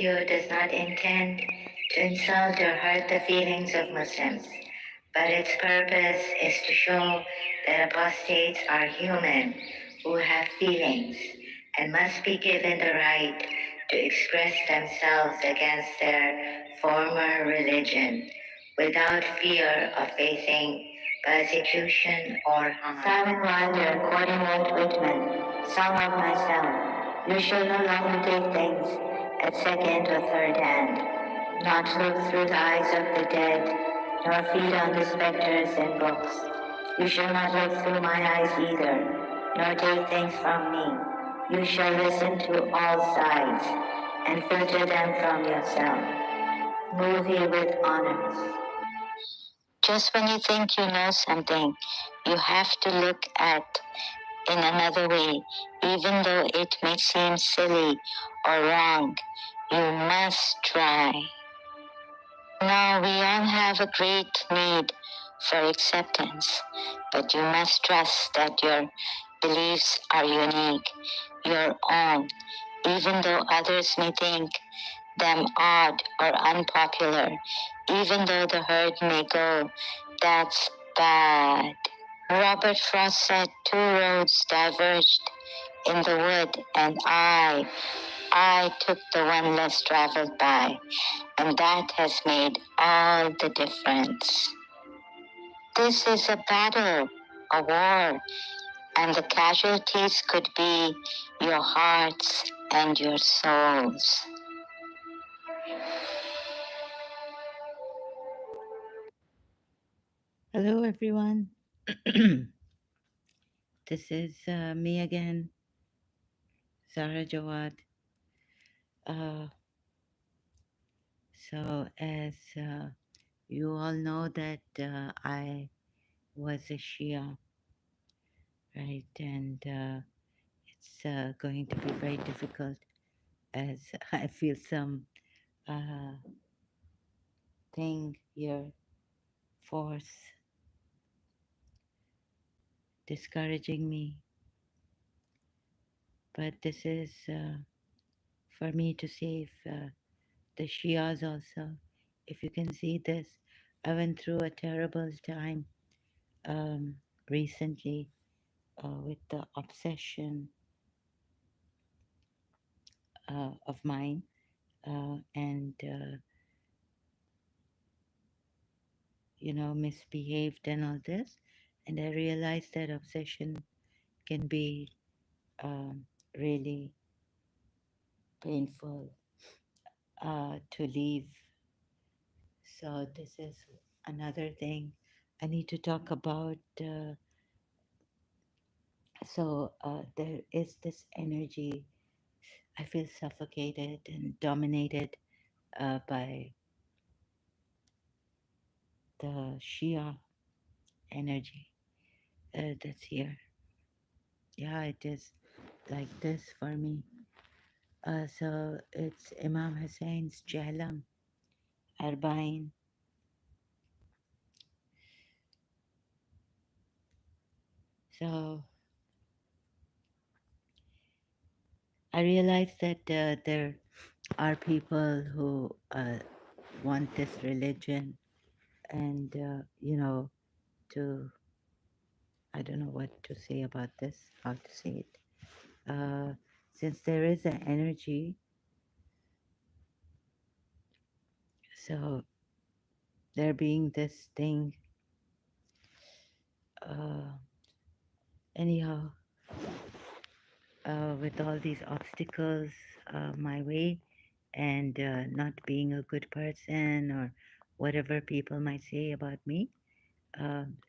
Video does not intend to insult or hurt the feelings of Muslims, but its purpose is to show that apostates are human who have feelings and must be given the right to express themselves against their former religion without fear of facing persecution or harm. Simon Wilder, quoting Walt Whitman, Song of Myself, you shall no longer take things at second or third hand, not look through the eyes of the dead, nor feed on the spectres in books. You shall not look through my eyes either, nor take things from me. You shall listen to all sides, and filter them from yourself. Move ye with honors. Just when you think you know something, you have to look at in another way, even though it may seem silly or wrong. You must try. Now, we all have a great need for acceptance, but you must trust that your beliefs are unique, your own, even though others may think them odd or unpopular, even though the herd may go, that's bad. Robert Frost said 2 roads diverged in the wood, and I took the one less traveled by, and that has made all the difference. This is a battle, a war, and the casualties could be your hearts and your souls. Hello, everyone. This is me again, Zara Jawad. Uh, so, as you all know that I was a Shia, right? And it's going to be very difficult as I feel some uh, thing here, force discouraging me. But this is for me to save the Shias also. If you can see this, I went through a terrible time recently with the obsession of mine and misbehaved and all this, and I realized that obsession can be really painful to leave. So this is another thing I need to talk about. There is this energy. I feel suffocated and dominated by the Shia energy that's here. Yeah, it is like this for me. So it's Imam Hussein's Jahlam, Arba'in. So I realized that there are people who want this religion and, to, I don't know what to say about this, how to say it. Since there is an energy, so there being this thing, anyhow, with all these obstacles my way and not being a good person or whatever people might say about me,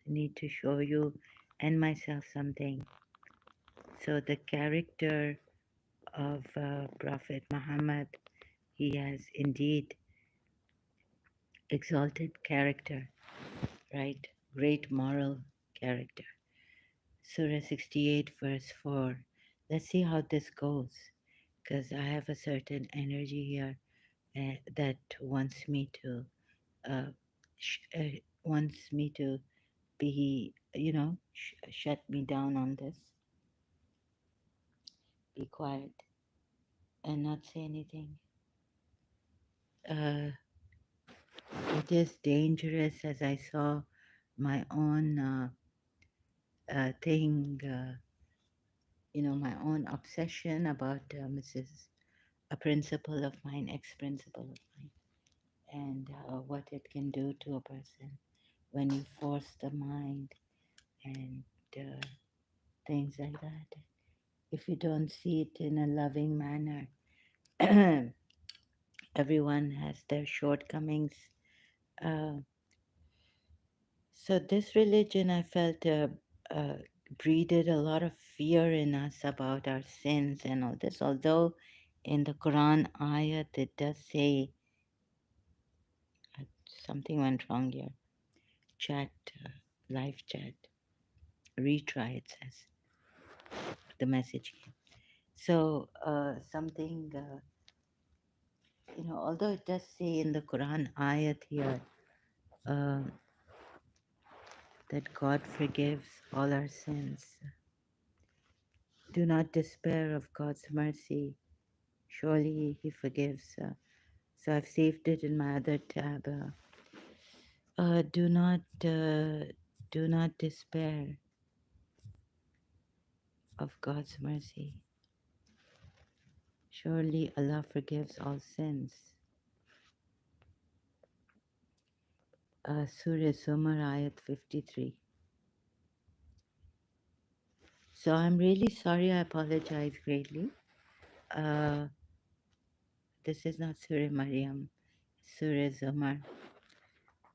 need to show you and myself something. So the character of Prophet Muhammad, he has indeed exalted character, right? Great moral character. Surah 68, verse 4. Let's see how this goes, because I have a certain energy here that wants me to wants me to be, shut me down on this, be quiet, and not say anything. uh, it is dangerous, as I saw my own thing, my own obsession about a principle of mine, ex-principle of mine, and what it can do to a person when you force the mind and uh, things like that. If you don't see it in a loving manner, everyone has their shortcomings. Uh, so this religion, I felt, uh, breeded a lot of fear in us about our sins and all this. Although in the Quran ayat it does say uh, something went wrong here. Chat, live chat, retry. It says the message came. So something, although it does say in the Quran ayat here uh, that God forgives all our sins. Do not despair of God's mercy. Surely He forgives. So I've saved it in my other tab. Do not despair of God's mercy. Surely Allah forgives all sins. Surah Zumar ayat 53. So I'm really sorry. I apologize greatly. Uh, this is not Surah Maryam, Surah Zumar.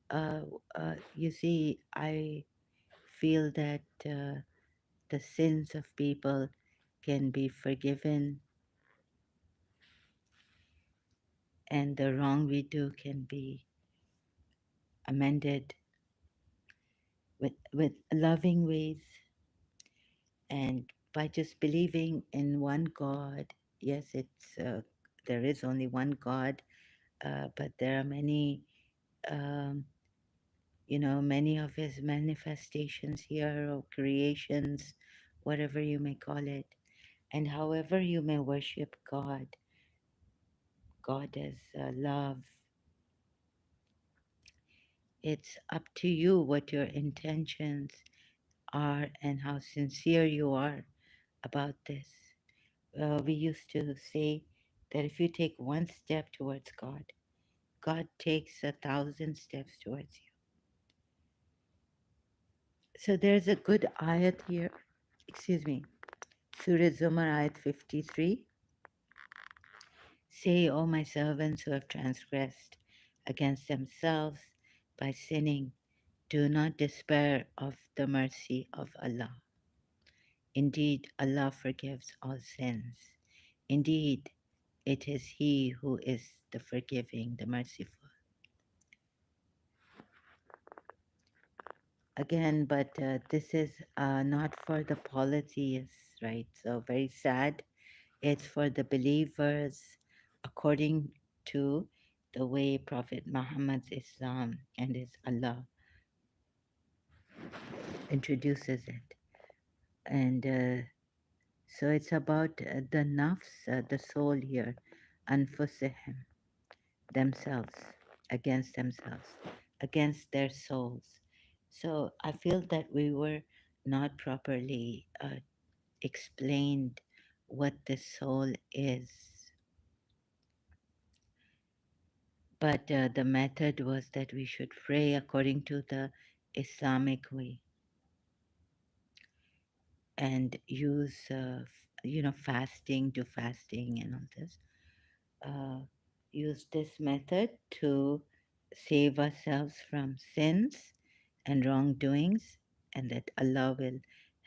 Uh, you see, I feel that the sins of people can be forgiven and the wrong we do can be amended with loving ways and by just believing in one God. Yes, there is only one God, but there are many, um, many of His manifestations here or creations, whatever you may call it. And however you may worship God, God as love, it's up to you what your intentions are and how sincere you are about this. We used to say that if you take one step towards God, God takes 1,000 steps towards you. So there's a good ayat here. Excuse me. Surah Zumar ayat 53. Say, O my servants who have transgressed against themselves by sinning, do not despair of the mercy of Allah. Indeed, Allah forgives all sins. Indeed, it is He who is the forgiving, the merciful. Again, but this is not for the polytheists, right? So very sad. It's for the believers according to the way Prophet Muhammad's Islam and his Allah introduces it. And so it's about the nafs, the soul here, anfusihim, themselves, themselves, against their souls. So I feel that we were not properly explained what the soul is. But the method was that we should pray according to the Islamic way and use, fasting, do fasting and all this. Use this method to save ourselves from sins and wrongdoings, and that Allah will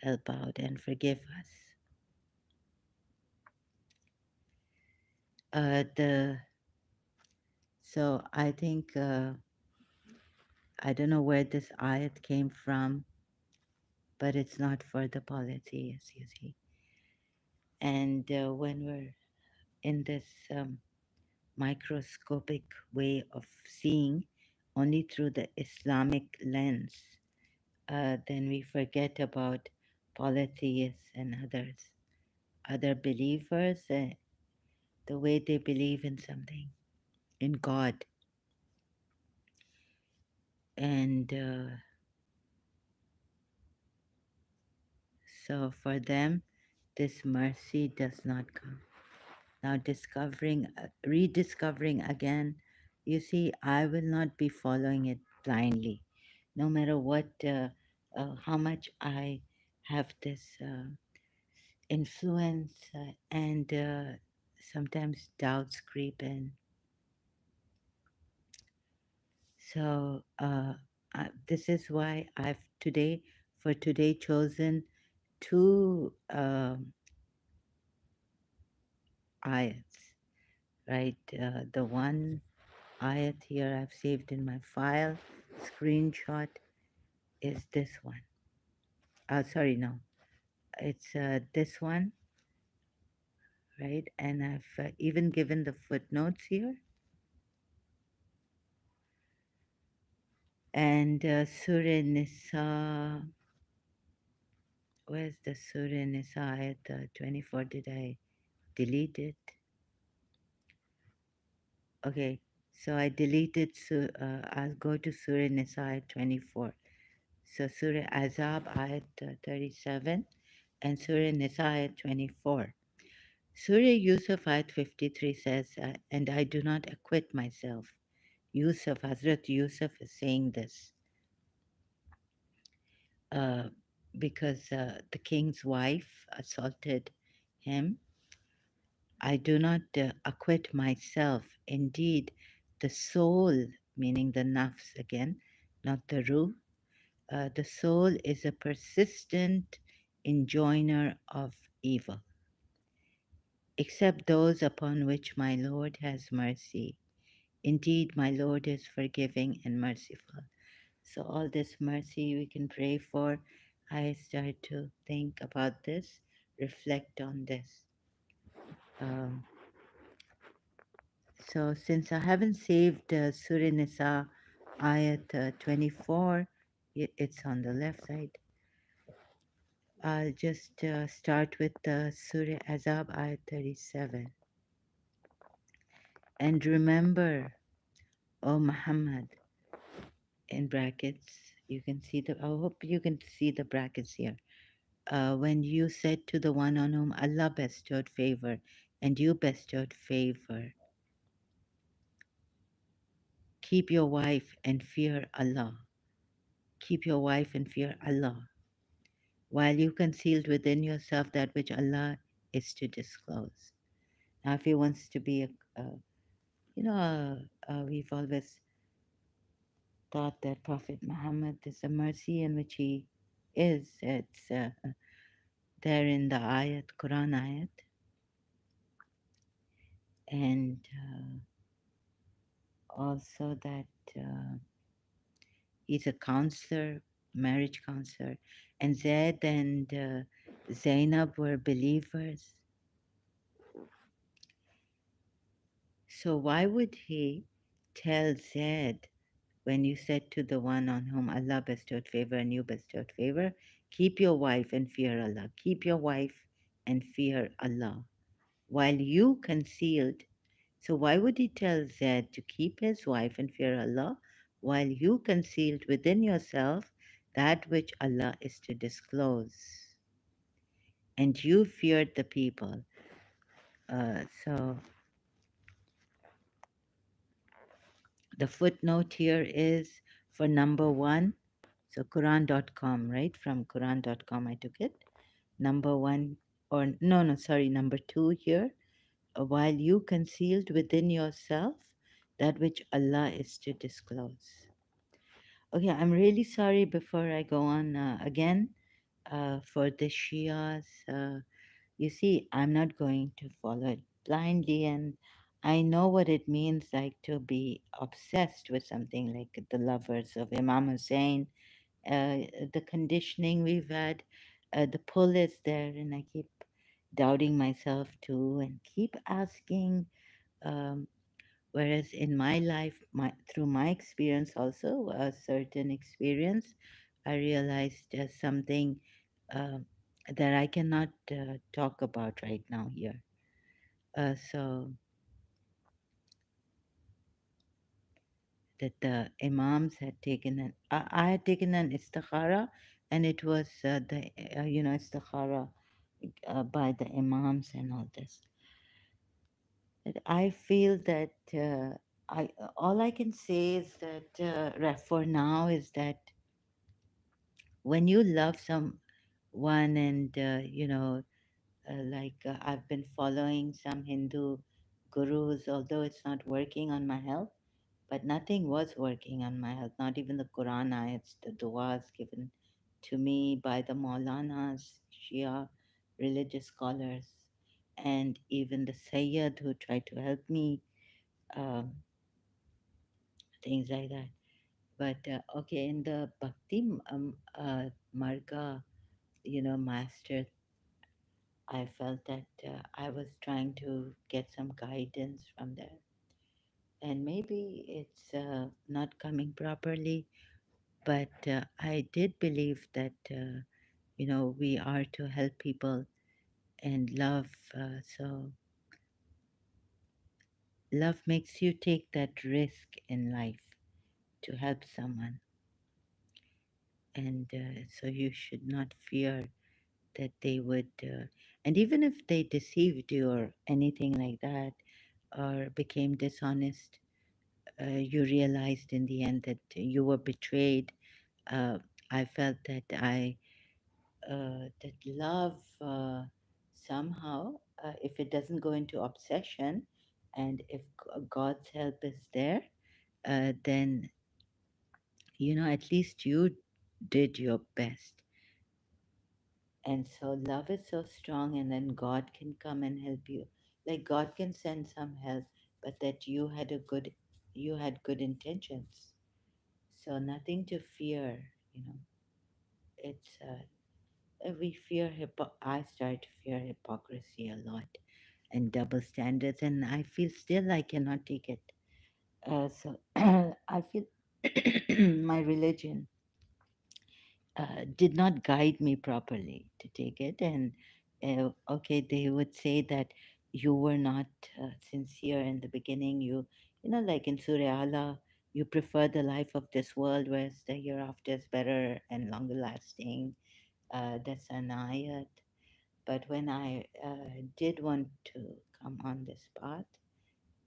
help out and forgive us. So I think I don't know where this ayat came from, but it's not for the polytheists, you see. And when we're in this microscopic way of seeing only through the Islamic lens, then we forget about polytheists and other believers, the way they believe in something, in God. And so for them, this mercy does not come. Now, rediscovering again, you see, I will not be following it blindly, no matter how much I have this influence and sometimes doubts creep in. So, this is why for today, chosen two ayats, right? The one ayat here I've saved in my file, screenshot is this one. Sorry, no, it's this one, right? And I've even given the footnotes here. And Surah Nisa, where's the Surah Nisa ayat 24? Did I delete it? Okay, so I deleted, I'll go to Surah Nisa ayat 24. So Surah Ahzab ayat 37 and Surah Nisa ayat 24. Surah Yusuf ayat 53 says, and I do not acquit myself. Hazrat Yusuf is saying this uh, because the king's wife assaulted him. I do not acquit myself. Indeed, the soul, meaning the nafs again, not the ruh, the soul is a persistent enjoiner of evil, except those upon which my Lord has mercy. Indeed, my Lord is forgiving and merciful. So, all this mercy we can pray for. I start to think about this, reflect on this. Um, so, since I haven't saved Surah Nisa ayat 24, it's on the left side. I'll just start with Surah Azab ayat 37. And remember, O Muhammad, in brackets, you can see I hope you can see the brackets here. When you said to the one on whom Allah bestowed favor, and you bestowed favor, keep your wife and fear Allah. Keep your wife and fear Allah, while you concealed within yourself that which Allah is to disclose. Now, if he wants to be a you know, we've always thought that Prophet Muhammad is a mercy in which he is. It's there in the ayat, Quran ayat, and also that he's a counselor, marriage counselor, and Zaid and Zainab were believers. So why would he tell Zaid when you said to the one on whom Allah bestowed favor and you bestowed favor, keep your wife and fear Allah, keep your wife and fear Allah, while you concealed. So why would he tell Zaid to keep his wife and fear Allah, while you concealed within yourself that which Allah is to disclose? And you feared the people. So the footnote here is for number one. So Quran.com, right? From Quran.com, I took it. Number one, or no, no, sorry, number two here. While you concealed within yourself that which Allah is to disclose. Okay, I'm really sorry before I go on again for the Shias. You see, I'm not going to follow it blindly, and I know what it means like to be obsessed with something like the lovers of Imam Hussein, the conditioning we've had, the pull is there, and I keep doubting myself too, and keep asking. Um, whereas in my life, through my experience, also a certain experience, I realized something that I cannot talk about right now here. So that the imams had taken an I had taken an istikhara, and it was the istikhara by the imams and all this. But I feel that I all I can say is that for now is that when you love someone and I've been following some Hindu gurus, although it's not working on my health, but nothing was working on my health, not even the Quran ayats, the du'as given to me by the Maulanas, Shia religious scholars, and even the Sayyid who tried to help me, um, things like that. But okay, in the Bhakti Marga, master, I felt that I was trying to get some guidance from there. And maybe it's not coming properly, but I did believe that, we are to help people and love. So love makes you take that risk in life to help someone. And so you should not fear that they would, and even if they deceived you or anything like that, or became dishonest, you realized in the end that you were betrayed. I felt that that love somehow, if it doesn't go into obsession, and if God's help is there, then at least you did your best. And so love is so strong, and then God can come and help you. Like God can send some help, but that you had good intentions. So nothing to fear. It's we fear I start to fear hypocrisy a lot and double standards, and I feel still I cannot take it. So I feel my religion did not guide me properly to take it. And okay, they would say that you were not sincere in the beginning. Like in Surah Allah, you prefer the life of this world, whereas the hereafter is better and longer lasting. That's an ayat. But when I did want to come on this path,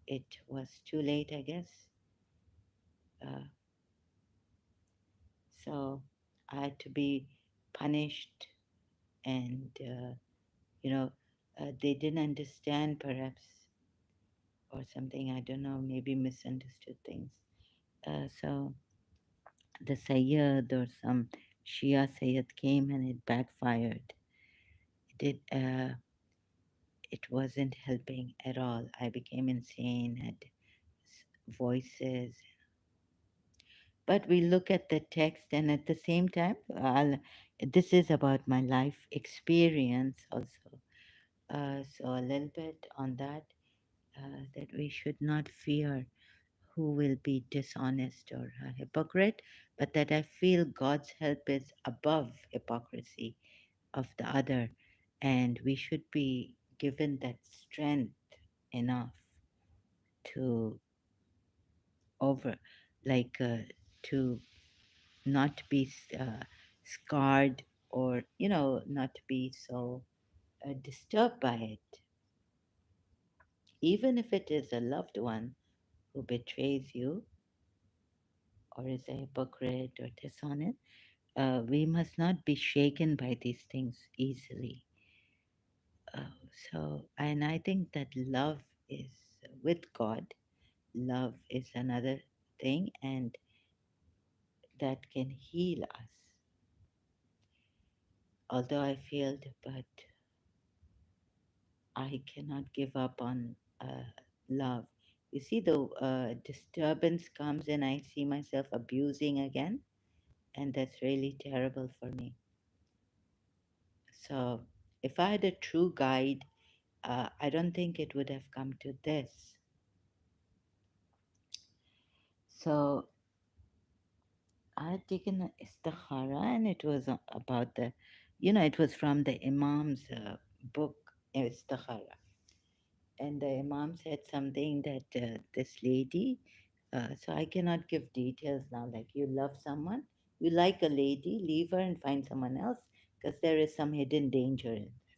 it was too late, I guess. Uh, so I had to be punished, and they didn't understand, perhaps, or something. I don't know, maybe misunderstood things. So the Sayyid or some Shia Sayyid came and it backfired. It wasn't helping at all. I became insane, had voices. But we look at the text, and at the same time, this is about my life experience also. So a little bit on that, that we should not fear who will be dishonest or a hypocrite, but that I feel God's help is above hypocrisy of the other, and we should be given that strength enough to over, like, to not be scarred, or not be so disturbed by it, even if it is a loved one who betrays you or is a hypocrite or dishonest. We must not be shaken by these things easily. And I think that love is with God. Love is another thing, and that can heal us. Although I feel, but I cannot give up on love. You see, the disturbance comes, and I see myself abusing again, and that's really terrible for me. So, if I had a true guide, I don't think it would have come to this. So, I had taken an istikhara, and it was about it was from the Imam's book, Istikhara. And the Imam said something that this lady, So I cannot give details now. Like you love someone, you like a lady, leave her and find someone else because there is some hidden danger in this.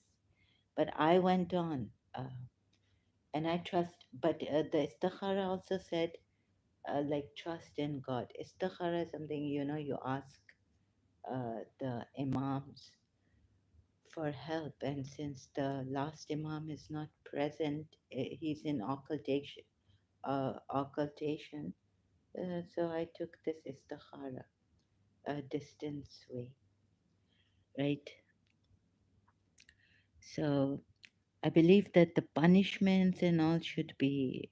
But I went on and I trust. But the istikhara also said, like trust in God. Istikhara is something you ask the imams for help, and since the last imam is not present, he's in occultation. Occultation. So I took this istikhara, a distance way, right? So I believe that the punishments and all should be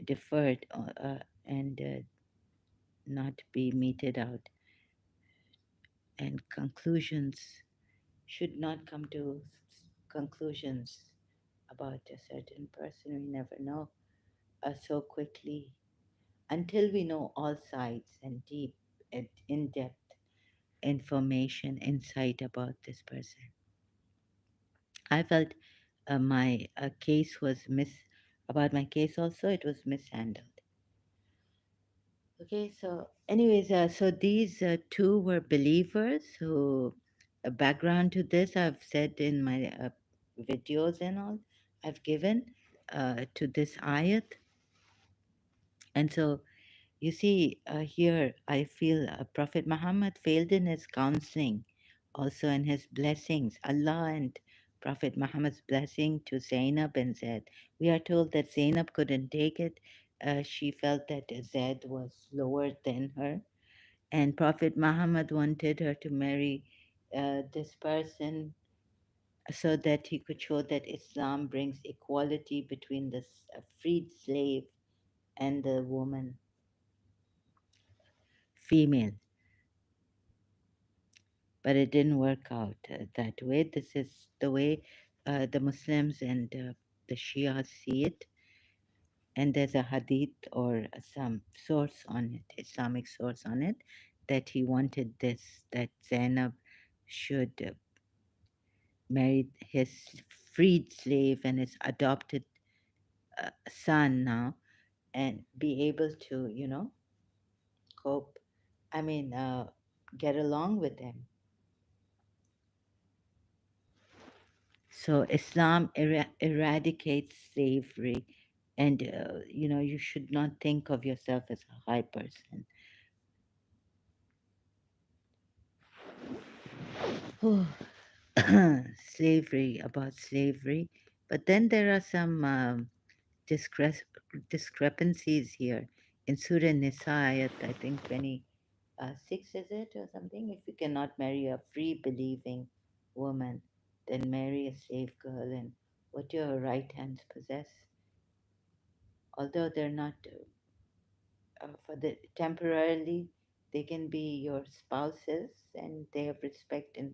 deferred and not be meted out, and conclusions should not come to conclusions about a certain person. We never know so quickly until we know all sides and deep and in-depth information, insight about this person. I felt my case was about my case also, it was mishandled. Okay, so anyways, so these two were believers who, a background to this, I've said in my videos and all, I've given to this ayat. And so you see, here I feel Prophet Muhammad failed in his counseling, also in his blessings. Allah and Prophet Muhammad's blessing to Zainab and Zaid. We are told that Zainab couldn't take it. She felt that Zaid was lower than her. And Prophet Muhammad wanted her to marry this person so that he could show that Islam brings equality between the freed slave and the woman, female. But it didn't work out that way. This is the way the Muslims and the Shia see it. And there's a hadith or some source on it, Islamic source on it, that he wanted this, that Zainab should marry his freed slave and his adopted son now and be able to, cope, I mean, get along with him. So Islam eradicates slavery, and you should not think of yourself as a high person. Oh, slavery, about slavery, but then there are some discre- discrepancies here in Surah Nisa, ayat, I think 26 is it or something. If you cannot marry a free believing woman, then marry a slave girl, and what your right hands possess, although they're not for the temporarily, they can be your spouses and they have respect in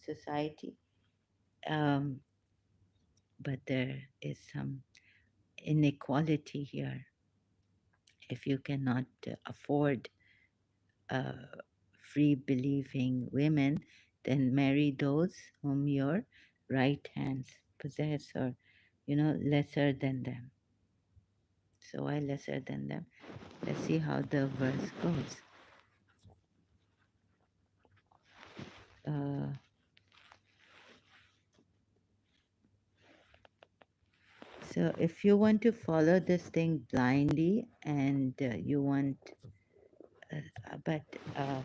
society, um, but there is some inequality here. If you cannot afford uh, free believing women, then marry those whom your right hands possess, or lesser than them. So why lesser than them? Let's see how the verse goes. uh, So if you want to follow this thing blindly and you want, but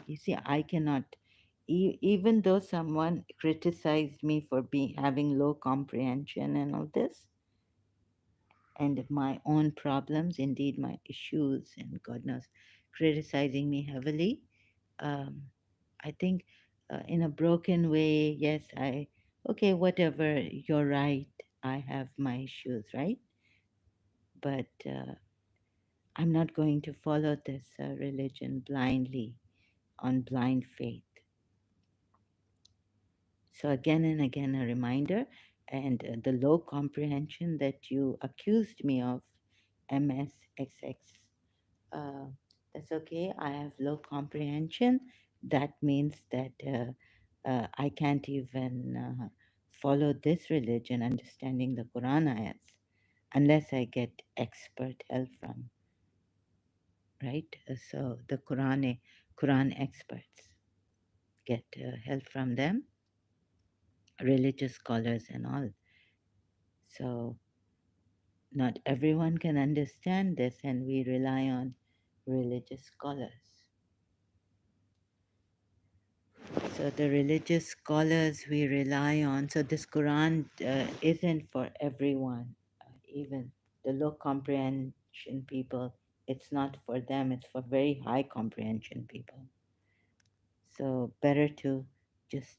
you see, I cannot. Even though someone criticized me for being having low comprehension and all this, and my own problems, indeed my issues, and God knows, criticizing me heavily. Um, I think in a broken way, yes, okay, whatever, you're right. I have my issues, right? But I'm not going to follow this religion blindly on blind faith. So, again and again, a reminder, and the low comprehension that you accused me of, MSXX, uh, that's okay. I have low comprehension. That means that I can't even follow this religion, understanding the Quran ayats, unless I get expert help from right? So the Quran experts get help from them, religious scholars and all. So not everyone can understand this, and we rely on religious scholars. So the religious scholars we rely on. So this Quran isn't for everyone, even the low comprehension people. It's not for them. It's for very high comprehension people. So better to just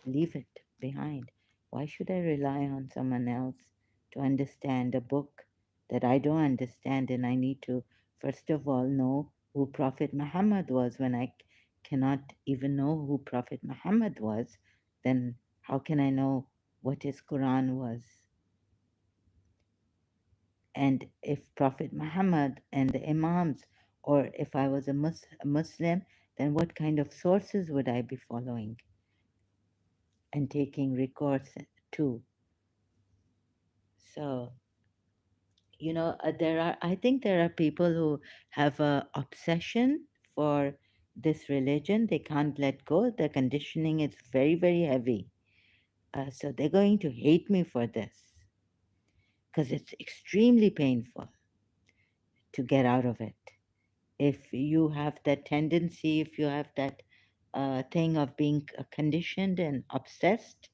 leave it behind. Why should I rely on someone else to understand a book that I don't understand? And I need to, first of all, know who Prophet Muhammad was. When I cannot even know who Prophet Muhammad was, then how can I know what his Quran was? And if Prophet Muhammad and the Imams, or if I was a Muslim, then what kind of sources would I be following and taking recourse to? So, I think there are people who have a obsession for this religion. They can't let go. The conditioning is very, very heavy. So they're going to hate me for this because it's extremely painful to get out of it. If you have that tendency, if you have that thing of being conditioned and obsessed,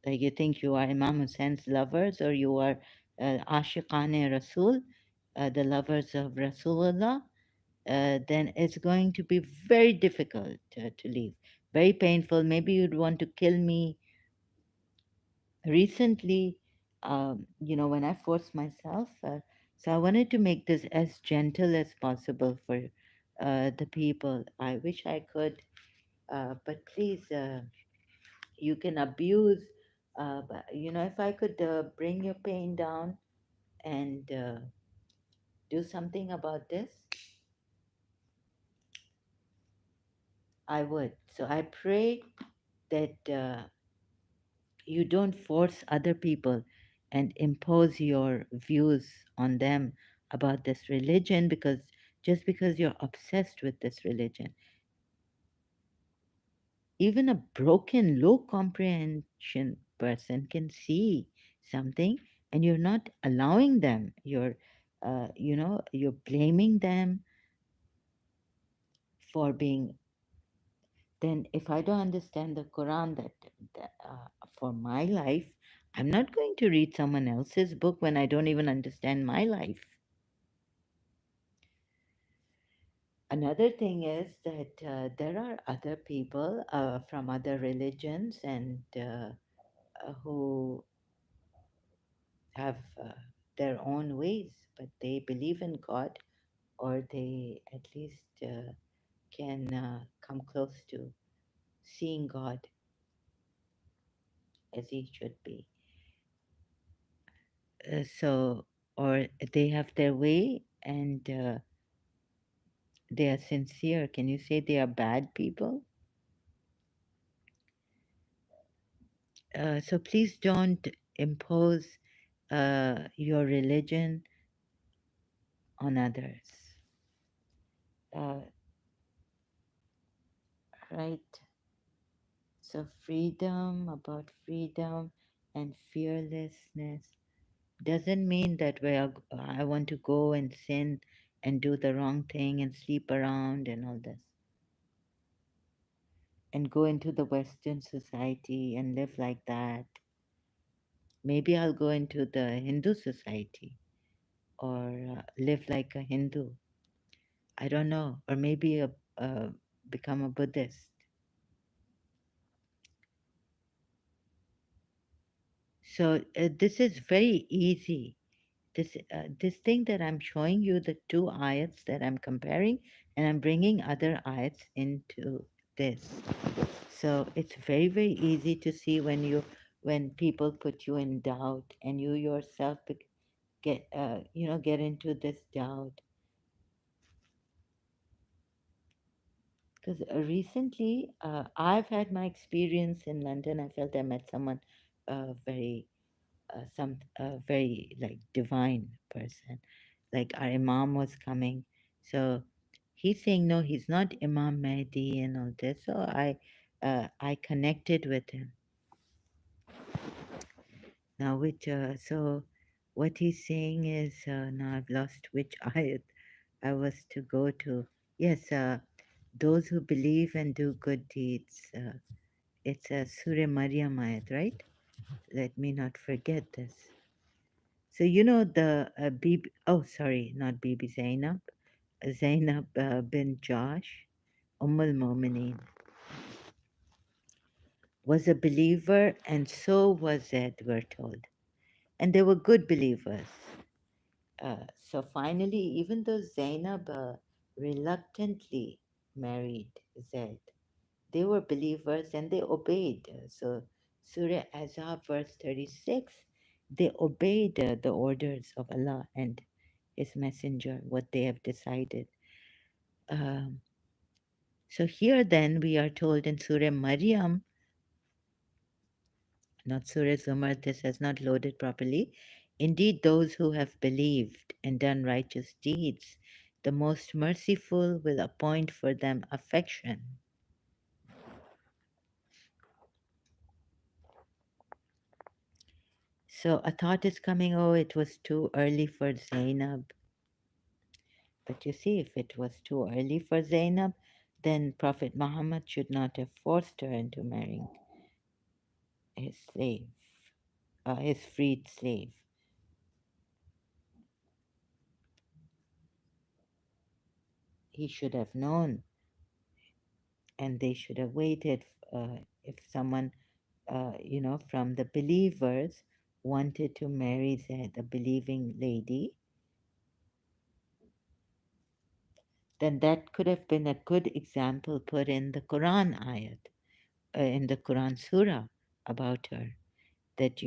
like you think you are Imam Hussein's lovers or you are Ashiqane Rasul, the lovers of Rasulullah, then it's going to be very difficult to leave, very painful. Maybe you'd want to kill me. Recently, when I forced myself, so I wanted to make this as gentle as possible for the people. I wish I could, but please, you can abuse. But, if I could bring your pain down and do something about this, I would. So I pray that you don't force other people and impose your views on them about this religion, because just because you're obsessed with this religion, even a broken, low comprehension person can see something, and you're not allowing them. You're blaming them for being. Then if I don't understand the Quran, for my life, I'm not going to read someone else's book when I don't even understand my life. Another thing is that there are other people from other religions and who have their own ways, but they believe in God, or they at least can come close to seeing God as He should be. Or they have their way and they are sincere. Can you say they are bad people? So please don't impose your religion on others. Uh, right? So, about freedom and fearlessness doesn't mean that I want to go and sin and do the wrong thing and sleep around and all this, and go into the Western society and live like that. Maybe I'll go into the Hindu society or live like a Hindu. I don't know. Or maybe become a Buddhist. So this is very easy. This thing that I'm showing you, the two ayats that I'm comparing, and I'm bringing other ayats into this. So it's very, very easy to see when people put you in doubt and you yourself get into this doubt. Because recently, I've had my experience in London. I felt I met someone very very like divine person. Like our imam was coming, So he's saying no, he's not Imam Mahdi and all this. So I connected with him. Now, what he's saying is, now I've lost which ayat I was to go to. Yes, those who believe and do good deeds. It's a Surah Maryam ayat, right? Let me not forget this. So you know the Bibi. Oh, sorry, not Bibi Zainab. Zainab bin Josh, al Mu'mineen, was a believer, and so was Zaid, we're told. And they were good believers. So finally, even though Zainab reluctantly married Zaid, they were believers and they obeyed. So Surah Ahzab, verse 36, they obeyed the orders of Allah and His Messenger, what they have decided. Um, so here then we are told in Surah Maryam, not Surah Zumar, this has not loaded properly. Indeed, those who have believed and done righteous deeds, the most merciful will appoint for them affection. So a thought is coming, oh, it was too early for Zainab. But you see, if it was too early for Zainab, then Prophet Muhammad should not have forced her into marrying his slave, his freed slave. He should have known, and they should have waited. If someone, from the believers wanted to marry the believing lady, then that could have been a good example put in the Quran ayat, in the Quran surah about her. That,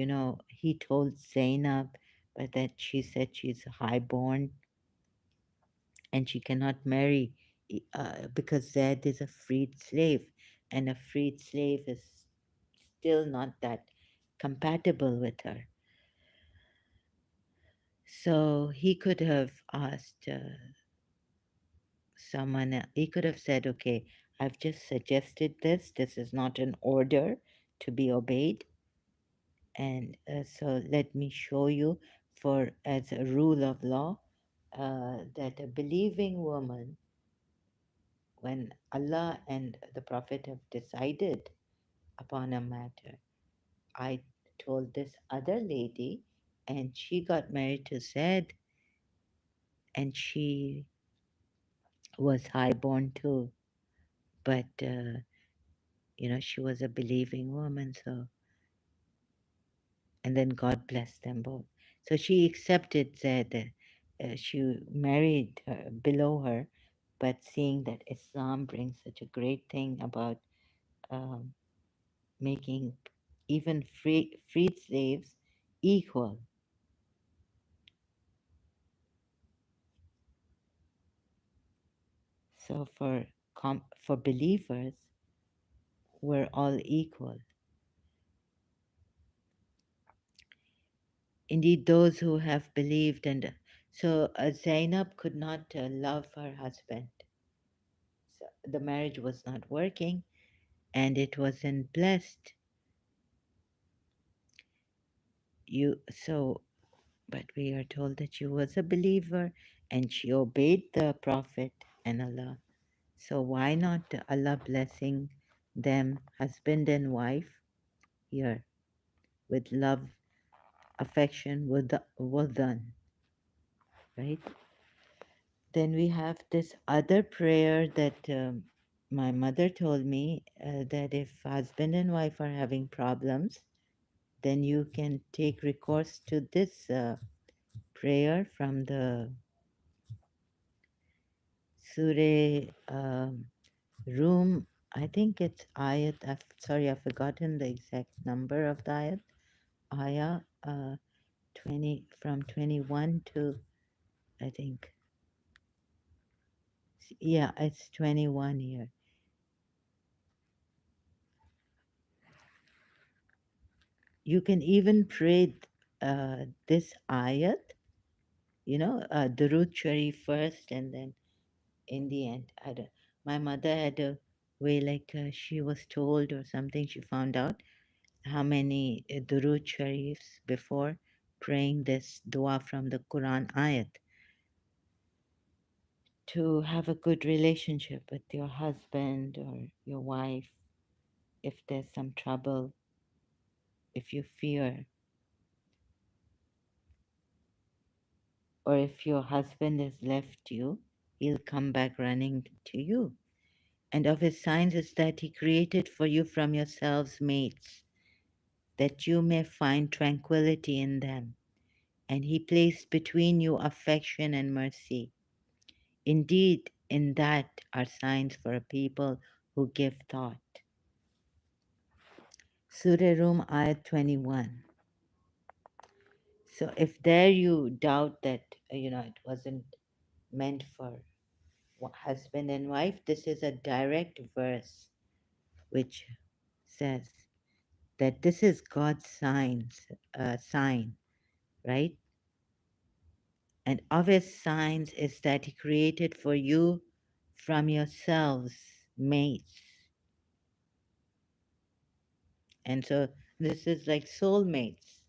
he told Zainab, but that she said she's highborn and she cannot marry because Zaid is a freed slave, and a freed slave is still not that compatible with her. So he could have asked someone, he could have said, okay, I've just suggested this. This is not an order to be obeyed. And so let me show you, for as a rule of law, that a believing woman, when Allah and the Prophet have decided upon a matter, I told this other lady, and she got married to Zaid, and she was highborn too. But, she was a believing woman, so, and then God blessed them both. So she accepted Zaid. She married her, below her, but seeing that Islam brings such a great thing about um, making even freed slaves equal. So for believers, we're all equal. Indeed, those who have believed, and so Zainab could not love her husband. So the marriage was not working, and it wasn't blessed. But we are told that she was a believer, and she obeyed the Prophet and Allah. So why not Allah blessing them, husband and wife, here with love, affection, well done, right? Then we have this other prayer that my mother told me, that if husband and wife are having problems, then you can take recourse to this prayer from the Surah Room. I think it's ayat. Sorry, I've forgotten the exact number of the ayat. Ayah 20, from 21 to, I think, yeah, it's 21 here. You can even pray this ayat, Durud Sharif first, and then in the end. My mother had a way like she was told or something, she found out how many Durud Sharifs before praying this dua from the Quran ayat to have a good relationship with your husband or your wife if there's some trouble, if you fear, or if your husband has left you, he'll come back running to you. And of his signs is that he created for you from yourselves mates, that you may find tranquility in them. And he placed between you affection and mercy. Indeed, in that are signs for a people who give thought. Surah Rum Ayat 21. So if there you doubt that, it wasn't meant for husband and wife, this is a direct verse which says that this is God's sign, right? And of his signs is that he created for you from yourselves mates. And so this is like soulmates.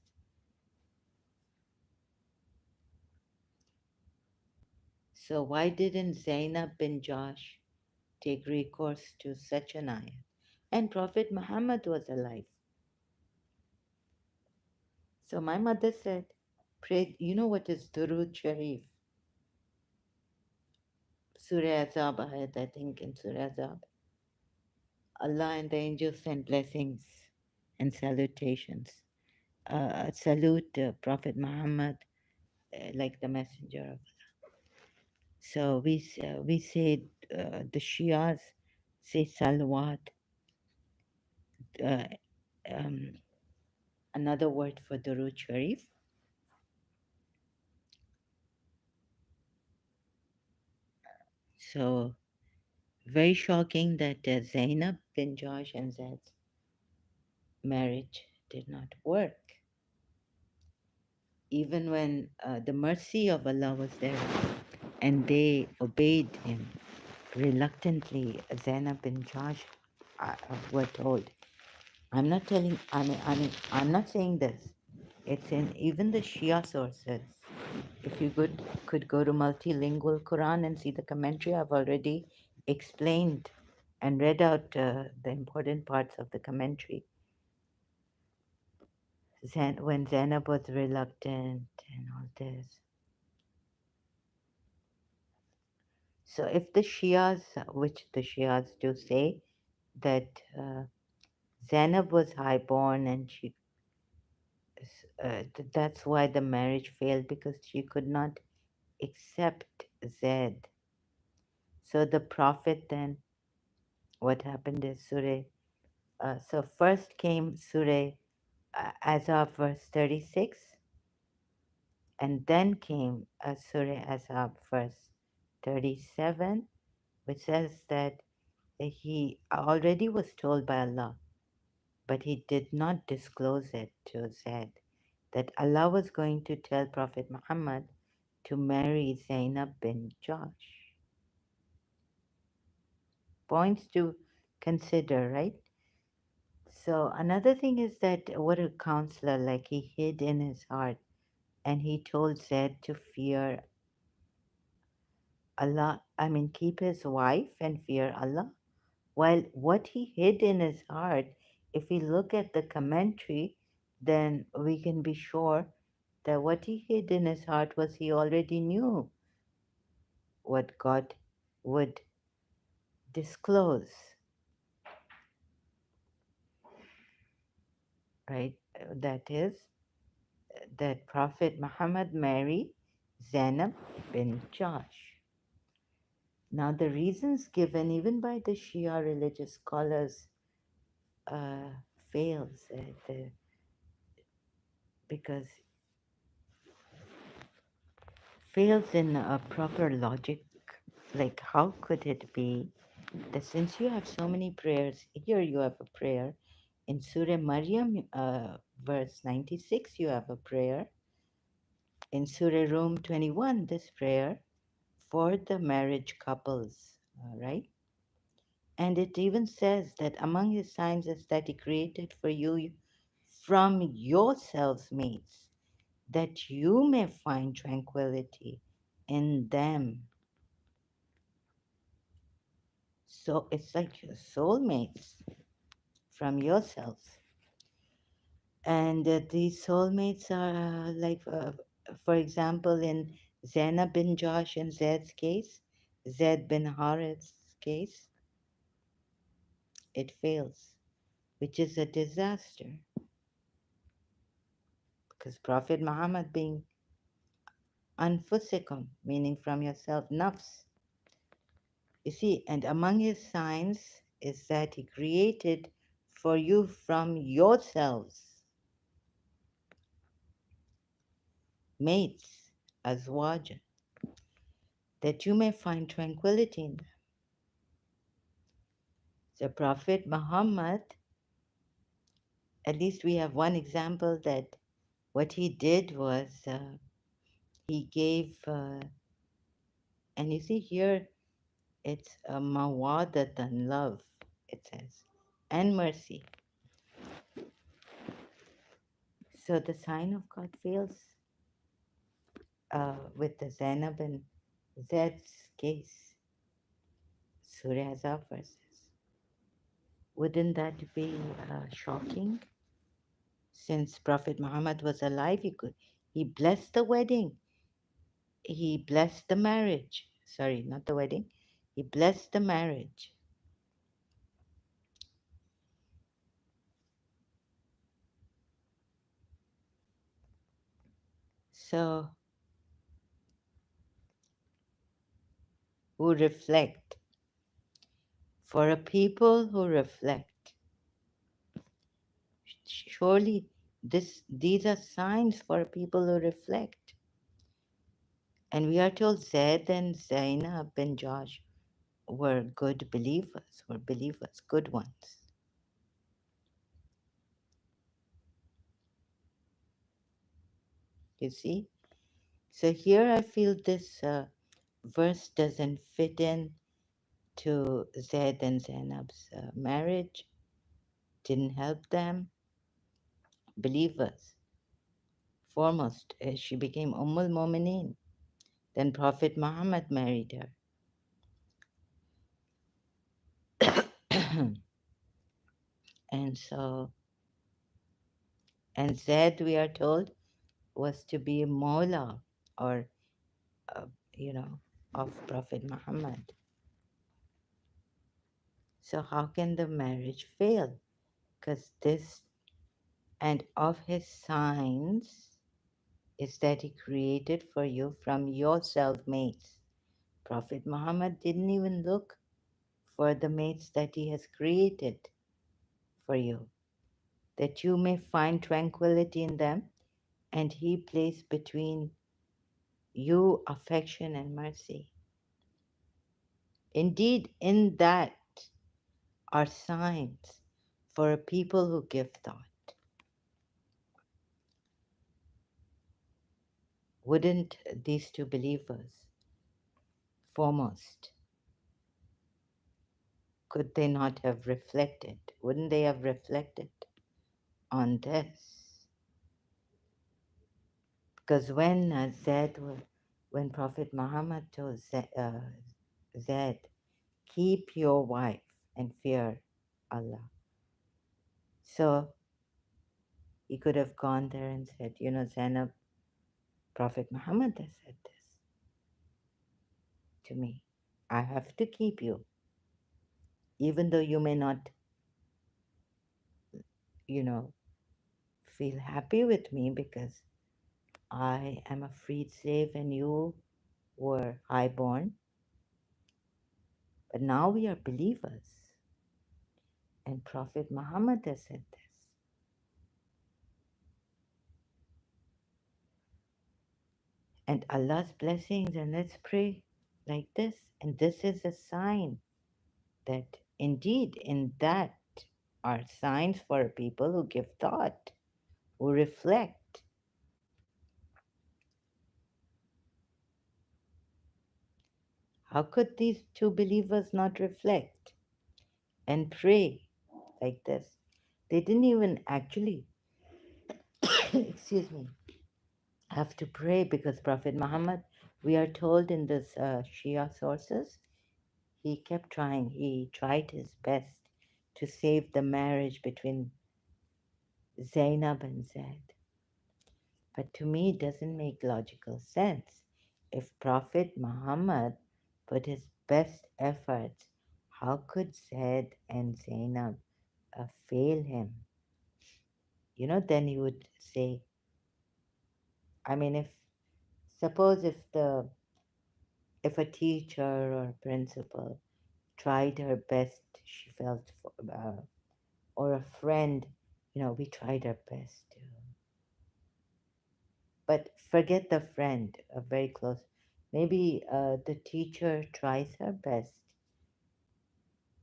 So why didn't Zainab bin Josh take recourse to such an ayat? And Prophet Muhammad was alive. So my mother said, pray, you know what is Durud Sharif? Surah Ahzab ayat, I think in Surah Ahzab. Allah and the angels send blessings and salutations. Salute Prophet Muhammad like the messenger of. So we say the Shias say salawat. Uh, um, Another word for Durud Sharif. So very shocking that Zainab bin Josh and Zed's marriage did not work. Even when the mercy of Allah was there and they obeyed him reluctantly, Zainab bin Josh were told. I'm not saying this. It's in even the Shia sources. If you could go to multilingual Quran and see the commentary, I've already explained and read out the important parts of the commentary. When Zainab was reluctant and all this. So if the Shias, which the Shias do say, that Zainab was highborn and that's why the marriage failed because she could not accept Zed. So the Prophet then, what happened is so first came Surah Ahzab verse 36, and then came Surah Ahzab verse 37, which says that he already was told by Allah, but he did not disclose it to Zaid, that Allah was going to tell Prophet Muhammad to marry Zainab bin Josh. Points to consider, right? So another thing is that what a counselor, like he hid in his heart and he told Zaid to fear Allah, keep his wife and fear Allah. While what he hid in his heart, if we look at the commentary, then we can be sure that what he hid in his heart was he already knew what God would disclose, right? That is, that Prophet Muhammad marry Zainab bin Josh. Now, the reasons given even by the Shia religious scholars uh, fails because fails in a proper logic. Like, how could it be that since you have so many prayers, here you have a prayer in Surah Maryam, verse 96, you have a prayer in Surah Rum 21, this prayer for the marriage couples, right? And it even says that among his signs is that he created for you from yourselves mates, that you may find tranquility in them. So it's like your soulmates from yourselves. And these soulmates are for example, in Zainab bin Josh and Zaid's case, Zaid bin Harith's case, it fails, which is a disaster because Prophet Muhammad being anfusikum, meaning from yourself, nafs. You see, and among his signs is that he created for you from yourselves mates, azwajan, that you may find tranquility in them. The Prophet Muhammad, at least we have one example that what he did was he gave, and you see here it's a mawadatan, love, it says, and mercy. So the sign of God fails with the Zainab and Zed's case, Surah Ahzab verses. Wouldn't that be shocking? Since Prophet Muhammad was alive, he blessed the wedding. He blessed the marriage. Sorry, not the wedding. He blessed the marriage. So, who reflect? For a people who reflect, surely these are signs for people who reflect. And we are told Zaid and Zainab bin Josh were good believers, good ones. You see? So here I feel this verse doesn't fit in to Zaid and Zainab's marriage, didn't help them. Believers, foremost, she became Ummul Mumineen. Then Prophet Muhammad married her. And so, and Zaid, we are told, was to be a Mawla or, uh, you know, of Prophet Muhammad. So, how can the marriage fail? Because this, and of his signs is that he created for you from yourself mates. Prophet Muhammad didn't even look for the mates that he has created for you, that you may find tranquility in them, and he placed between you affection and mercy. Indeed, in that are signs for a people who give thought. Wouldn't these two believers, foremost, could they not have reflected? Wouldn't they have reflected on this? Because when when Prophet Muhammad told Zaid, keep your wife and fear Allah. So he could have gone there and said, you know, Zainab, Prophet Muhammad has said this to me. I have to keep you, even though you may not, you know, feel happy with me because I am a freed slave and you were highborn. But now we are believers. And Prophet Muhammad has said this. And Allah's blessings, and let's pray like this. And this is a sign that indeed in that are signs for people who give thought, who reflect. How could these two believers not reflect and pray like this? They didn't even actually, excuse me, have to pray because Prophet Muhammad, we are told in this Shia sources, he kept trying. He tried his best to save the marriage between Zainab and Zaid. But to me, it doesn't make logical sense. If Prophet Muhammad put his best efforts, how could Zaid and Zainab fail him? Then he would say, I mean, if suppose if a teacher or principal tried her best, she felt, or a friend, we tried our best to. But forget the friend, very close. Maybe the teacher tries her best.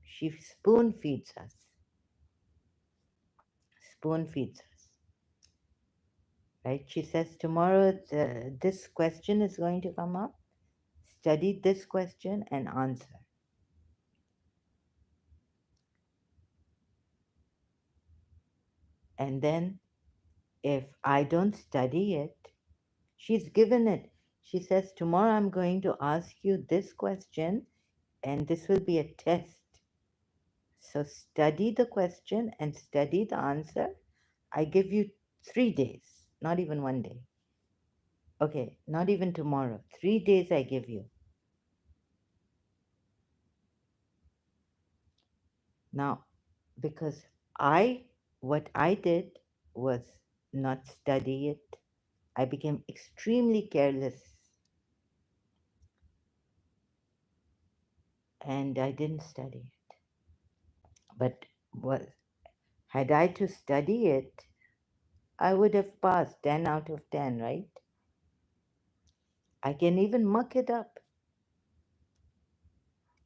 She spoon feeds us, spoon feeds us, right? She says, tomorrow this question is going to come up. Study this question and answer. And then if I don't study it, she's given it. She says, tomorrow I'm going to ask you this question, and this will be a test. So study the question and study the answer. I give you 3 days, not even one day. Okay, not even tomorrow. 3 days I give you. Now, because what I did was not study it. I became extremely careless and I didn't study it. But what, had I to study it, I would have passed 10 out of 10, right? I can even muck it up.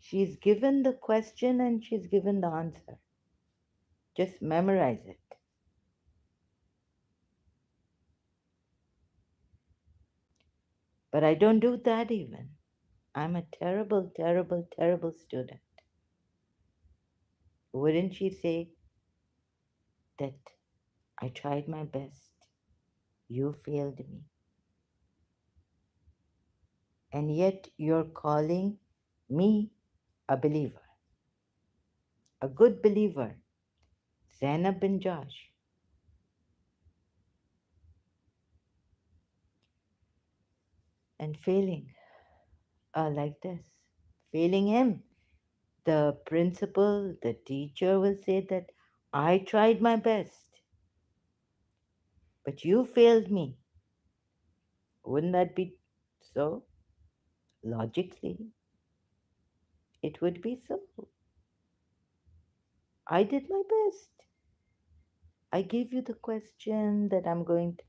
She's given the question and she's given the answer. Just memorize it. But I don't do that even. I'm a terrible, terrible, terrible student. Wouldn't she say that I tried my best, you failed me, and yet you're calling me a believer, a good believer, Zainab bin Josh, and failing like this, failing him? The principal, the teacher will say that I tried my best, but you failed me. Wouldn't that be so? Logically, it would be so. I did my best. I gave you the question that I'm going to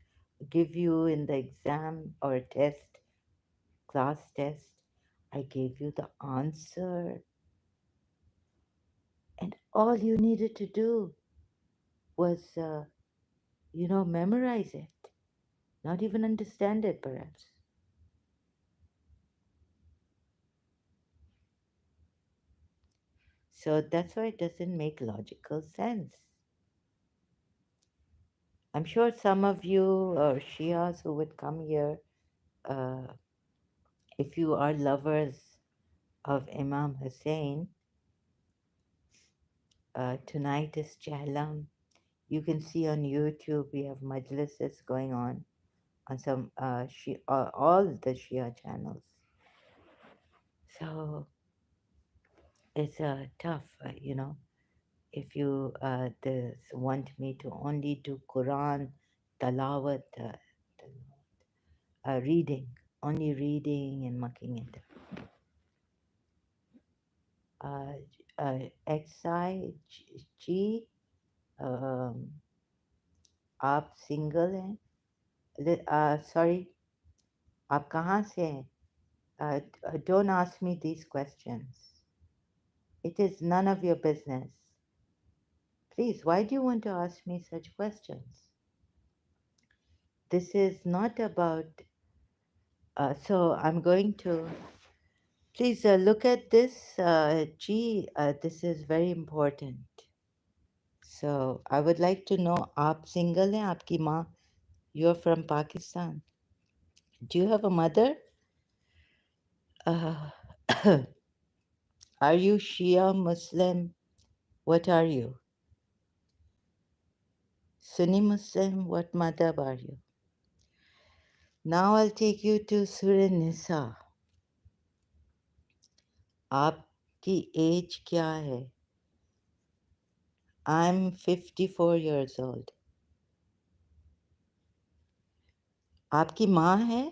give you in the exam or test, class test. I gave you the answer, and all you needed to do was, memorize it, not even understand it, perhaps. So that's why it doesn't make logical sense. I'm sure some of you or Shias who would come here, uh, if you are lovers of Imam Hussein, tonight is Chahlam. You can see on YouTube we have majlises going on some all the Shia channels. So it's tough, if you want me to only do Quran talawat, reading, only reading and mucking it. Ex-Shia, आप single हैं? Sorry, आप कहाँ से हैं? Don't ask me these questions. It is none of your business. Please, why do you want to ask me such questions? This is not about. So I'm going to Please look at this. This is very important. So I would like to know, आप single हैं? आपकी माँ, you're from Pakistan. Do you have a mother? Uh, are you Shia, Muslim? What are you? Sunni Muslim? What madhab are you? Now I'll take you to Surah Nisa. आपकी age क्या है? I'm 54 years old. आपकी माँ है?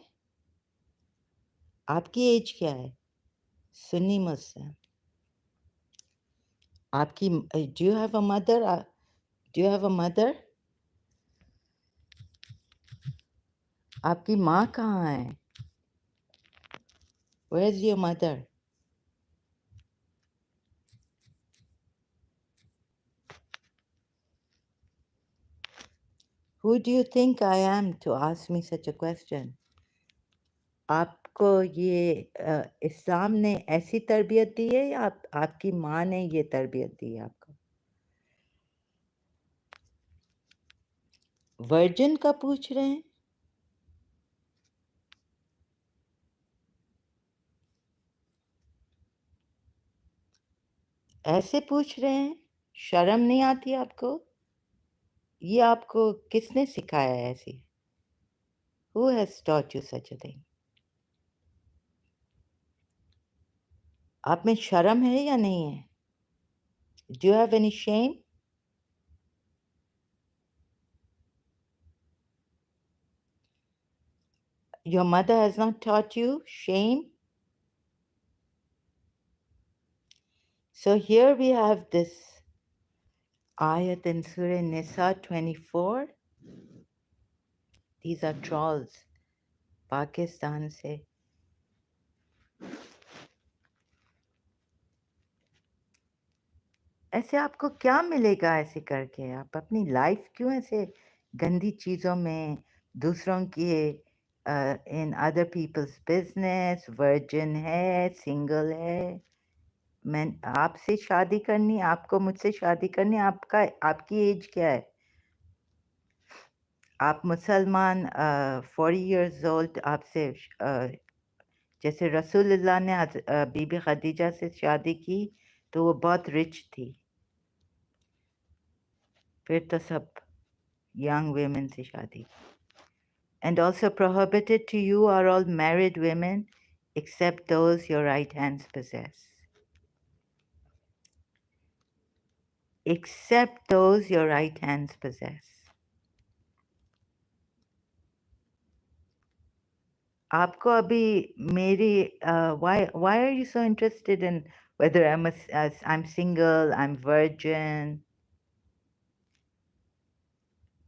आपकी age क्या है? Sunni Muslim. आपकी do you have a mother? Do you have a mother? आपकी माँ कहाँ है? Where's your mother? Who do you think I am to ask me such a question? आपको ये इस्लाम ने ऐसी तरबियत दी है या आपकी माँ ने ये तरबियत दी है आपको? वर्जिन का पूछ रहे हैं? ऐसे पूछ रहे हैं? शर्म नहीं आती आपको? ये आपको किसने सिखाया है ऐसी? Who has taught you such a thing? आप में शर्म है या नहीं है? Do you have any shame? Your mother has not taught you shame? So here we have this ayat in Surah Nisa 24. These are trolls. Pakistan से ऐसे आपको क्या मिलेगा ऐसे करके? आप अपनी लाइफ क्यों ऐसे गंदी चीज़ों में दूसरों की in other people's business virgin है सिंगल है मैं आपसे शादी करनी आपको मुझसे शादी करनी आपका आपकी एज क्या है आप मुसलमान 40 इयर्स ओल्ड आपसे जैसे रसूलुल्लाह ने बीबी खदीजा से शादी की तो वो बहुत रिच थी फिर तो सब young women से शादी and also prohibited to you are all married women except those your right hands possess except those your right hands possess आपको अभी मेरी why are you so interested in whether I'm single I'm virgin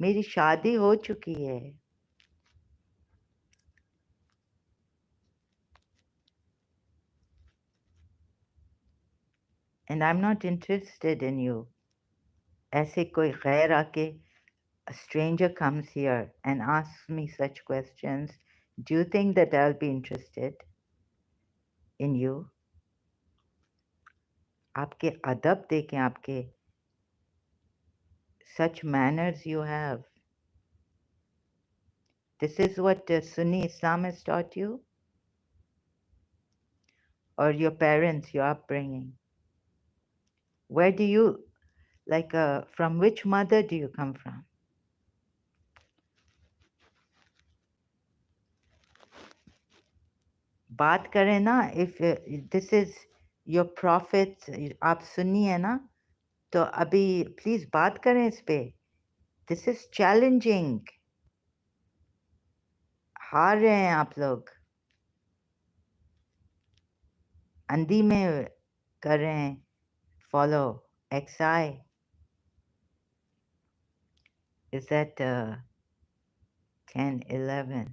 मेरी शादी हो चुकी है and I'm not interested in you ऐसे कोई गैर आके a stranger comes here and asks me such questions do you think that I'll be interested in you आपके अदब देखें आपके such manners you have this is what Sunni Islam has taught you or your parents your upbringing where do you like from which mother do you come from बात करें ना if this is your prophet आप सुन्नी है ना तो अभी please बात करें इस पे this is challenging हार रहे हैं आप लोग अंधी में कर रहे हैं follow XI is that 10 11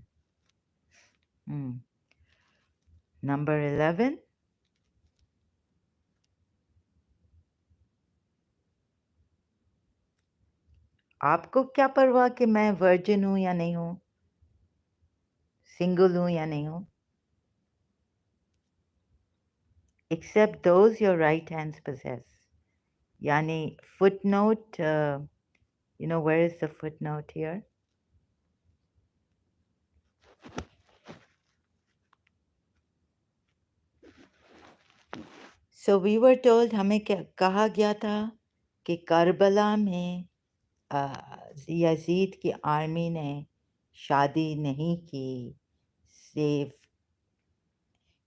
number 11 आपको क्या परवाह कि मैं वर्जिन हूं या नहीं हूं सिंगल हूं या नहीं हूं except those your right hands possess. Yani footnote, where is the footnote here? So we were told, हमें कहा गया था कि करबला में यजीद की आर्मी ने शादी नहीं की सेफ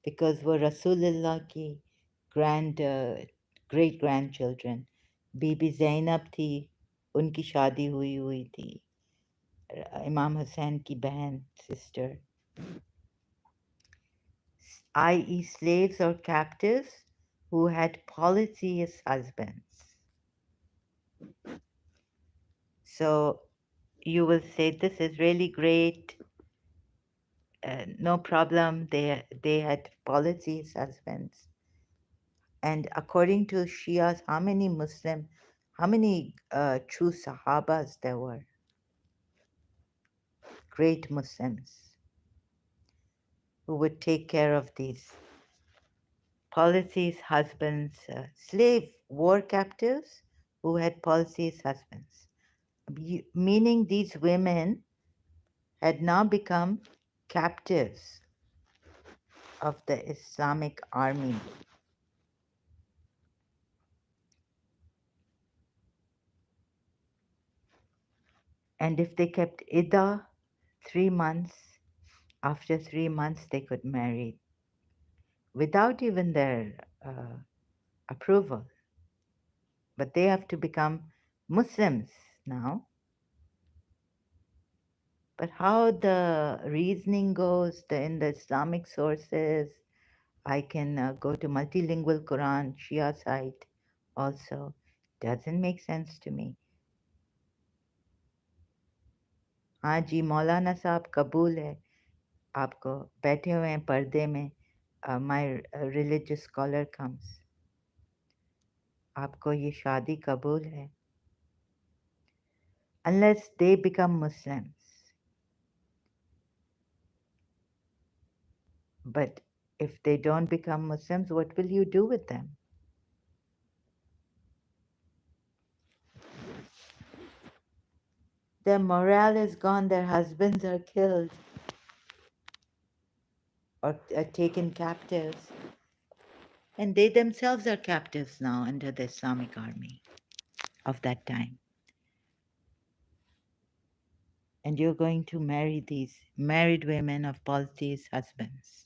बिकॉज वो रसूलुल्लाह की ग्रैंड ग्रेट ग्रैंड चिल्ड्रन बीबी ज़ैनब थी, उनकी शादी हुई हुई थी, इमाम हुसैन की बहन sister, i.e. slaves or captives who had polytheist husbands. So you will say this is really great, no problem. They had polytheist husbands. And according to Shias, how many true Sahabas there were, great Muslims who would take care of these polytheist husbands, slave war captives who had polytheist husbands, meaning these women had now become captives of the Islamic army. And if they kept Ida 3 months, after 3 months they could marry without even their approval. But they have to become Muslims now. But how the reasoning goes in the Islamic sources, I can go to multilingual Quran, Shia site also. Doesn't make sense to me. हाँ जी मौलाना साहब कबूल है आपको बैठे हुए हैं पर्दे में माय रिलीजियस स्कॉलर कम्स आपको ये शादी कबूल है unless they become Muslims. But if they don't become Muslims, what will you do with them? Their morale is gone, their husbands are killed or are taken captives, and they themselves are captives now under the Islamic army of that time. And you're going to marry these married women of polytheist husbands,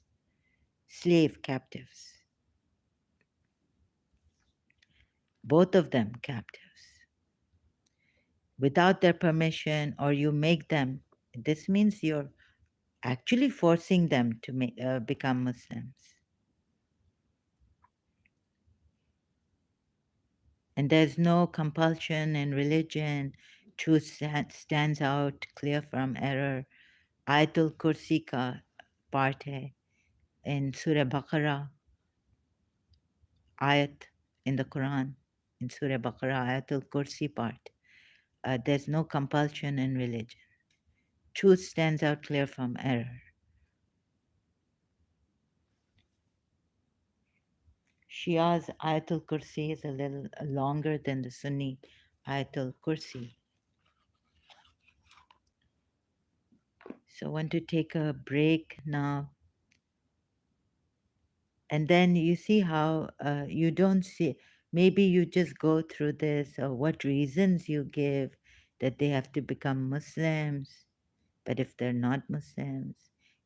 slave captives, both of them captives, without their permission, or you make them. This means you're actually forcing them to become Muslims. And there's no compulsion in religion. Truth stands out clear from error. Ayatul Kursi ka part hai in Surah Baqarah, ayat in the Quran, in Surah Baqarah, Ayatul Kursi part. There's no compulsion in religion. Truth stands out clear from error. Shia's Ayatul Kursi is a little longer than the Sunni Ayatul Kursi. So I want to take a break now. And then you see how you don't see, maybe you just go through this or what reasons you give that they have to become Muslims, but if they're not Muslims,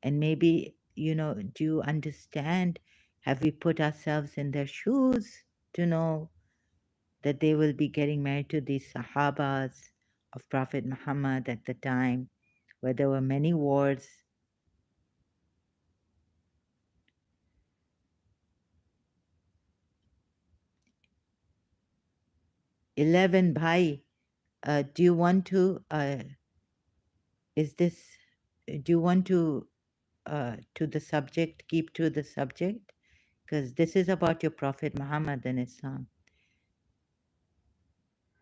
and maybe, do you understand? Have we put ourselves in their shoes to know that they will be getting married to these Sahabas of Prophet Muhammad at the time where there were many wars? 11 Bhai, do you want to, is this, do you want to the subject, keep to the subject? Because this is about your Prophet Muhammad and Islam.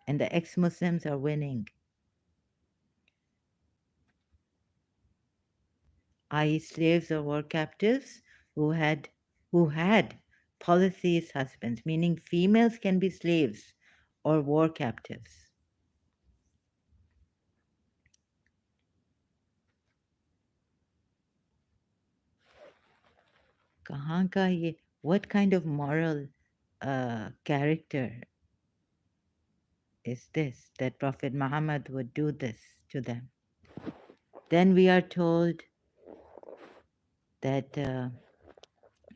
And the ex-Muslims are winning. I.e. slaves or war captives who had Policy is husbands, meaning females can be slaves or war captives. कहाँ का ये, what kind of moral character is this that Prophet Muhammad would do this to them? Then we are told that,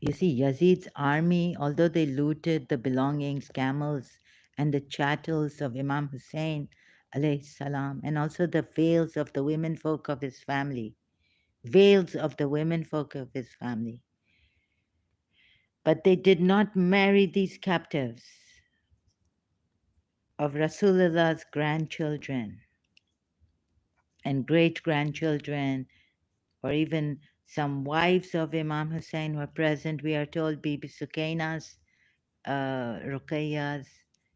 you see, Yazid's army, although they looted the belongings, camels, and the chattels of Imam Hussein, alayhi salam, and also the veils of the women folk of his family, veils of the women folk of his family. But they did not marry these captives of Rasulullah's grandchildren and great grandchildren, or even some wives of Imam Hussein were present. We are told Bibi Sukaina's, Ruqayya's,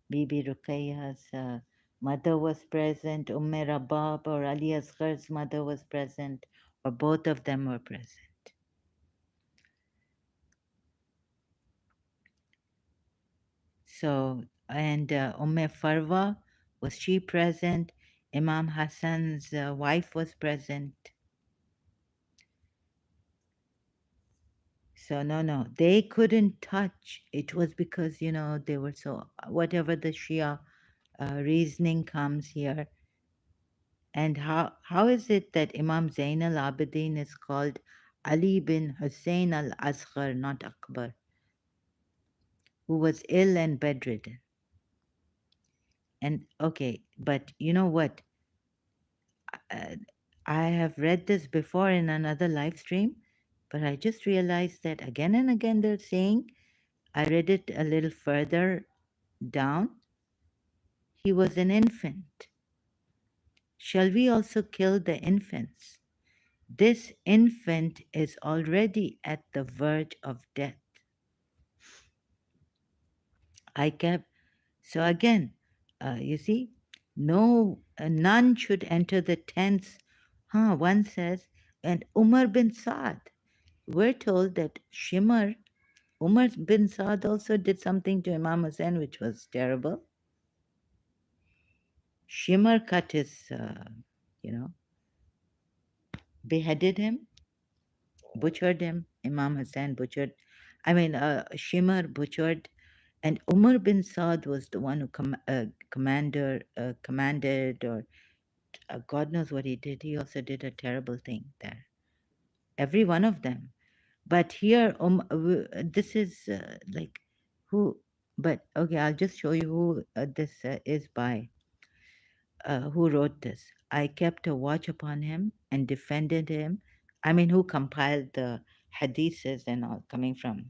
Bibi Ruqayya's mother was present, Rabab or Ali Asghar's mother was present, or both of them were present. So, and Farwa, was she present? Imam Hassan's wife was present. So, no, they couldn't touch. It was because, they were so, whatever the Shia reasoning comes here. And how is it that Imam Zain al Abidin is called Ali bin Hussein al Asghar, not Akbar, who was ill and bedridden? And okay, but you know what? uh, I have read this before in another live stream, but I just realized that again and again they're saying, I read it a little further down, he was an infant. Shall we also kill the infants? This infant is already at the verge of death. I kept, so again, you see, no, none should enter the tents. One says, and Umar bin Saad. We're told that Umar bin Saad also did something to Imam Hussein which was terrible. Shimar cut his, you know, beheaded him, butchered him. Imam Hussein butchered, Shimar butchered, and Umar bin Saad was the one who commanded, or God knows what he did. He also did a terrible thing there. Every one of them. But here, this is like who, but okay, I'll just show you who this is by, who wrote this. I kept a watch upon him and defended him. Who compiled the hadiths and all coming from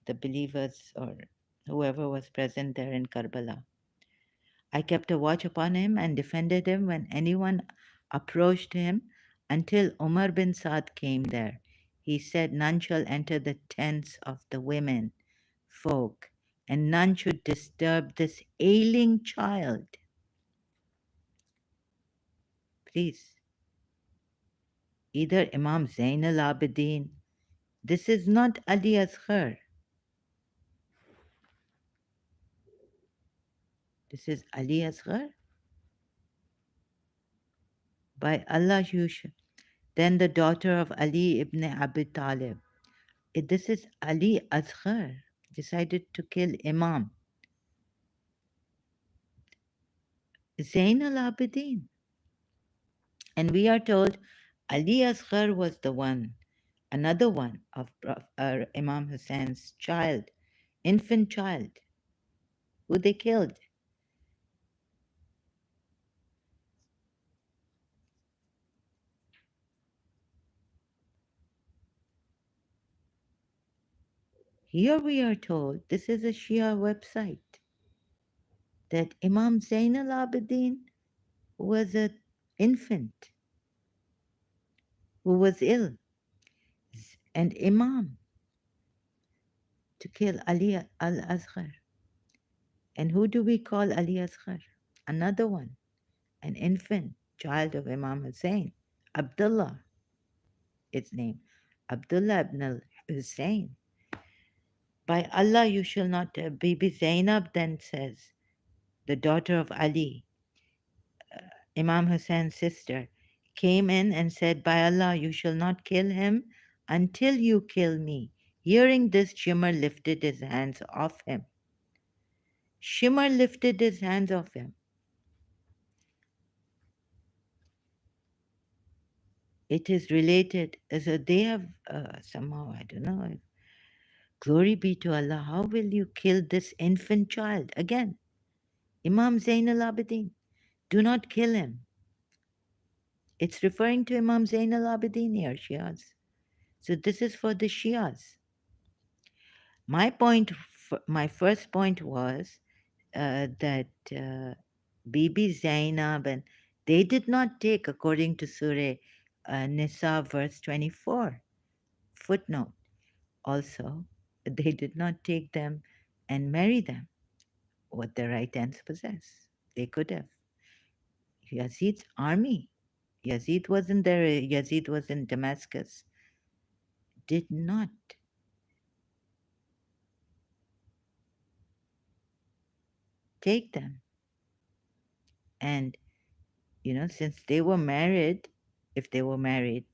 the believers or whoever was present there in Karbala. I kept a watch upon him and defended him when anyone approached him until Umar bin Saad came there. He said, none shall enter the tents of the women folk, and none should disturb this ailing child. Please, either Imam Zain al Abidin, this is not Ali Asghar, this is Ali Asghar. By Allah, you should. Then the daughter of Ali ibn Abi Talib. This is Ali Asghar, decided to kill Imam Zain al Abidin. And we are told Ali Asghar was the one, another one of Imam Hussein's child, infant child, who they killed. Here we are told, this is a Shia website, that Imam Zain al Abidin was an infant who was ill, and Imam to kill Ali al Asghar. And who do we call Ali Asghar? Another one, an infant child of Imam Hussein, Abdullah, its name, Abdullah ibn al Hussein. By Allah, you shall not. Bibi Zainab then says, the daughter of Ali, Imam Hussein's sister, came in and said, by Allah, you shall not kill him until you kill me. Hearing this, Shimmer lifted his hands off him. Shimmer lifted his hands off him. It is related, so they have somehow, I don't know, glory be to Allah, how will you kill this infant child? Again, Imam Zain al Abidin, do not kill him. It's referring to Imam Zain al Abidin here, Shias. So this is for the Shias. My point, my first point was that Bibi Zainab and they did not take, according to Surah Nisa, verse 24, footnote. Also, they did not take them and marry them, what their right hands possess. They could have. Yazid's army, Yazid wasn't there, Yazid was in Damascus, did not take them. And, since they were married, if they were married,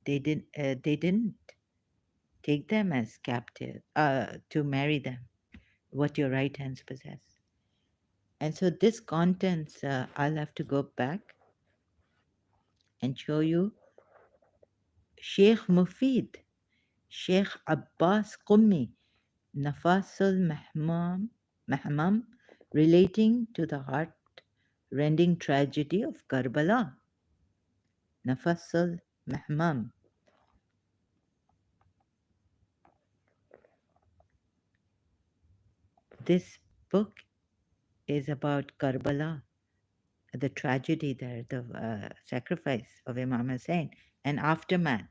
they didn't take them as captive to marry them, what your right hands possess. And so this contents, I'll have to go back and show you Sheikh Mufid, Sheikh Abbas Qummi, Nafasul Mahmam, relating to the heart-rending tragedy of Karbala. Nafasul Mahmam. This book is about Karbala, the tragedy there, the sacrifice of Imam Hussein, and aftermath.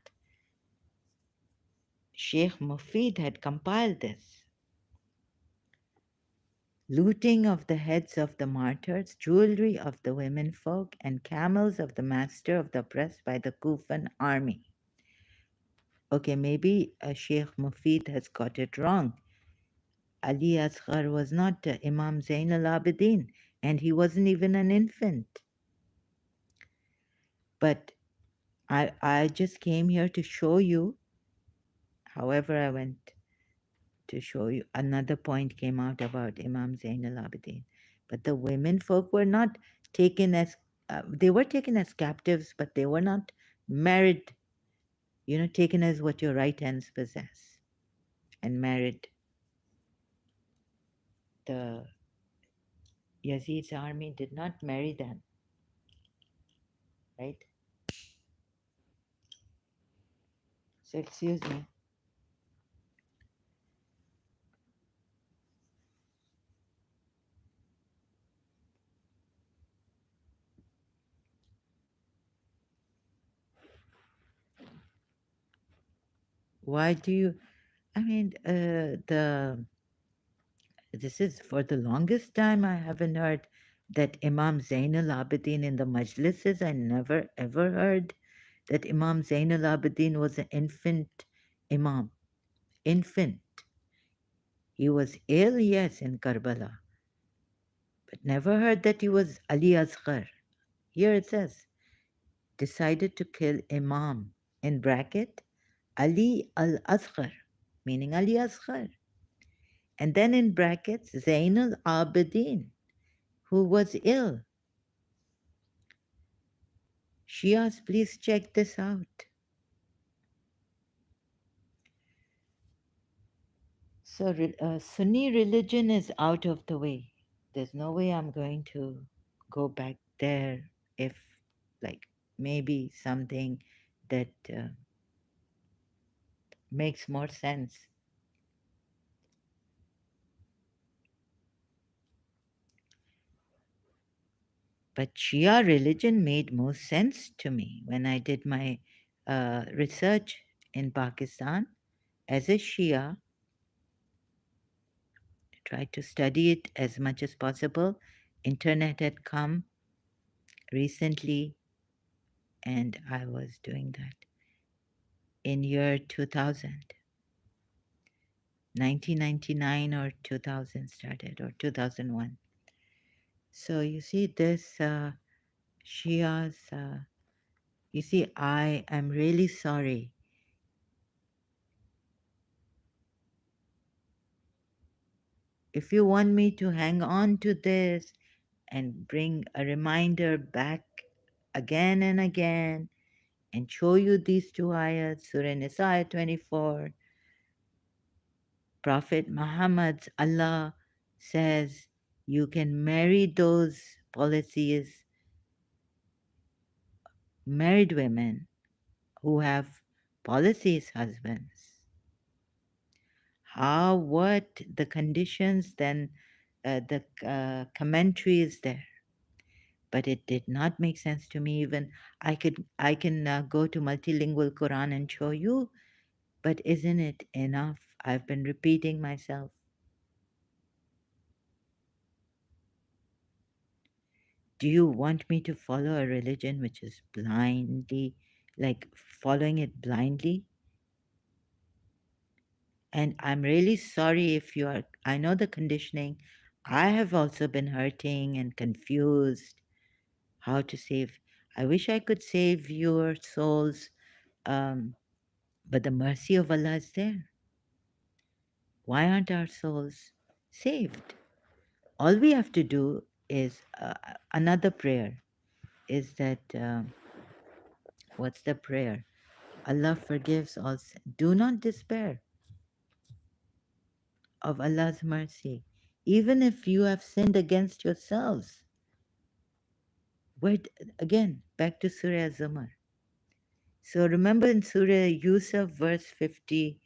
Sheikh Mufid had compiled this. Looting of the heads of the martyrs, jewelry of the womenfolk, and camels of the master of the oppressed by the Kufan army. Okay, maybe Sheikh Mufid has got it wrong. Ali Asghar was not Imam Zain al Abidin, and he wasn't even an infant. But I just came here to show you, however, I went to show you another point came out about Imam Zain al Abidin. But the women folk were not taken as, they were taken as captives, but they were not married, taken as what your right hands possess and married. The Yazid's army did not marry them, right? So, excuse me. Why do you, I mean, this is for the longest time I haven't heard that Imam Zain al Abidin in the majlises. I never ever heard that Imam Zain al Abidin was an infant Imam. Infant. He was ill, yes, in Karbala, but never heard that he was Ali Asghar. Here it says, decided to kill Imam, in bracket, Ali al Asghar, meaning Ali Asghar. And then in brackets, Zain al Abidin, who was ill. Shias, please check this out. So, Sunni religion is out of the way. There's no way I'm going to go back there if, like, maybe something that makes more sense. But Shia religion made most sense to me when I did my research in Pakistan as a Shia. Tried to study it as much as possible. Internet had come recently, and I was doing that in year 2000. 1999 or 2000 started, or 2001. So you see this Shia's, you see, I am really sorry. If you want me to hang on to this and bring a reminder back again and again and show you these two ayats, Surah Nisa ayat 24, Prophet Muhammad's Allah says you can marry those policies, married women who have policies husbands. How, what the conditions, then the commentary is there. But it did not make sense to me. Even I can go to multilingual Quran and show you, but isn't it enough? I've been repeating myself. Do you want me to follow a religion which is blindly, like following it blindly? And I'm really sorry if you are, I know the conditioning. I have also been hurting and confused how to save. I wish I could save your souls, um, but the mercy of Allah is there. Why aren't our souls saved? All we have to do is another prayer is that, what's the prayer? Allah forgives all sin. Do not despair of Allah's mercy. Even if you have sinned against yourselves. Wait, again, back to Surah Zumar. So remember in Surah Yusuf, verse 52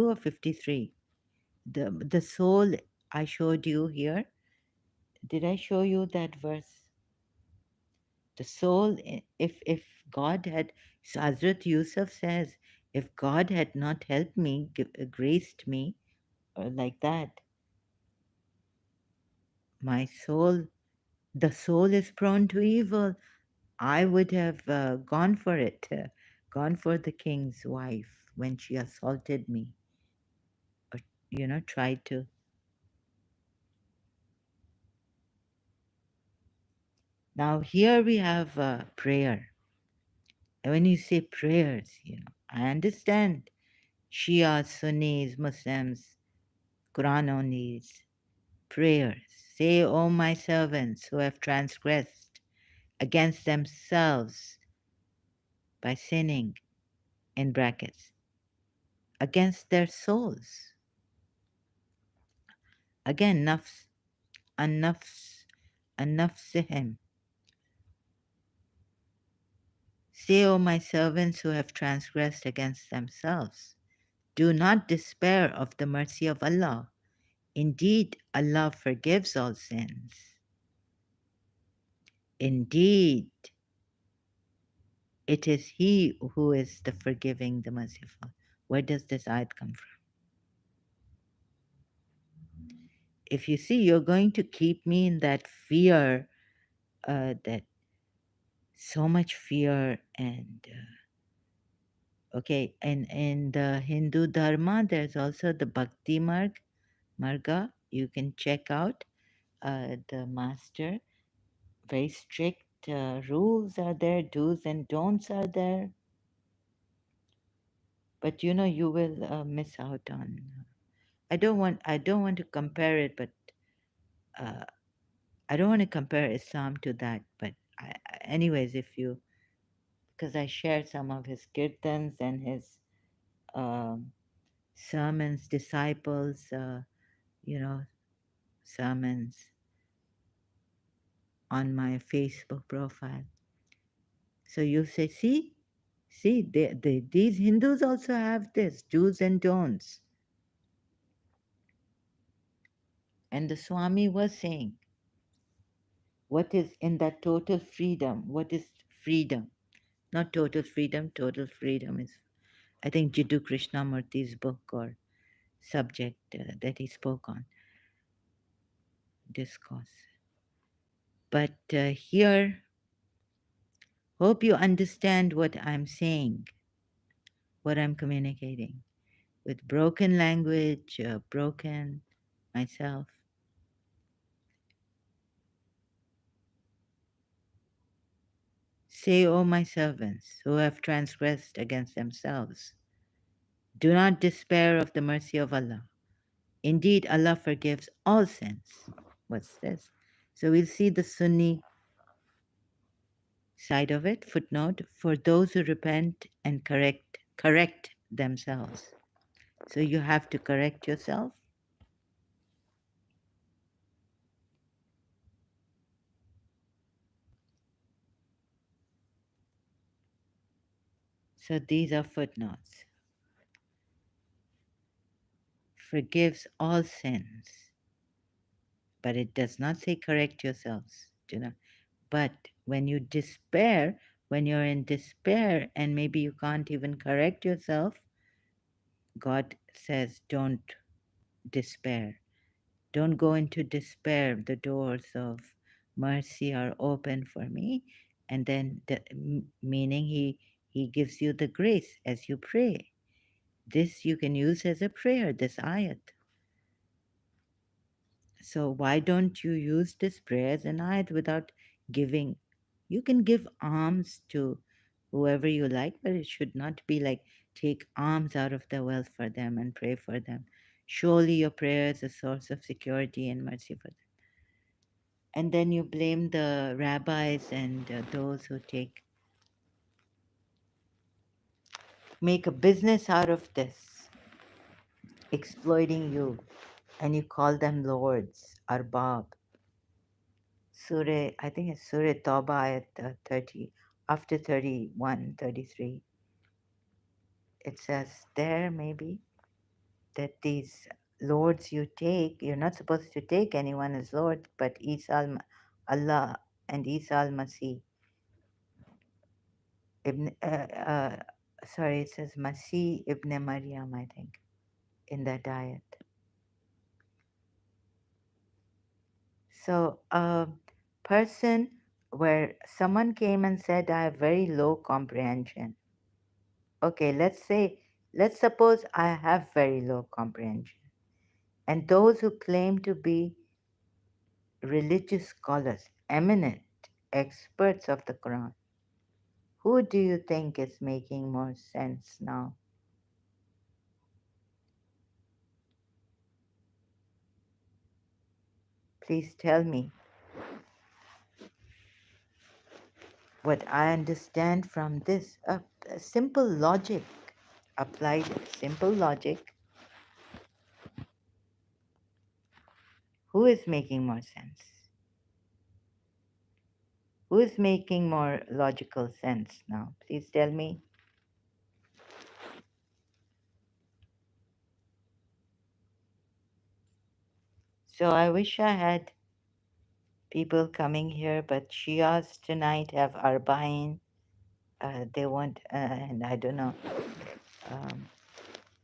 or 53, the soul I showed you here. Did I show you that verse? The soul, if God had, so Hazrat Yusuf says, if God had not helped me, graced me, or like that, my soul, the soul is prone to evil. I would have gone for it, gone for the king's wife when she assaulted me, or, tried to. Now, here we have prayer. And when you say prayers, I understand Shia, Sunnis, Muslims, Quran onlys, prayers. Say, O my servants who have transgressed against themselves by sinning, in brackets, against their souls. Again, nafs, an-nafs, an-nafsihim. Say, O my servants who have transgressed against themselves, do not despair of the mercy of Allah. Indeed, Allah forgives all sins. Indeed, it is He who is the forgiving, the merciful. Where does this ayat come from? If you see, you're going to keep me in that fear, that so much fear, and okay, and in the Hindu Dharma, there's also the Bhakti Marga. You can check out the master. Very strict rules are there, do's and don'ts are there. But you will miss out on. I don't want to compare it, but uh, I don't want to compare Islam to that. But anyways, if you, because I share some of his kirtans and his um, sermons, disciples, you know, sermons on my Facebook profile. So you say, see, these Hindus also have this do's and don'ts. And the Swami was saying, what is in that total freedom? What is freedom? Not total freedom. Total freedom is, I think, Jiddu Krishnamurti's book or subject that he spoke on, discourse. But here, hope you understand what I'm saying, what I'm communicating. with broken language, broken myself. Say, O my servants, who have transgressed against themselves, do not despair of the mercy of Allah. Indeed, Allah forgives all sins. What's this? So we'll see the Sunni side of it. Footnote: for those who repent and correct themselves. So you have to correct yourself. So these are footnotes. Forgives all sins, but it does not say correct yourselves. Do not. But when you despair, when you're in despair and maybe you can't even correct yourself, God says, don't despair. Don't go into despair. The doors of mercy are open for me. And then, meaning he gives you the grace as you pray. This you can use as a prayer, this ayat. So why don't you use this prayer as an ayat without giving? You can give alms to whoever you like, but it should not be like take alms out of their wealth for them and pray for them. Surely your prayer is a source of security and mercy for them. And then you blame the rabbis and those who make a business out of this, exploiting you, and you call them lords, arbab. Surah, I think it's Surah Tawbah at 30, after 31, 33. It says there maybe that these lords you take, you're not supposed to take anyone as lord, but Allah and Isa al-Masih. Ibn, sorry, it says Masih ibn Maryam, I think, in that ayat. So a person where someone came and said, I have very low comprehension. Okay, let's suppose I have very low comprehension. And those who claim to be religious scholars, eminent experts of the Quran, who do you think is making more sense now? Please tell me. What I understand from this, a simple logic, applied simple logic, who is making more sense? Who is making more logical sense now? Please tell me. So I wish I had people coming here, but Shias tonight have Arba'in. They want, and I don't know, um,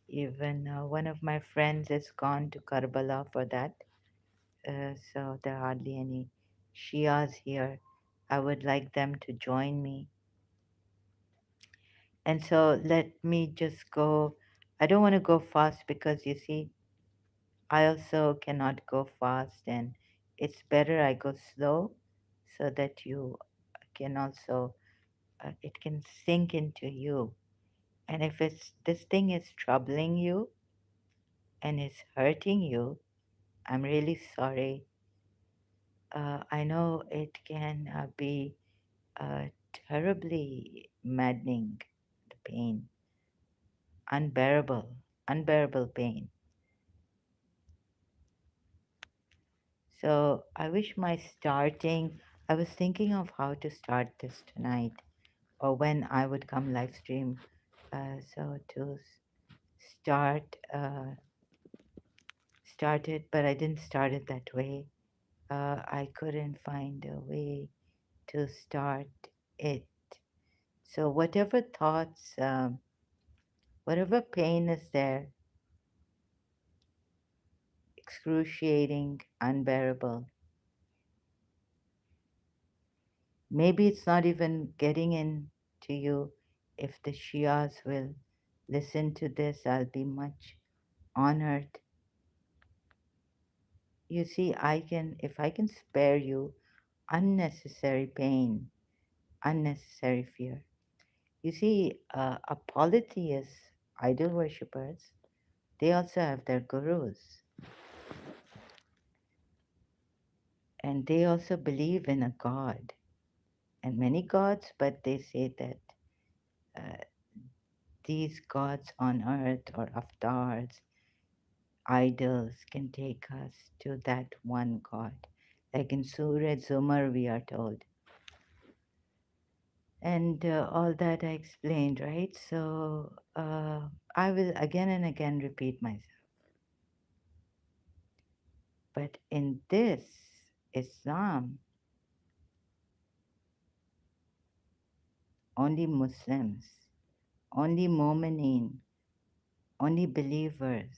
even one of my friends has gone to Karbala for that. So there are hardly any Shias here. I would like them to join me. And so let me just go. I don't want to go fast because you see, I also cannot go fast, and it's better I go slow so that you can also, it can sink into you. And if this thing is troubling you and is hurting you, I'm really sorry. I know it can be terribly maddening, the pain, unbearable pain. So I wish my starting, I was thinking of how to start this tonight or when I would come live stream. So to start, start it, but I didn't start it that way. I couldn't find a way to start it. So whatever thoughts, whatever pain is there, excruciating, unbearable, maybe it's not even getting into you if the Shias will listen to this, I'll be much honored. You see, if I can spare you unnecessary pain, unnecessary fear. You see, a polytheist idol worshippers, they also have their gurus, and they also believe in a god and many gods, but they say that uh, these gods on earth or avatars, idols, can take us to that one god. Like in Surah Zumar, we are told. And all that I explained, right? So I will again and again repeat myself. But in this Islam, only Muslims, only Mu'mineen, only believers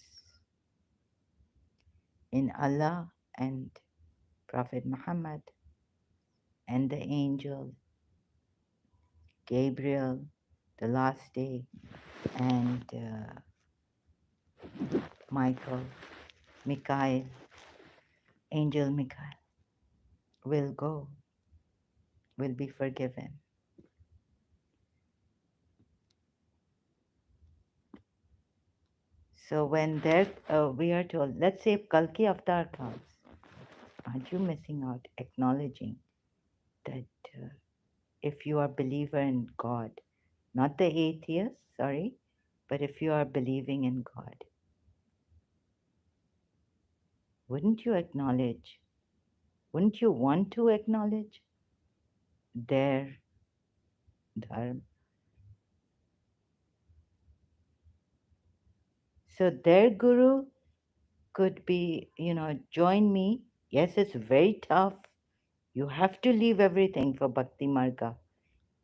in Allah and Prophet Muhammad and the angel Gabriel, the last day, and Michael, Mikhail, Angel Mikhail will go, will be forgiven. So when there, we are told, let's say if Kalki Avatar comes, aren't you missing out acknowledging that if you are a believer in God, not the atheist, sorry, but if you are believing in God, wouldn't you acknowledge, wouldn't you want to acknowledge their dharma? So their guru could be, join me. Yes, it's very tough. You have to leave everything for Bhakti Marga.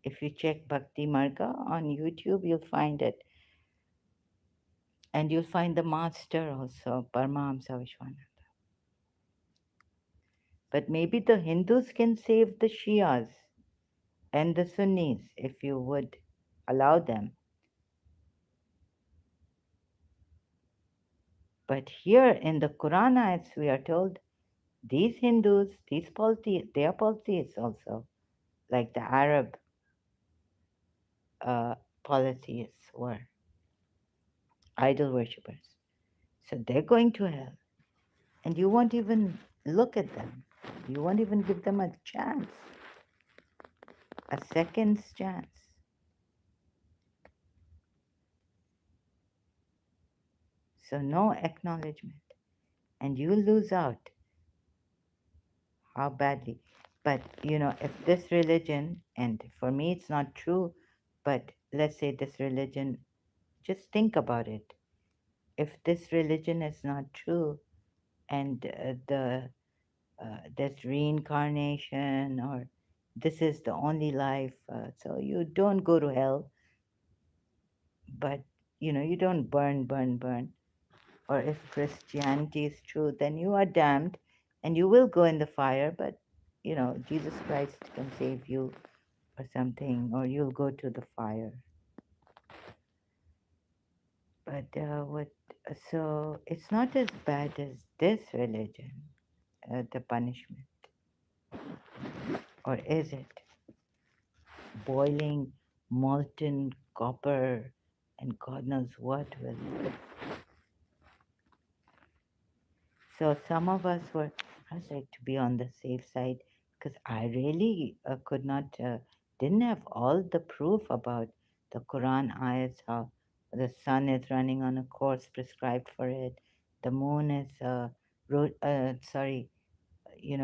If you check Bhakti Marga on YouTube, you'll find it. And you'll find the master also, Paramahamsa Vishwanatha. But maybe the Hindus can save the Shias and the Sunnis if you would allow them. But here in the Quran ayats, we are told these Hindus, these polytheists, they are polytheists also, like the Arab uh, polytheists were, idol worshippers. So they're going to hell. And you won't even look at them. You won't even give them a chance, a second's chance. So no acknowledgement. And you lose out. How badly. But, if this religion, and for me it's not true, but let's say this religion, just think about it. If this religion is not true, and there's reincarnation, or this is the only life, so you don't go to hell, but you don't burn. Or if Christianity is true, then you are damned and you will go in the fire, but Jesus Christ can save you or something, or you'll go to the fire. But so it's not as bad as this religion, the punishment, or is it? Boiling molten copper and God knows what will. So some of us were, I was like, to be on the safe side, because I really could not, didn't have all the proof about the Quran ayats, how the sun is running on a course prescribed for it, the moon is, sorry, in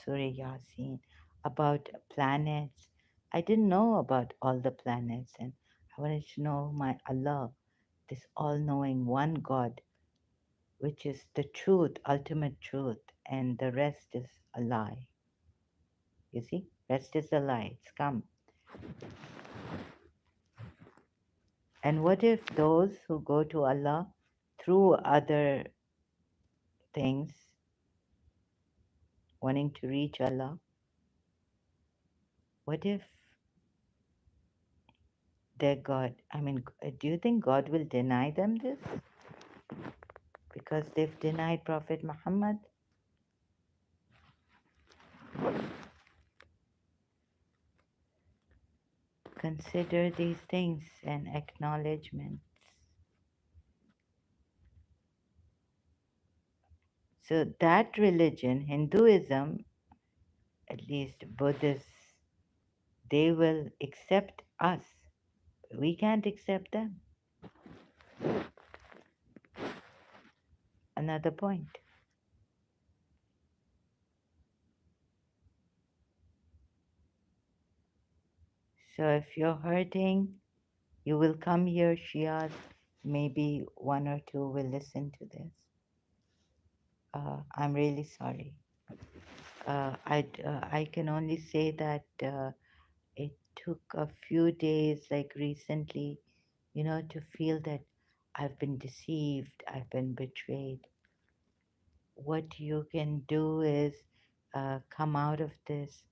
Surah Yasin, about planets. I didn't know about all the planets, and I wanted to know my Allah, this all knowing one God, which is the truth, ultimate truth, and the rest is a lie. You see, rest is a lie. It's come. And what if those who go to Allah through other things, wanting to reach Allah, what if their God. I mean, do you think God will deny them this because they've denied Prophet Muhammad? Consider these things and acknowledgments. So that religion, Hinduism, at least Buddhists, they will accept us. We can't accept them. Another point. So if you're hurting, you will come here, Shias. Maybe one or two will listen to this. I'm really sorry. I can only say that it took a few days, like recently, to feel that I've been deceived, I've been betrayed. What you can do is come out of this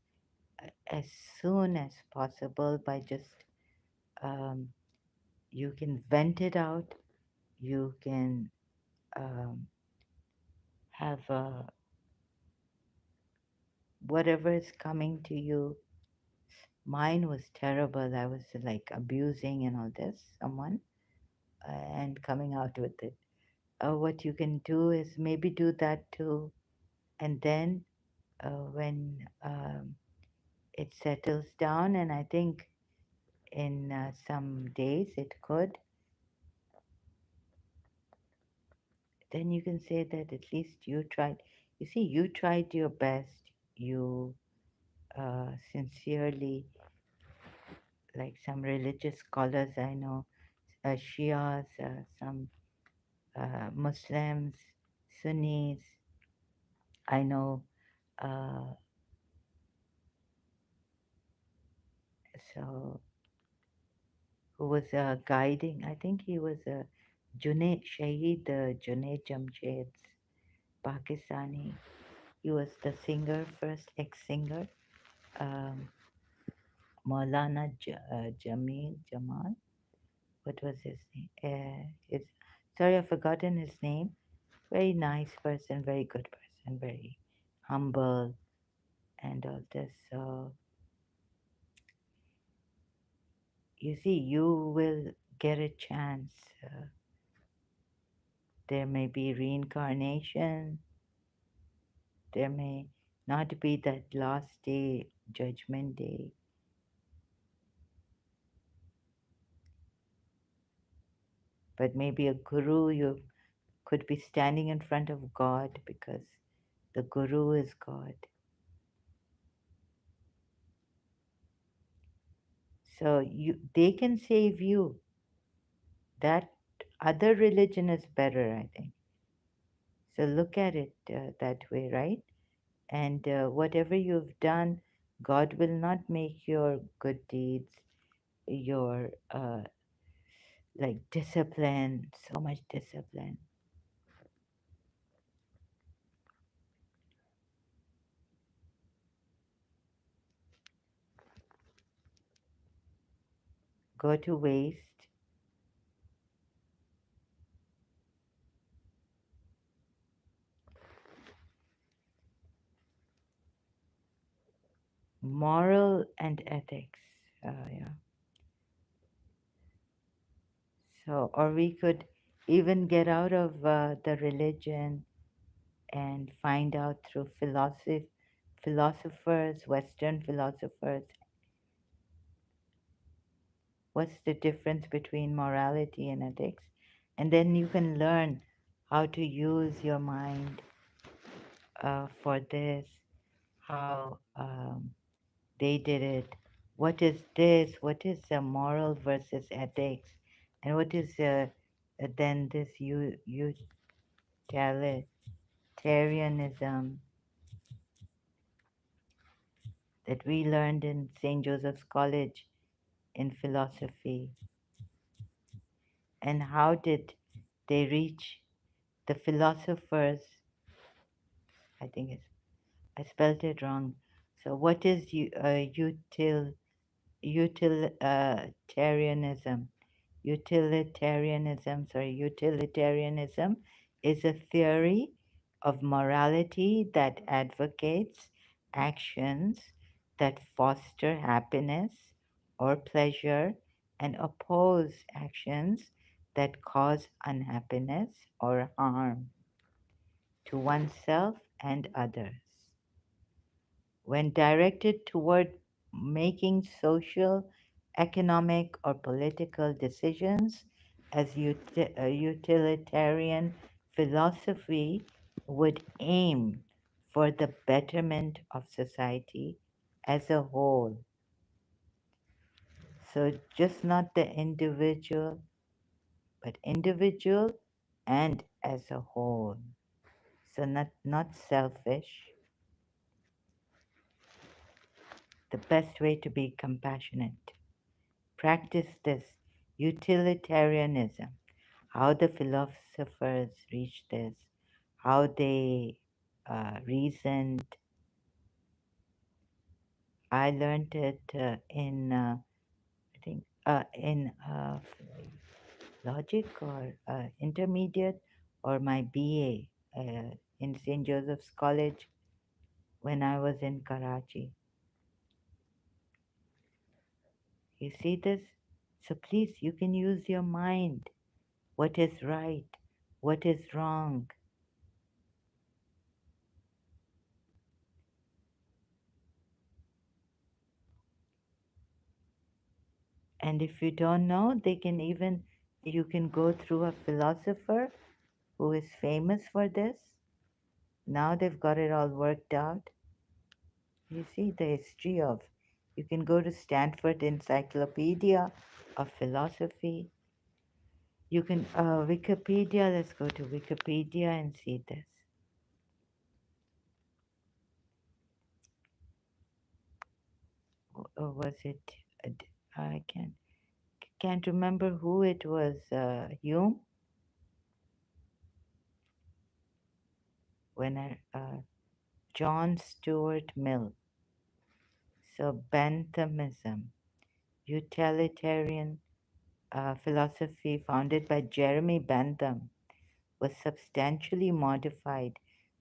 as soon as possible by just um, you can vent it out, you can um, have whatever is coming to you. Mine was terrible. I was like abusing and all this, someone, and coming out with it. What you can do is maybe do that too. And then when it settles down, and I think in some days it could, then you can say that at least you tried. You see, you tried your best. You sincerely, like some religious scholars I know, Shias, some Muslims, Sunnis, I know. Uh, so who was guiding? I think he was Junaid Shaheed, Junaid Jamshed's Pakistani. He was the singer, first ex-singer, um, Maulana Jamil Jamal. What was his name? Sorry, I've forgotten his name. Very nice person, very good person, very humble, and all this. So you see, you will get a chance. There may be reincarnation. There may not be that last day, judgment day, but maybe a guru. You could be standing in front of God because the guru is God. So they can save you. That other religion is better, I think. So look at it that way, right? And whatever you've done, God will not make your good deeds, your like discipline, so much discipline, go to waste. Moral and ethics. Yeah. So, or we could even get out of the religion and find out through philosophers, Western philosophers, what's the difference between morality and ethics. And then you can learn how to use your mind for this, how they did it. What is this? What is moral versus ethics? And what is then this utilitarianism that we learned in St. Joseph's College in philosophy? And how did they reach the philosophers? I think I spelled it wrong. So, what is utilitarianism? utilitarianism. Utilitarianism is a theory of morality that advocates actions that foster happiness or pleasure and oppose actions that cause unhappiness or harm to oneself and others. When directed toward making social, economic, or political decisions, as a utilitarian philosophy would aim for the betterment of society as a whole. So, just not the individual, but individual and as a whole. So, not selfish. The best way to be compassionate. Practice this utilitarianism, how the philosophers reached this, how they reasoned. I learned it I think, in logic or intermediate or my BA in St. Joseph's College when I was in Karachi. You see this? So please, you can use your mind. What is right? What is wrong? And if you don't know, you can go through a philosopher who is famous for this. Now they've got it all worked out. You see the history of, you can go to Stanford Encyclopedia of Philosophy. You can, Wikipedia, let's go to Wikipedia and see this. Or was it, I can't remember who it was, Hume? When John Stuart Mill. So Benthamism, utilitarian philosophy founded by Jeremy Bentham, was substantially modified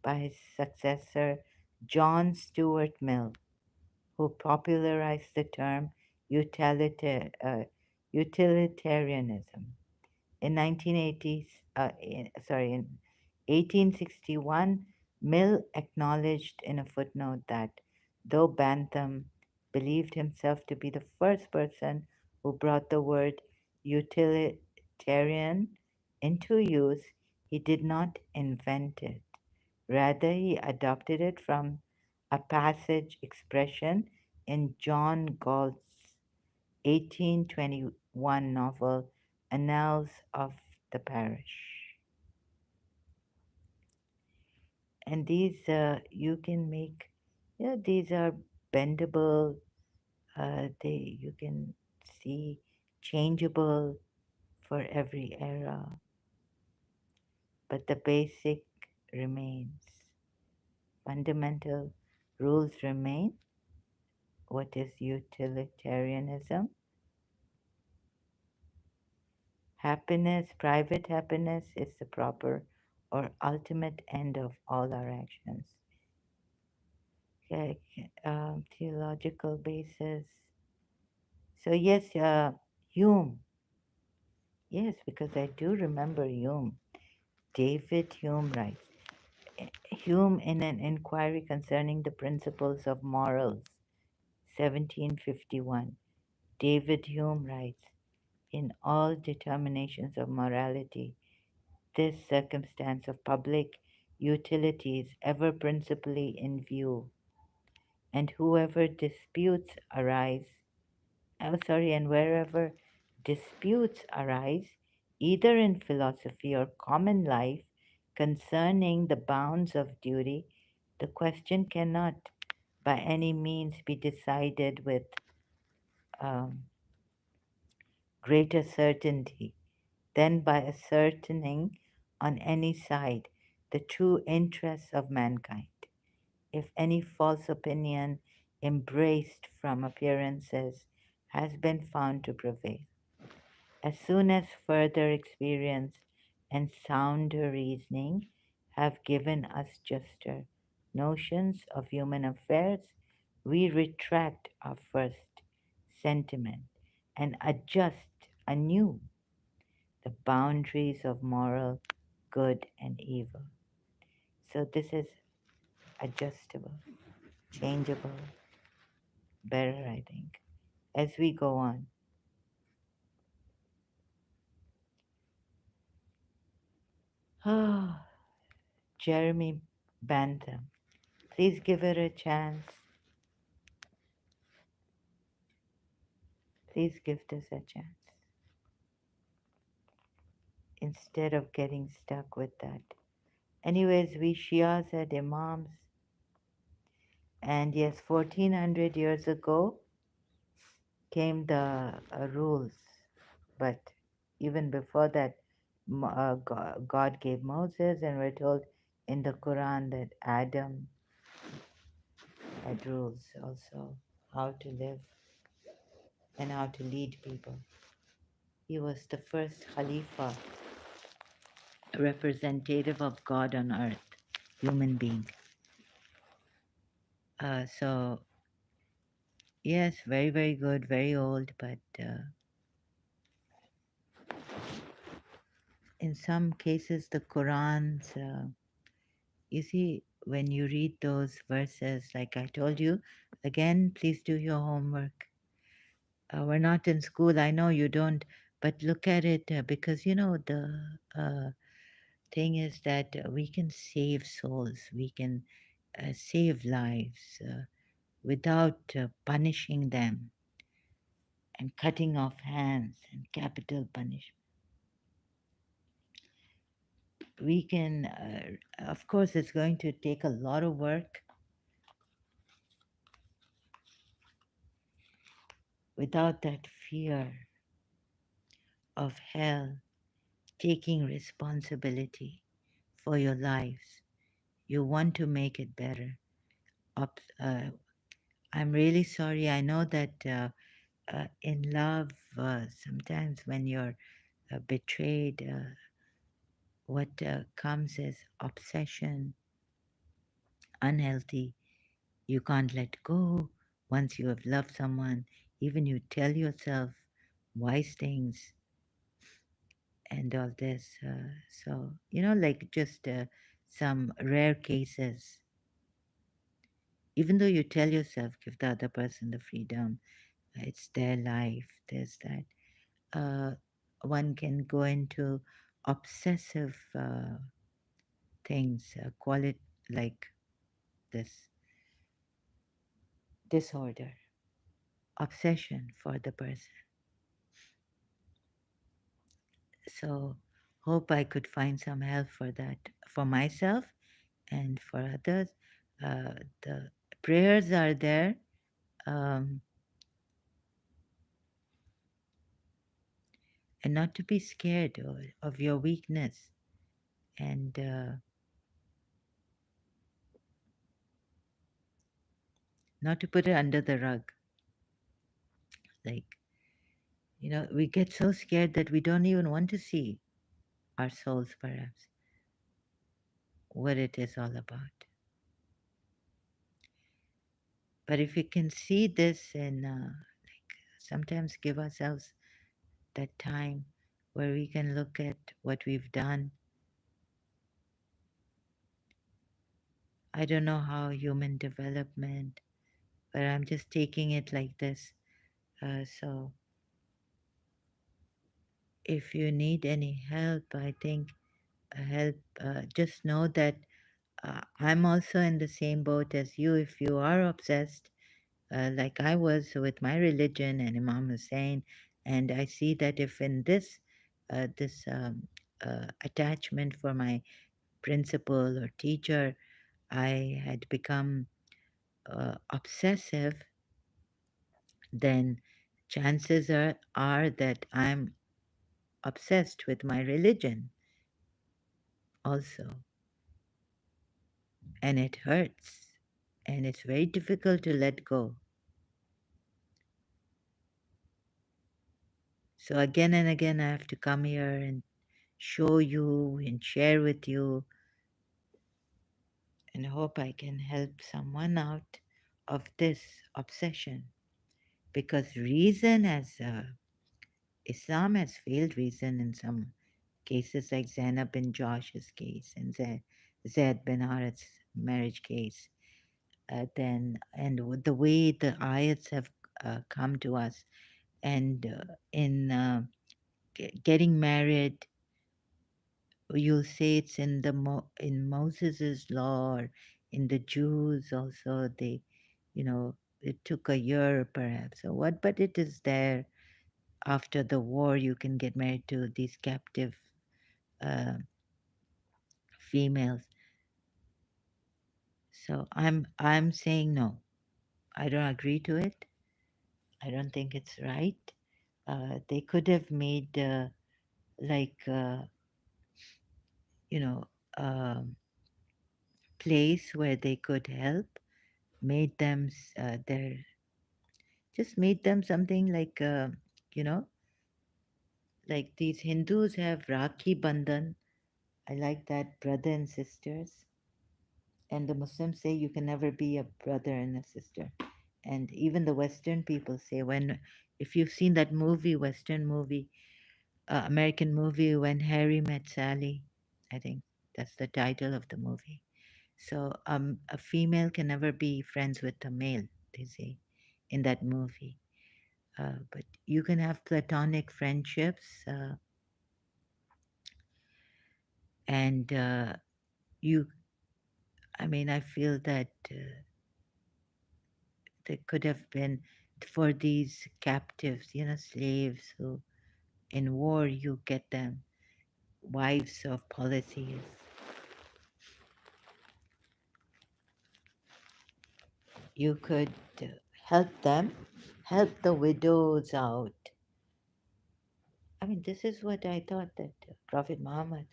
by his successor John Stuart Mill, who popularized the term utilitarianism. In 1980s, in 1861, Mill acknowledged in a footnote that though Bantam believed himself to be the first person who brought the word utilitarian into use, he did not invent it. Rather, he adopted it from a passage expression in John Galt's 1821 novel Annals of the Parish. And these you can make, yeah, these are bendable, you can see changeable for every era, but the basic remains. Fundamental rules remain. What is utilitarianism? Happiness, private happiness, is the proper or ultimate end of all our actions. Okay, theological basis. So yes, Hume. Yes, because I do remember Hume. David Hume writes. Hume in an inquiry concerning the principles of morals, 1751. David Hume writes, in all determinations of morality, this circumstance of public utility is ever principally in view, and whoever disputes arise, and wherever disputes arise, either in philosophy or common life, concerning the bounds of duty, the question cannot by any means be decided with um, greater certainty than by ascertaining on any side the true interests of mankind. If any false opinion embraced from appearances has been found to prevail. As soon as further experience and sounder reasoning have given us juster notions of human affairs, we retract our first sentiment and adjust anew the boundaries of moral good and evil. So this is adjustable, changeable, better, I think, as we go on. Ah, Jeremy Bantham, please give it a chance. Please give this a chance instead of getting stuck with that. Anyways, we Shias had Imams, and yes, 1400 years ago came the rules, but even before that, God gave Moses, and we're told in the Quran that Adam had rules also how to live and how to lead people. He was the first Khalifa, representative of God on earth, human being. So, yes, very, very good, very old, but in some cases, the Qurans, you see, when you read those verses, like I told you, again, please do your homework. We're not in school, I know you don't, but look at it because, the thing is that we can save souls, we can save lives without punishing them and cutting off hands and capital punishment. We can, of course, it's going to take a lot of work without that fear of hell taking responsibility for your lives. You want to make it better. I'm really sorry. I know that in love, sometimes when you're betrayed, what comes is obsession, unhealthy. You can't let go once you have loved someone. Even you tell yourself wise things and all this. So, like just some rare cases, even though you tell yourself, give the other person the freedom, it's their life, there's that. One can go into obsessive things, quality like this disorder, obsession for the person. So, hope I could find some help for that for myself and for others. The prayers are there, um, and not to be scared of your weakness and not to put it under the rug. Like, we get so scared that we don't even want to see our souls, perhaps, what it is all about. But if we can see this and sometimes give ourselves that time where we can look at what we've done. I don't know how human development, but I'm just taking it like this. So if you need any help, I think just know that I'm also in the same boat as you. If you are obsessed, like I was with my religion and Imam Hussein, and I see that if in this attachment for my principal or teacher, I had become obsessive, then chances are that I'm obsessed with my religion also. And it hurts. And it's very difficult to let go. So again and again, I have to come here and show you and share with you and hope I can help someone out of this obsession. Because reason has, Islam has failed reason in some cases, like Zainab bin Josh's case and Zaid bin Harith's marriage case. Then, and with the way the ayats have come to us, and in getting married, you'll say it's in in Moses's law or in the Jews also. They, it took a year perhaps or what, but it is there. After the war, you can get married to these captive uh, females. So I'm saying no. I don't agree to it. I don't think it's right. They could have made like you know um place where they could help, made them their just made them something like you know like these Hindus have Rakhi Bandhan. I like that, brother and sisters. And the Muslims say you can never be a brother and a sister. And even the Western people say, when, if you've seen that movie, Western movie, American movie, When Harry Met Sally, I think that's the title of the movie. So a female can never be friends with a male, they say, in that movie. But you can have platonic friendships, and you. I mean, I feel that there could have been for these captives, slaves who in war you get them wives of policies. You could uh, help them, help the widows out. I mean, this is what I thought that Prophet Muhammad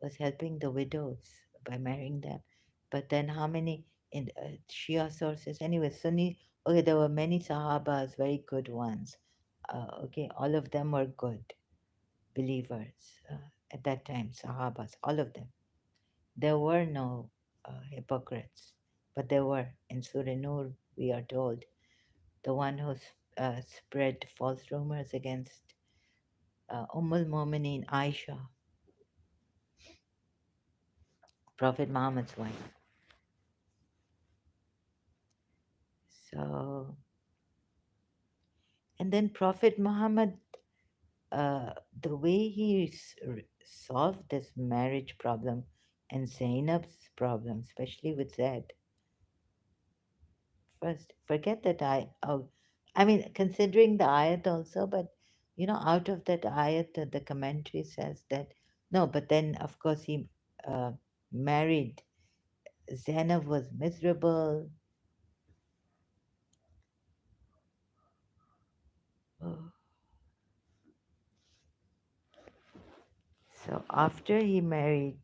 was helping the widows by marrying them. But then, how many in Shia sources? Anyway, Sunni. Okay, there were many Sahabas, very good ones. Okay, all of them were good believers at that time. Sahabas, all of them. There were no hypocrites, but there were. In Surah Nur, we are told the one who spread false rumors against Ummul Mu'mineen Aisha, Prophet Muhammad's wife. So, and then Prophet Muhammad, uh, the way he solved this marriage problem and Zainab's problem, especially with Zaid, first, forget that I mean, considering the ayat also, but out of that ayat, the commentary says that no, but then of course he uh, married. Zainab was miserable. Oh. So after he married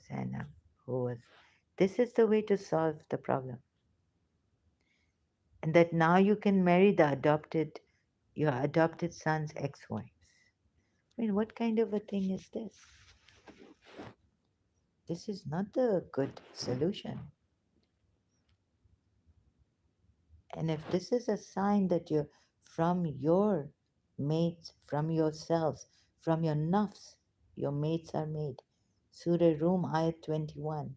Zainab, who was, this is the way to solve the problem, and that now you can marry your adopted son's ex-wives. I mean, what kind of a thing is this? This is not the good solution. And if this is a sign that you're from your mates, from yourselves, from your nafs, your mates are made. Surah Rum, ayat 21.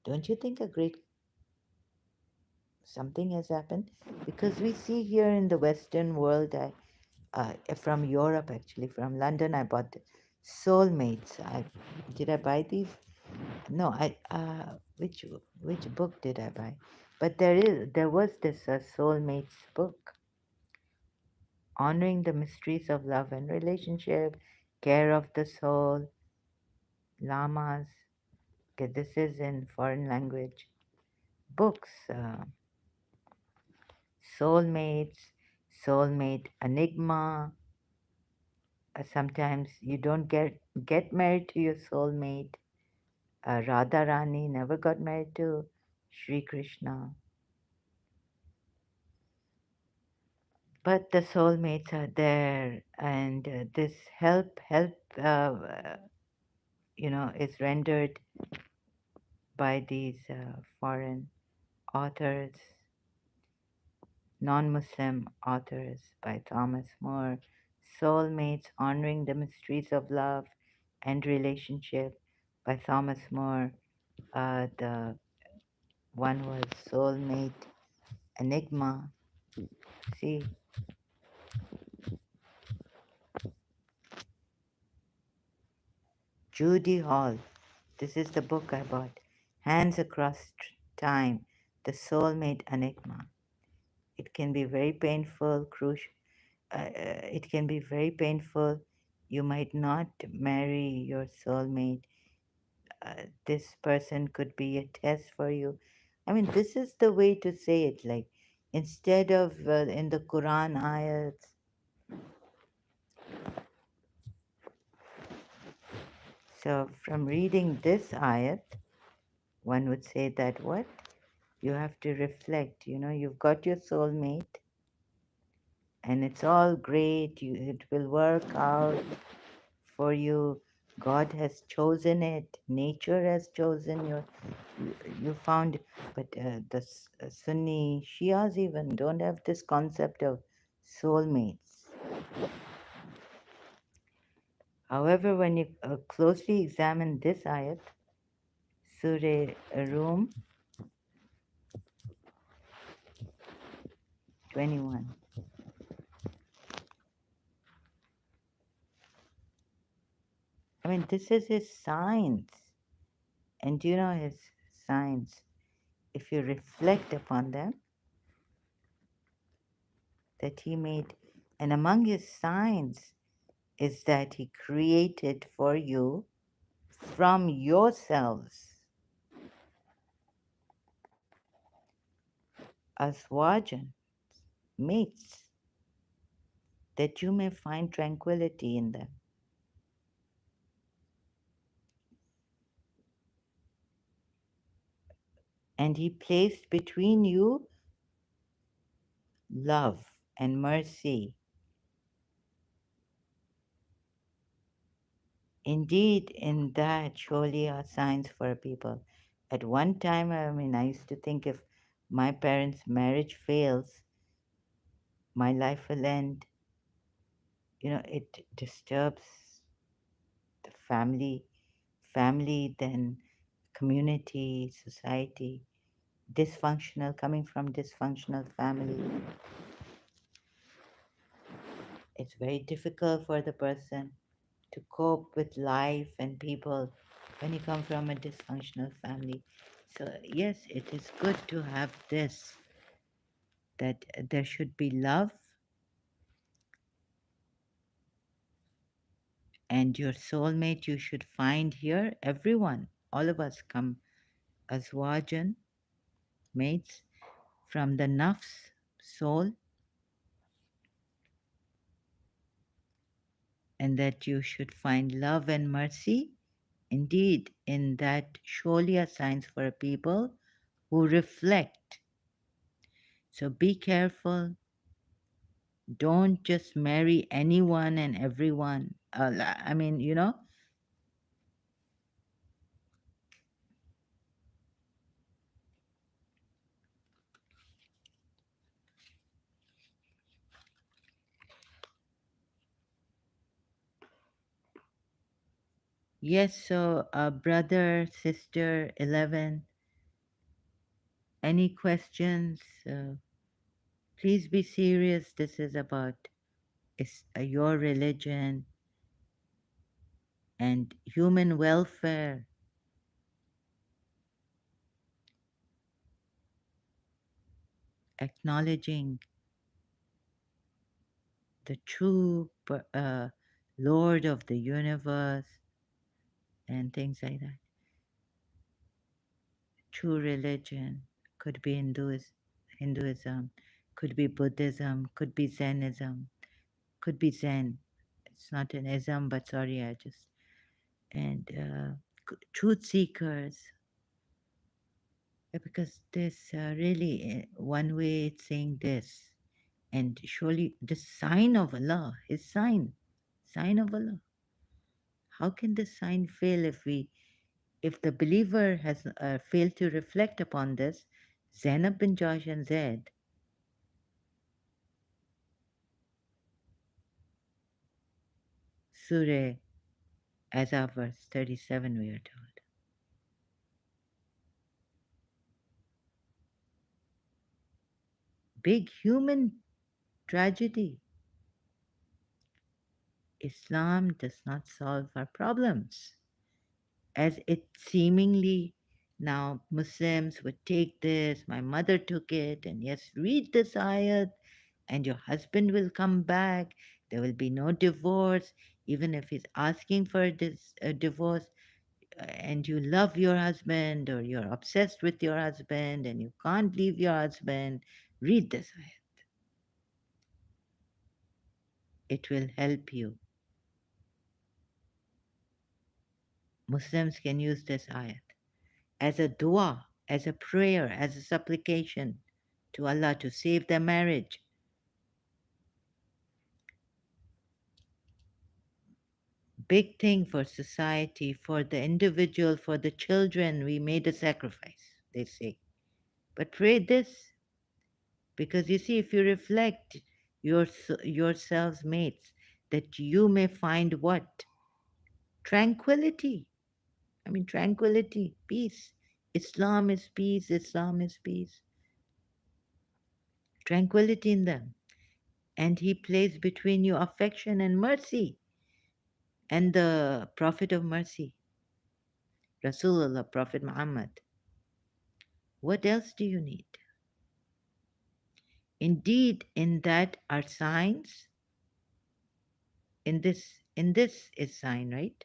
Don't you think a great something has happened? Because we see here in the Western world, from Europe actually, from London, I bought Soulmates. Did I buy these? No, which book did I buy? But there was this Soulmates book, honoring the mysteries of love and relationship, care of the soul, lamas. Okay, this is in foreign language. Books, soulmates, soulmate enigma. Sometimes you don't get married to your soulmate. Radha Rani never got married to Sri Krishna. but the soulmates are there, and this help is rendered by these foreign authors, non-Muslim authors, by Thomas More. Soulmates: Honoring the Mysteries of Love and Relationship by Thomas More. The one was Soulmate Enigma. See, Judy Hall. This is the book I bought. Hands Across Time, The Soulmate Enigma. It can be very painful, crucial. It can be very painful. You might not marry your soulmate. This person could be a test for you. I mean, this is the way to say it. Like, instead of in the Quran ayats, so from reading this ayat, one would say that what? You have to reflect. You've got your soulmate, and it's all great. It will work out for you. God has chosen it. Nature has chosen you found. But the Sunni Shias even don't have this concept of soulmates. However, when you closely examine this ayat, Surah Rum 21, I mean, this is his science. And do you know his signs? If you reflect upon them, that he made, and among his signs is that he created for you from yourselves aswajan, mates, that you may find tranquility in them. And he placed between you love and mercy. Indeed, in that surely are signs for people. At one time, I mean, I used to think if my parents' marriage fails, my life will end. It disturbs the family, then community, society. Dysfunctional, coming from dysfunctional family, it's very difficult for the person to cope with life and people when you come from a dysfunctional family. So, yes, it is good to have this, that there should be love, and your soulmate you should find here. Everyone, all of us come as Wajan, mates, from the nafs, soul, and that you should find love and mercy. Indeed, in that surely are signs for a people who reflect. So be careful. Don't just marry anyone and everyone. I mean, yes, so brother, sister, 11, any questions? Please be serious. This is about your religion and human welfare, acknowledging the true Lord of the universe and things like that. True religion could be Hinduism, could be Buddhism, could be Zenism, could be Zen. It's not an ism, but sorry, I just and truth seekers. Because this really one way it's saying this, And surely the sign of Allah, his sign of Allah. How can the sign fail if the believer has failed to reflect upon this? Zainab bin Josh and Zaid, Surah Ahzab verse 37, we are told. Big human tragedy. Islam does not solve our problems. As it seemingly now Muslims would take this, my mother took it, and yes, read this ayat, and your husband will come back. There will be no divorce, even if he's asking for a divorce, and you love your husband or you're obsessed with your husband and you can't leave your husband. Read this ayat. It will help you. Muslims can use this ayat as a dua, as a prayer, as a supplication to Allah to save their marriage. Big thing for society, for the individual, for the children. We made a sacrifice, they say. But pray this, because you see, if you reflect yourselves, mates, that you may find what? Tranquility. I mean, tranquility, peace. Islam is peace, Islam is peace. Tranquility in them. And he plays between you affection and mercy and the Prophet of mercy, Rasulullah, Prophet Muhammad. What else do you need? Indeed, in that are signs. In this is sign, right?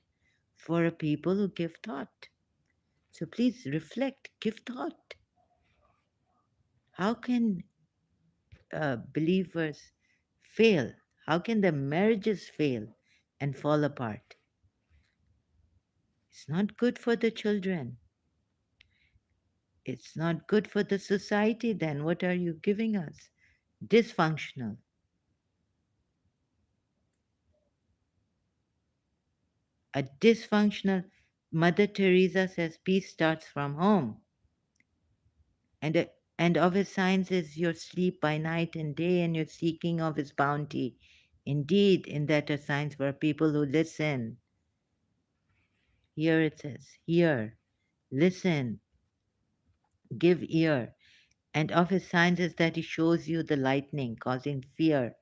For a people who give thought. So please reflect, give thought. How can believers fail? How can their marriages fail and fall apart? It's not good for the children. It's not good for the society, then. What are you giving us? Dysfunctional. A dysfunctional. Mother Teresa says peace starts from home. And, and of his signs is your sleep by night and day and your seeking of his bounty. Indeed, in that are signs for people who listen. Here it says, hear, listen, give ear. And of his signs is that he shows you the lightning, causing fear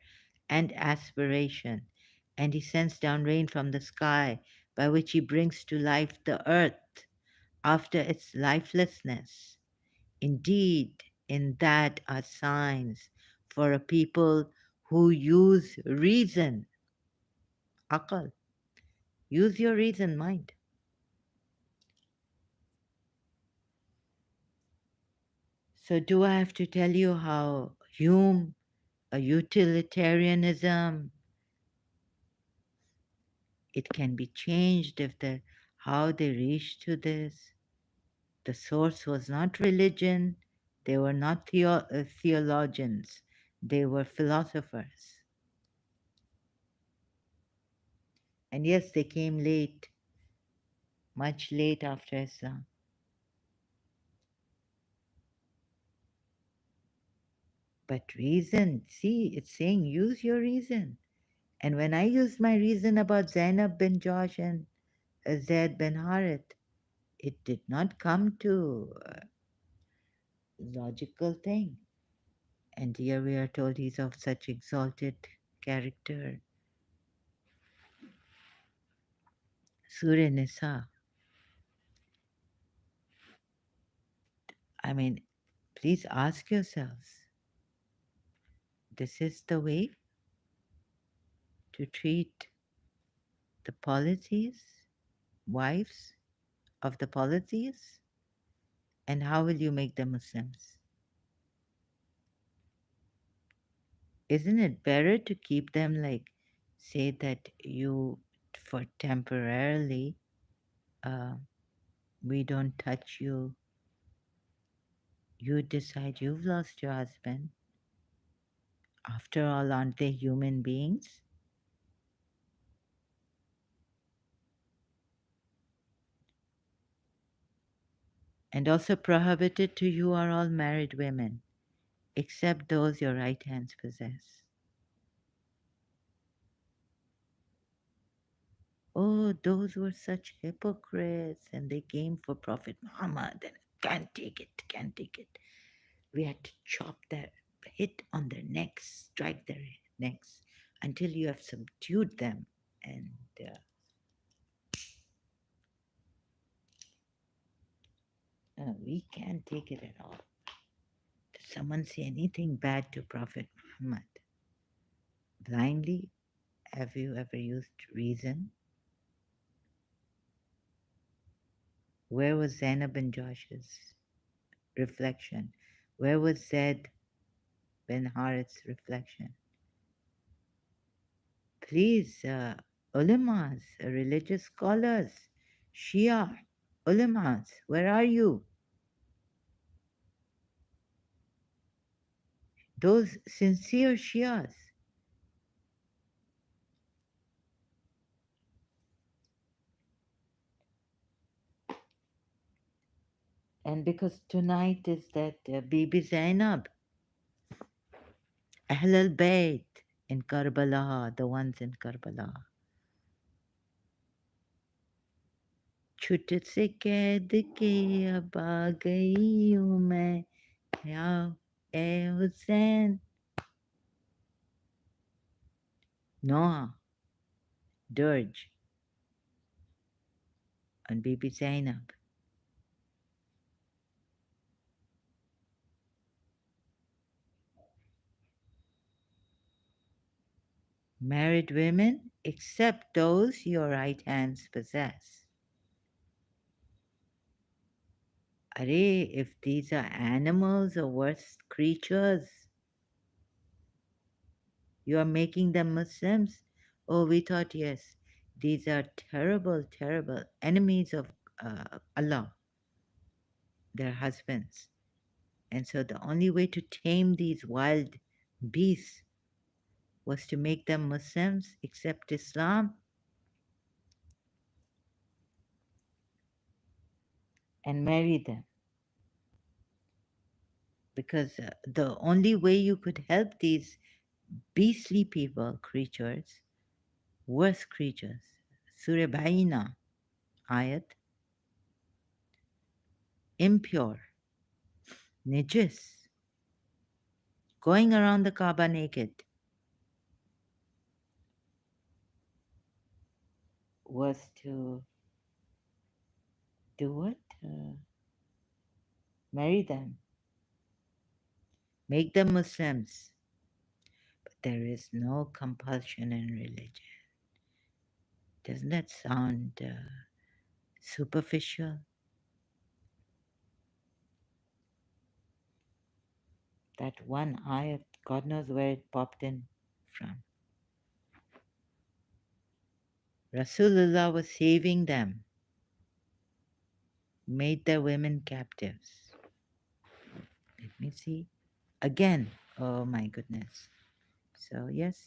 and aspiration. And he sends down rain from the sky, by which he brings to life the earth after its lifelessness. Indeed, in that are signs for a people who use reason. Akal. Use your reason, mind. So, do I have to tell you how Hume, a utilitarianism, it can be changed if how they reached to this? The source was not religion, they were not theologians, they were philosophers. And yes, they came late, much late after Islam. But reason, see, it's saying use your reason. And when I used my reason about Zainab bin Josh and Zaid bin Harith, it did not come to a logical thing. And here we are told he's of such exalted character. Surah Nisa. I mean, please ask yourselves, this is the way to treat the policies, wives of the policies, and how will you make them Muslims? Isn't it better to keep them like, say that you, for temporarily, uh, we don't touch you, you decide you've lost your husband, After all, aren't they human beings? And also prohibited to you are all married women, except those your right hands possess. Oh, those were such hypocrites, and they came for Prophet Muhammad, and can't take it, can't take it. We had to chop their hit on their necks, strike their necks until you have subdued them. And we can't take it at all. Did someone say anything bad to Prophet Muhammad? Blindly? Have you ever used reason? Where was Zainab bin Josh's reflection? Where was Zaid bin Harith's reflection? Please, ulamas, religious scholars, Shia, ulamas, where are you? Those sincere Shias. And because tonight is that Bibi Zainab, Ahl al Bayt in Karbala, the ones in Karbala. छुट से कैद के अब आ गई हूँ मैं या ए Hussain. Noah, dirge on Bibi Zainab. Married women, except those your right hands possess. Are, if these are animals or worse creatures, you are making them Muslims? Oh, we thought, yes, these are terrible, terrible enemies of Allah, their husbands. And so the only way to tame these wild beasts was to make them Muslims, accept Islam, and marry them. Because the only way you could help these beastly people, creatures, worse creatures, Surah Baina, ayat, impure, najis, going around the Kaaba naked, was to do what? Marry them, make them Muslims. But there is no compulsion in religion. Doesn't that sound superficial? That one ayat, God knows where it popped in from. Rasulullah was saving them, made their women captives. Let me see. Again, oh my goodness. So, yes,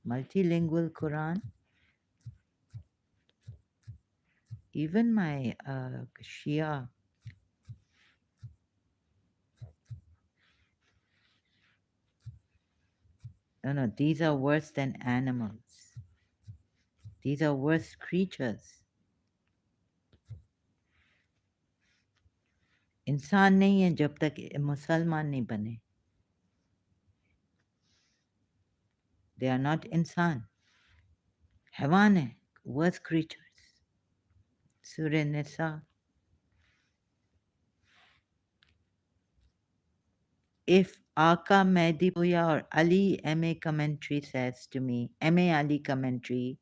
multilingual Quran. Even my Shia, no, no, these are worse than animals. These are worse creatures. इंसान नहीं है जब तक मुसलमान नहीं बने. They are not insan. हैवान है, worse creatures. Surah Nisa. If Aka Mehdi Puya or Ali MA commentary says to me, MA Ali commentary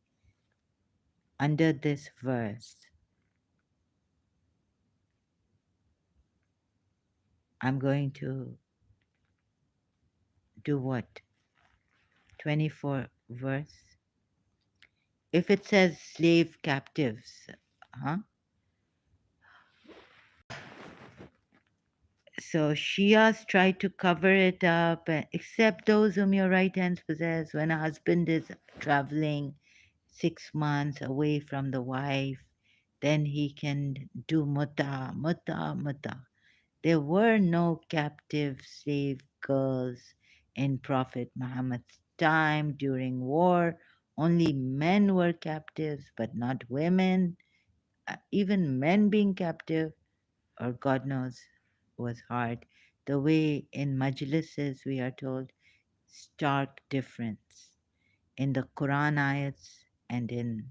under this verse, I'm going to do what? 24 verse. If it says slave captives, huh? So Shias try to cover it up, except those whom your right hands possess. When a husband is traveling 6 months away from the wife, then he can do muta. There were no captive slave girls in Prophet Muhammad's time during war. Only men were captives, but not women. Even men being captive, or God knows, was hard. The way in majlises we are told, stark difference in the Quran ayats and in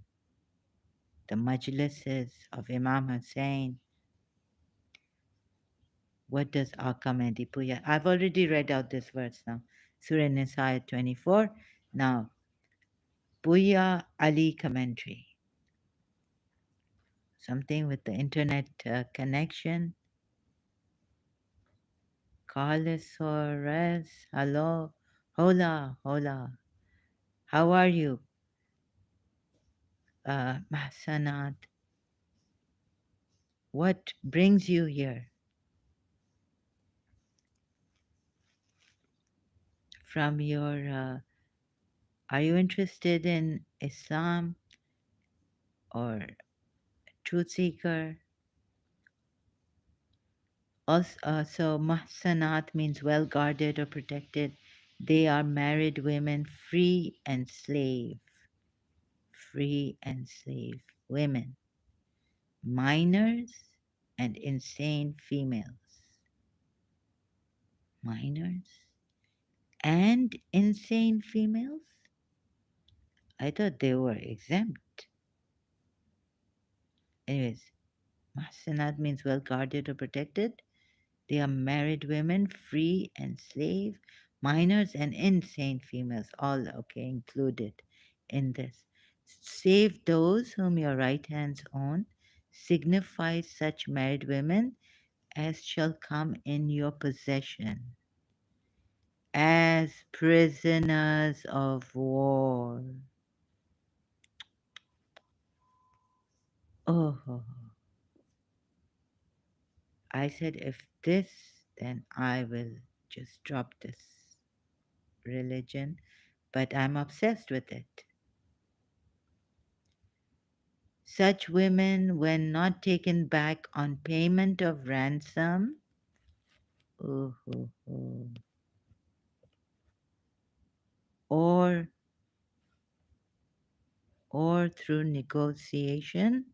the majlises of Imam Hussein. What does Aka Mehdi Puya? I've already read out this verse now. Surah Nisa ayat 24. Now, Puya Ali commentary. Something with the internet connection. Carlos, hello. Hola. How are you, Mahsanat? What brings you here? From your, are you interested in Islam or truth seeker? Also, so Mahsanat means well guarded or protected. They are married women, free and slave women, minors and insane females. Minors and insane females? I thought they were exempt. Anyways, Mahsanat means well guarded or protected. They are married women, free and slave, minors, and insane females, all okay included in this. Save those whom your right hands own, signifies such married women as shall come in your possession as prisoners of war. Oh, I said, if this, then I will just drop this religion, but I'm obsessed with it. Such women, when not taken back on payment of ransom, ooh, ooh, ooh, or through negotiation,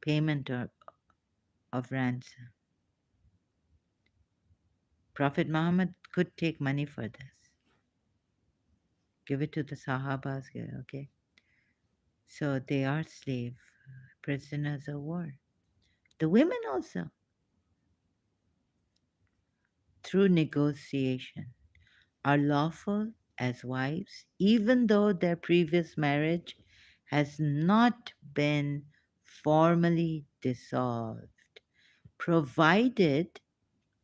payment of ransom. Prophet Muhammad could take money for this. Give it to the Sahabas, okay? So they are slave, prisoners of war. The women also, through negotiation, are lawful as wives, even though their previous marriage has not been formally dissolved, provided,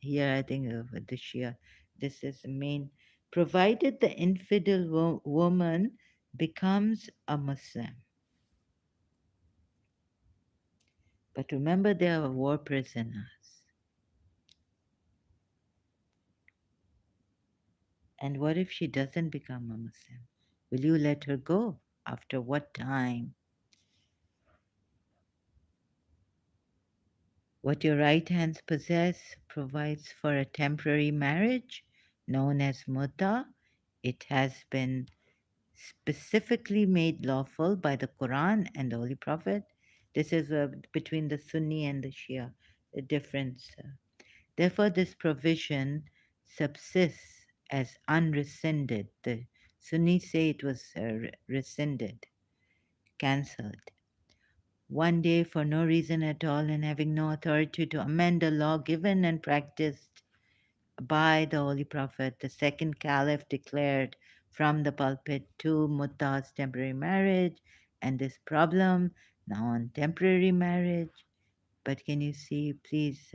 here I think of the Shia, this is the main, provided the infidel woman becomes a Muslim. But remember, they are war prisoners. And what if she doesn't become a Muslim? Will you let her go? After what time? What your right hands possess provides for a temporary marriage known as muta. It has been specifically made lawful by the Quran and the Holy Prophet. This is between the Sunni and the Shia, the difference. Therefore, this provision subsists as unrescinded. The Sunnis say it was rescinded, cancelled. One day, for no reason at all, and having no authority to amend a law given and practiced by the Holy Prophet, the second Caliph declared from the pulpit to Mutta's temporary marriage and this problem now on temporary marriage. But can you see, please?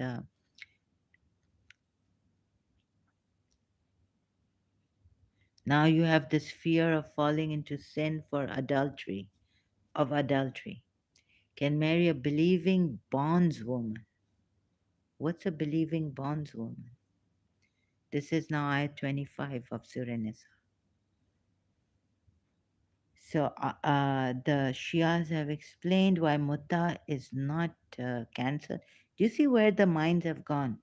Now you have this fear of falling into sin for adultery, of adultery. Can marry a believing bondswoman. What's a believing bondswoman? This is now ayat 25 of Surah Nisa. So the Shias have explained why mutta is not cancelled. Do you see where the minds have gone?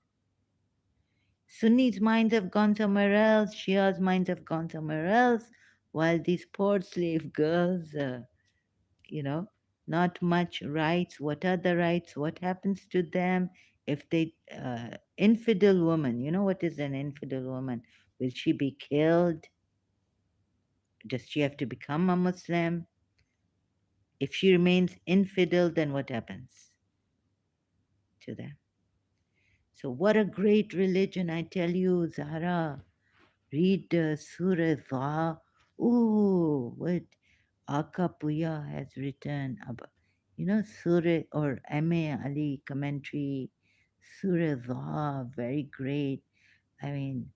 Sunnis' minds have gone somewhere else, Shias' minds have gone somewhere else, while these poor slave girls, you know, not much rights. What are the rights? What happens to them if they, infidel woman, you know what is an infidel woman? Will she be killed? Does she have to become a Muslim? If she remains infidel, then what happens to them? So, what a great religion, I tell you, Zahra. Read Surah Dha. Ooh, what Akapuya has written about, Surah or M.A. Ali commentary, Surah Dha, very great. I mean,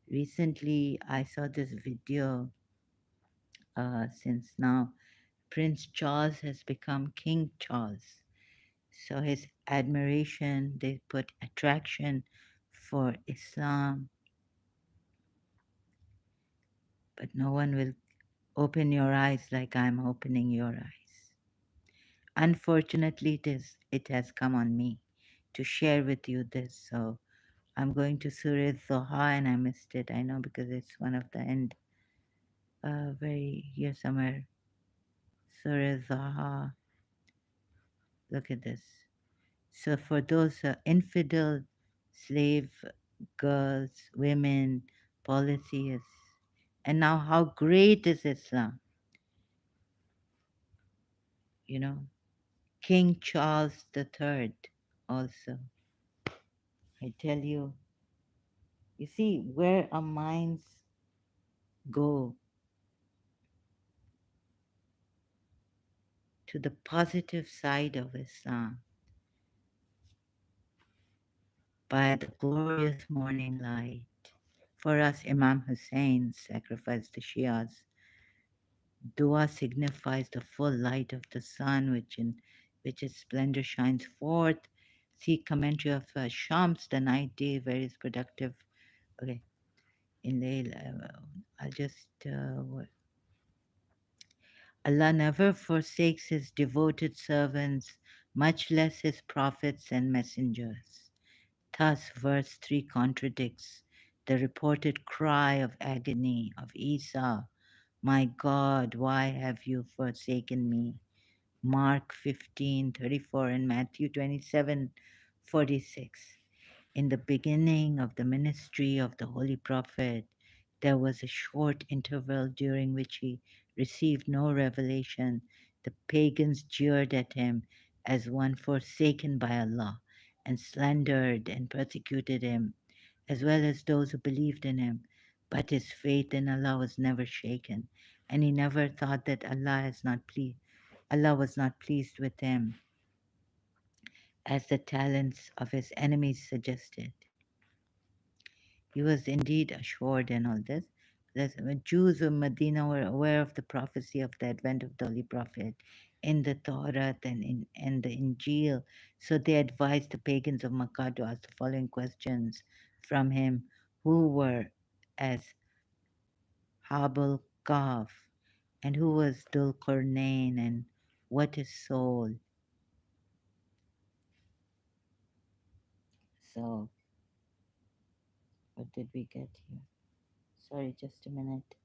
recently I saw this video, since now Prince Charles has become King Charles. So his admiration, they put attraction for Islam, but no one will open your eyes like I'm opening your eyes. Unfortunately, it has come on me to share with you this. So I'm going to Surah Zoha and I missed it. I know because it's one of the end, very here somewhere. Surah Zoha. Look at this. So for those infidel slave girls, women, polytheists, and now how great is Islam? You know, King Charles III also. I tell you, you see where our minds go to the positive side of Islam by the glorious morning light. For us, Imam Hussein sacrificed the Shias. Dua signifies the full light of the sun, which its splendor shines forth. See commentary of Shams, the night day, various productive. Okay, in Layl, I'll just. Allah never forsakes his devoted servants, much less his prophets and messengers. Thus, verse 3 contradicts the reported cry of agony of Isa, my God, why have you forsaken me? Mark 15:34 and Matthew 27:46. In the beginning of the ministry of the Holy Prophet, there was a short interval during which he received no revelation. The pagans jeered at him as one forsaken by Allah and slandered and persecuted him, as well as those who believed in him. But his faith in Allah was never shaken, and he never thought that Allah was not pleased with him, as the talents of his enemies suggested. He was indeed assured in all this. The Jews of Medina were aware of the prophecy of the advent of the Holy Prophet in the Torah and the Injil, so they advised the pagans of Makkah to ask the following questions from him: who were as Habal Kaf, and who was Dul Qarnain, and what is soul? So, what did we get here? Sorry, just a minute.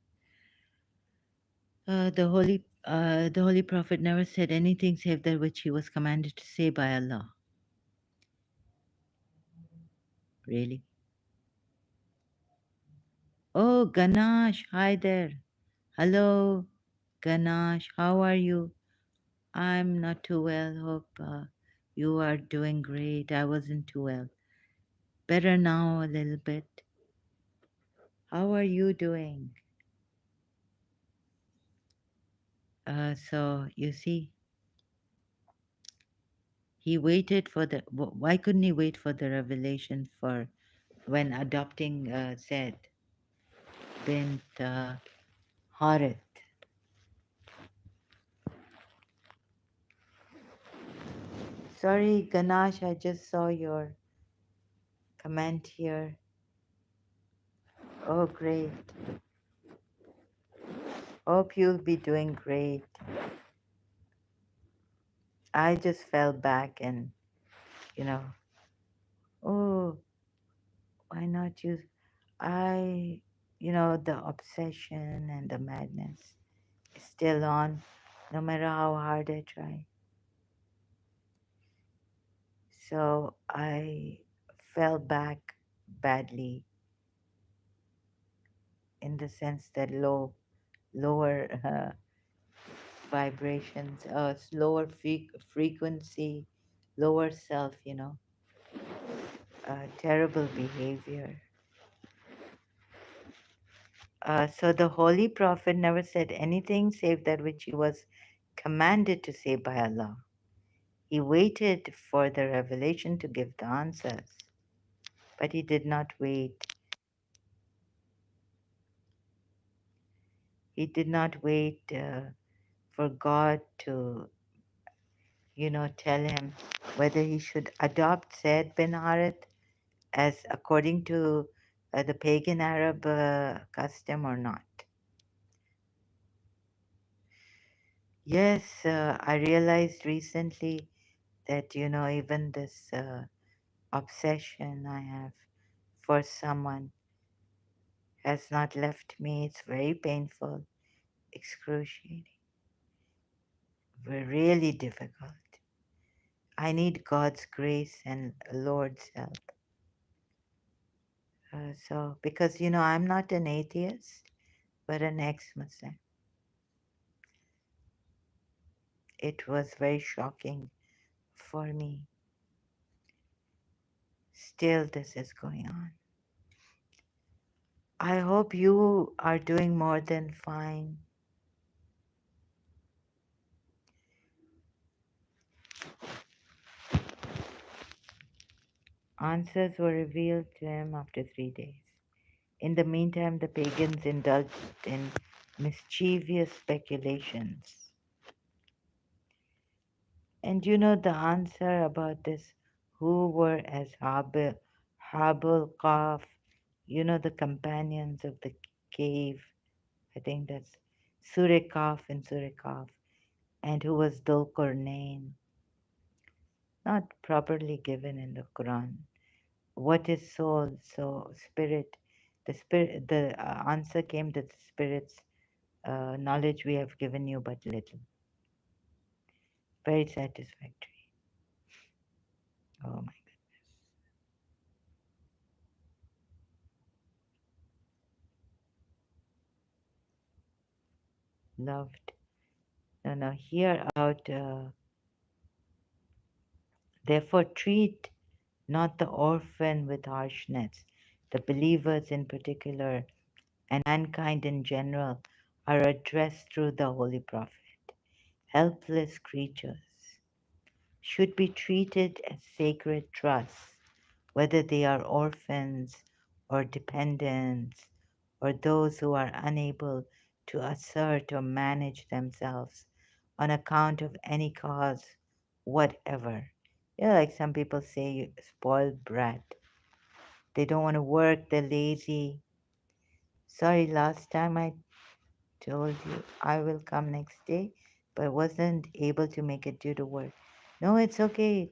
The Holy Prophet never said anything save that which he was commanded to say by Allah. Really? Oh, Ganesh, hi there. Hello, Ganesh, how are you? I'm not too well. Hope you are doing great. I wasn't too well. Better now a little bit. How are you doing? So you see, he waited for the. Why couldn't he wait for the revelation for when adopting Zaid bint Harith? Sorry, Ganesh, I just saw your comment here. Oh, great. Hope you'll be doing great. I just fell back and, you know, oh, why not use I, the obsession and the madness is still on, no matter how hard I try. So I fell back badly in the sense that lower vibrations, lower frequency, lower self, terrible behavior. So the Holy Prophet never said anything save that which he was commanded to say by Allah. He waited for the revelation to give the answers, but he did not wait. He did not wait for God to, tell him whether he should adopt Zayd bin Harith as according to the pagan Arab custom or not. Yes, I realized recently that, even this obsession I have for someone has not left me. It's very painful, excruciating, really difficult. I need God's grace and Lord's help. Because, I'm not an atheist, but an ex Muslim. It was very shocking for me. Still, this is going on. I hope you are doing more than fine. Answers were revealed to him after 3 days. In the meantime, the pagans indulged in mischievous speculations. And the answer about this, who were Habul Kaf, the companions of the cave, I think that's Surah Kaf and Surah Kaf, and who was Dhul Qarnayn, not properly given in the Quran. What is soul? So spirit, the answer came that the spirit's knowledge we have given you but little. Very satisfactory. Oh my loved. No, no, hear out. Therefore, treat not the orphan with harshness. The believers in particular and mankind in general are addressed through the Holy Prophet. Helpless creatures should be treated as sacred trusts, whether they are orphans or dependents or those who are unable to assert or manage themselves on account of any cause whatever. Like some people say, spoiled brat. They don't want to work, they're lazy. Sorry, last time I told you I will come next day, but wasn't able to make it due to work. No, it's okay.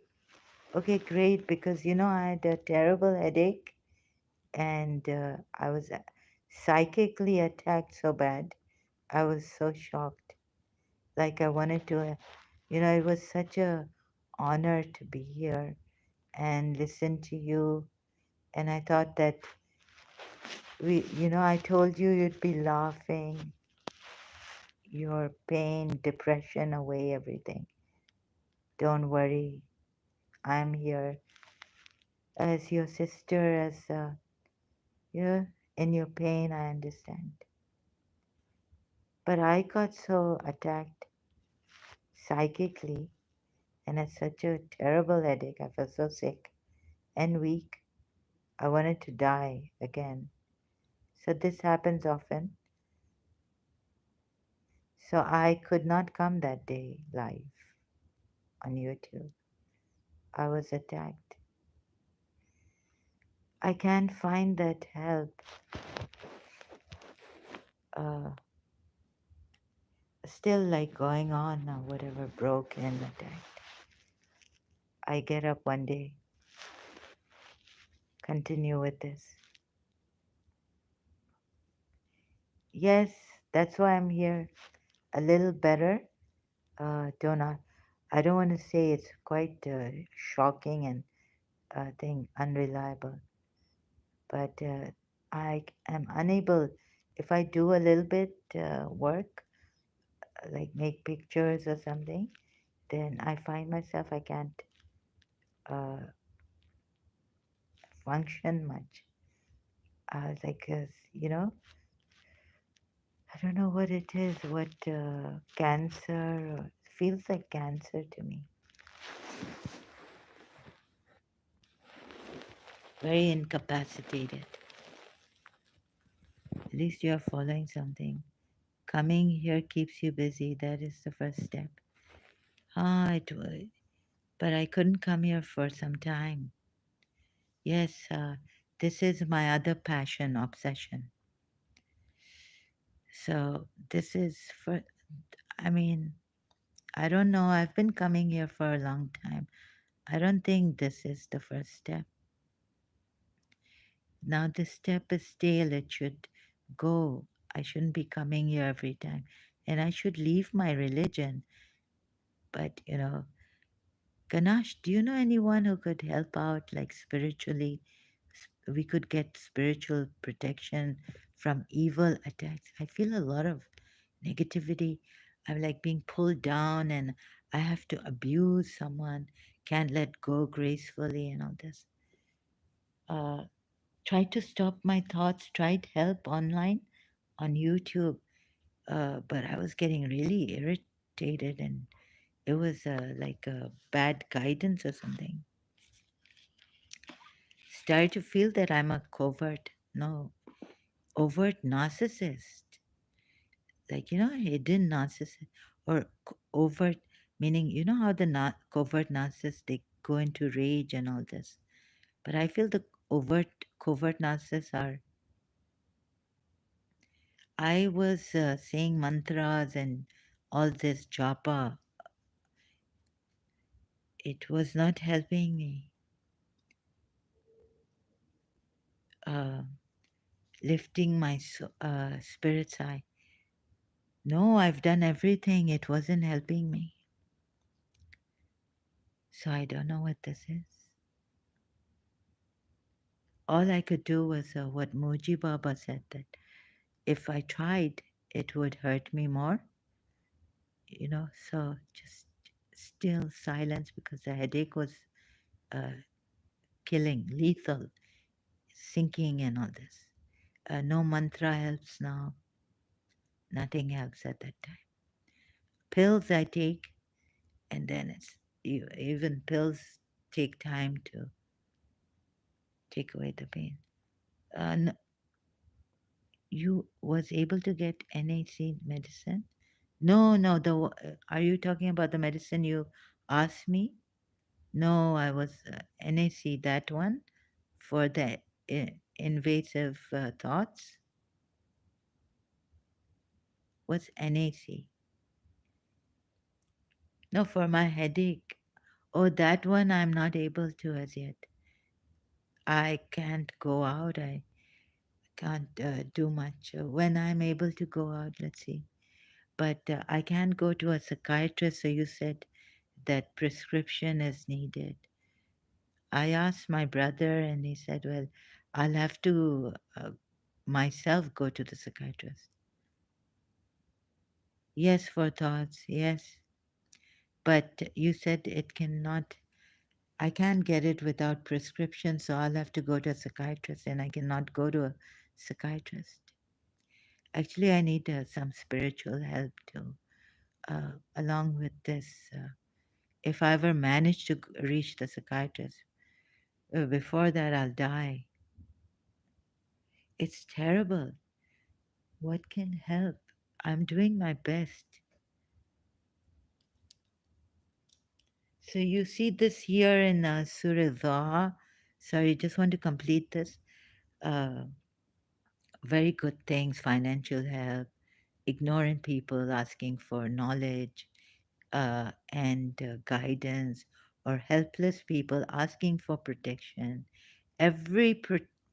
Okay, great, because I had a terrible headache and I was psychically attacked so bad. I was so shocked. Like I wanted to, it was such a honor to be here and listen to you. And I thought that I told you you'd be laughing, your pain, depression away, everything. Don't worry, I'm here as your sister, as you in your pain, I understand. But I got so attacked psychically and had such a terrible headache. I felt so sick and weak. I wanted to die again. So this happens often. So I could not come that day live on YouTube. I was attacked. I can't find that help. Uh, Still like going on now, whatever broke in the day. I get up one day, continue with this. Yes, that's why I'm here. A little better. Don't I don't want to say it's quite shocking and thing unreliable, but I am unable. If I do a little bit work, like make pictures or something, then I find myself I can't uh, function much. Like, I don't know what it is, what cancer, or, feels like cancer to me. Very incapacitated. At least you're following something. Coming here keeps you busy. That is the first step. Ah, it would. But I couldn't come here for some time. Yes, this is my other passion, obsession. So this is for, I mean, I don't know. I've been coming here for a long time. I don't think this is the first step. Now, this step is stale. It should go. I shouldn't be coming here every time. And I should leave my religion. But, Ganash, do you know anyone who could help out, like spiritually? We could get spiritual protection from evil attacks. I feel a lot of negativity. I'm like being pulled down and I have to abuse someone, can't let go gracefully and all this. Uh, Tried to stop my thoughts, tried help online on YouTube, but I was getting really irritated and it was like a bad guidance or something. Started to feel that I'm a covert, no, overt narcissist. Like, hidden narcissist or overt, meaning, how the covert narcissists, they go into rage and all this. But I feel the covert narcissists are, I was saying mantras and all this japa. It was not helping me. Uh, Lifting my spirits high. No, I've done everything. It wasn't helping me. So I don't know what this is. All I could do was what Muji Baba said, that if I tried, it would hurt me more. So just still silence because the headache was uh, killing, lethal, sinking, and all this. No mantra helps now. Nothing helps at that time. Pills I take, and then even pills take time to take away the pain. You was able to get NAC medicine? No, no. Are you talking about the medicine you asked me? No, I was NAC, that one for the invasive thoughts. What's NAC? No, for my headache. Oh, that one I'm not able to as yet. I can't go out. I can't do much. When I'm able to go out, let's see. But I can't go to a psychiatrist. So you said that prescription is needed. I asked my brother, and he said, well, I'll have to myself go to the psychiatrist. Yes, for thoughts, yes. But you said it cannot, I can't get it without prescription, so I'll have to go to a psychiatrist, and I cannot go to a psychiatrist. Actually, I need some spiritual help too, along with this. If I ever manage to reach the psychiatrist, before that, I'll die. It's terrible. What can help? I'm doing my best. So you see this here in Surah Dhaha. Sorry, just want to complete this. uh, very good things, financial help, ignorant people asking for knowledge and guidance, or helpless people asking for protection. Every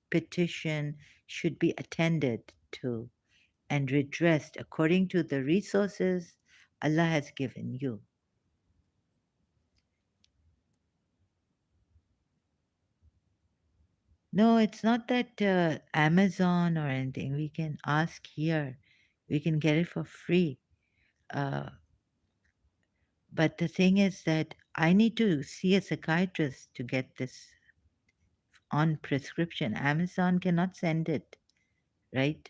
petition should be attended to and redressed according to the resources Allah has given you. No, it's not that Amazon or anything. We can ask here. We can get it for free. Uh, but the thing is that I need to see a psychiatrist to get this on prescription. Amazon cannot send it, right?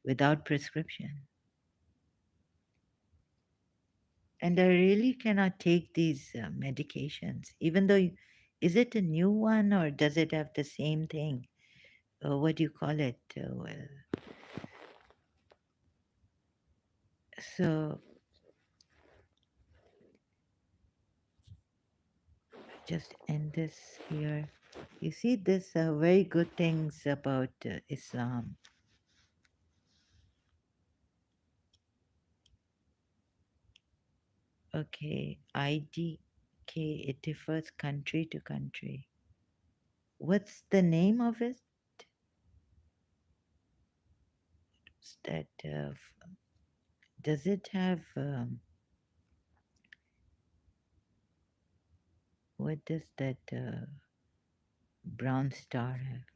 Without prescription. And I really cannot take these medications, even though, is it a new one or does it have the same thing? What do you call it? So just end this here. You see, this very good things about Islam. Okay, IDK, it differs country to country. What's the name of it? That does it have? What does that brown star have?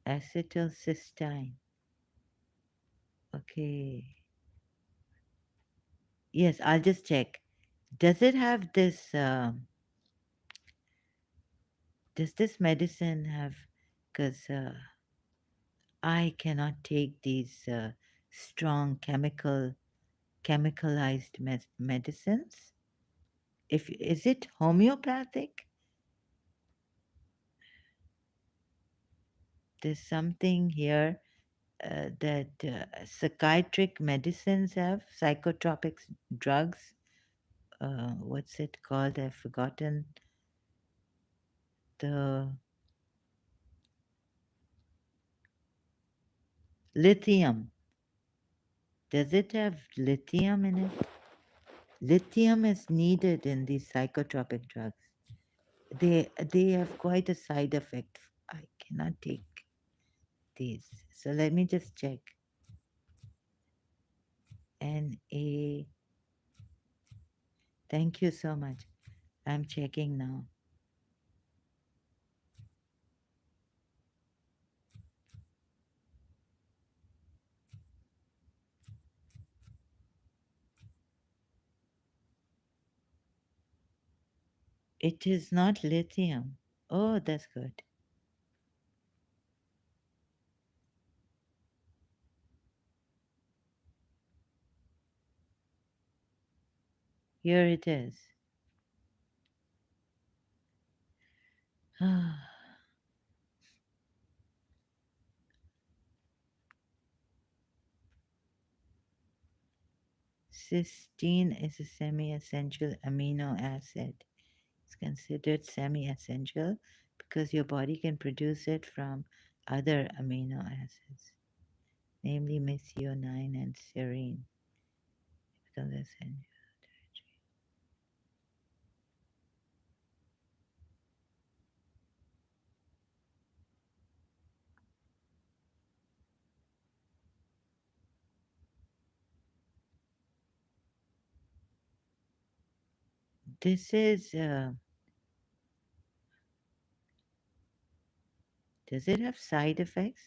Acetylcysteine. Okay. Yes, I'll just check. Does it have this? Does this medicine have? Because I cannot take these strong chemicalized medicines. If is it homeopathic? There's something here that psychiatric medicines have psychotropic drugs. What's it called? I've forgotten the lithium. Does it have lithium in it? Lithium is needed in these psychotropic drugs. They have quite a side effect. I cannot take these. So let me just check. Na. Thank you so much. I'm checking now. It is not lithium. Oh, that's good. Here it is. Cysteine is a semi essential amino acid. It's considered semi essential because your body can produce it from other amino acids, namely methionine and serine. It becomes essential. This is, does it have side effects?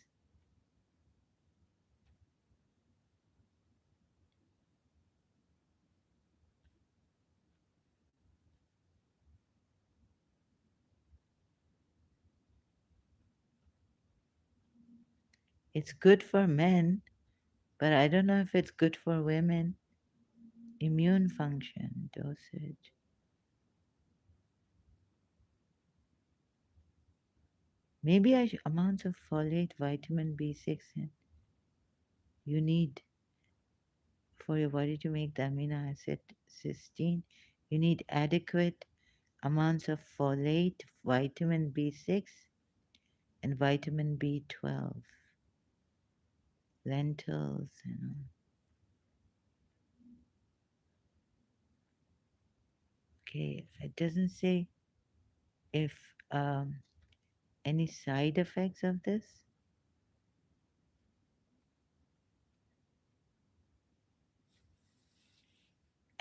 It's good for men, but I don't know if it's good for women. Immune function, dosage. Maybe amounts of folate, vitamin B6, and you need for your body to make the amino acid cysteine, you need adequate amounts of folate, vitamin B6, and vitamin B12, lentils, Okay, it doesn't say if any side effects of this.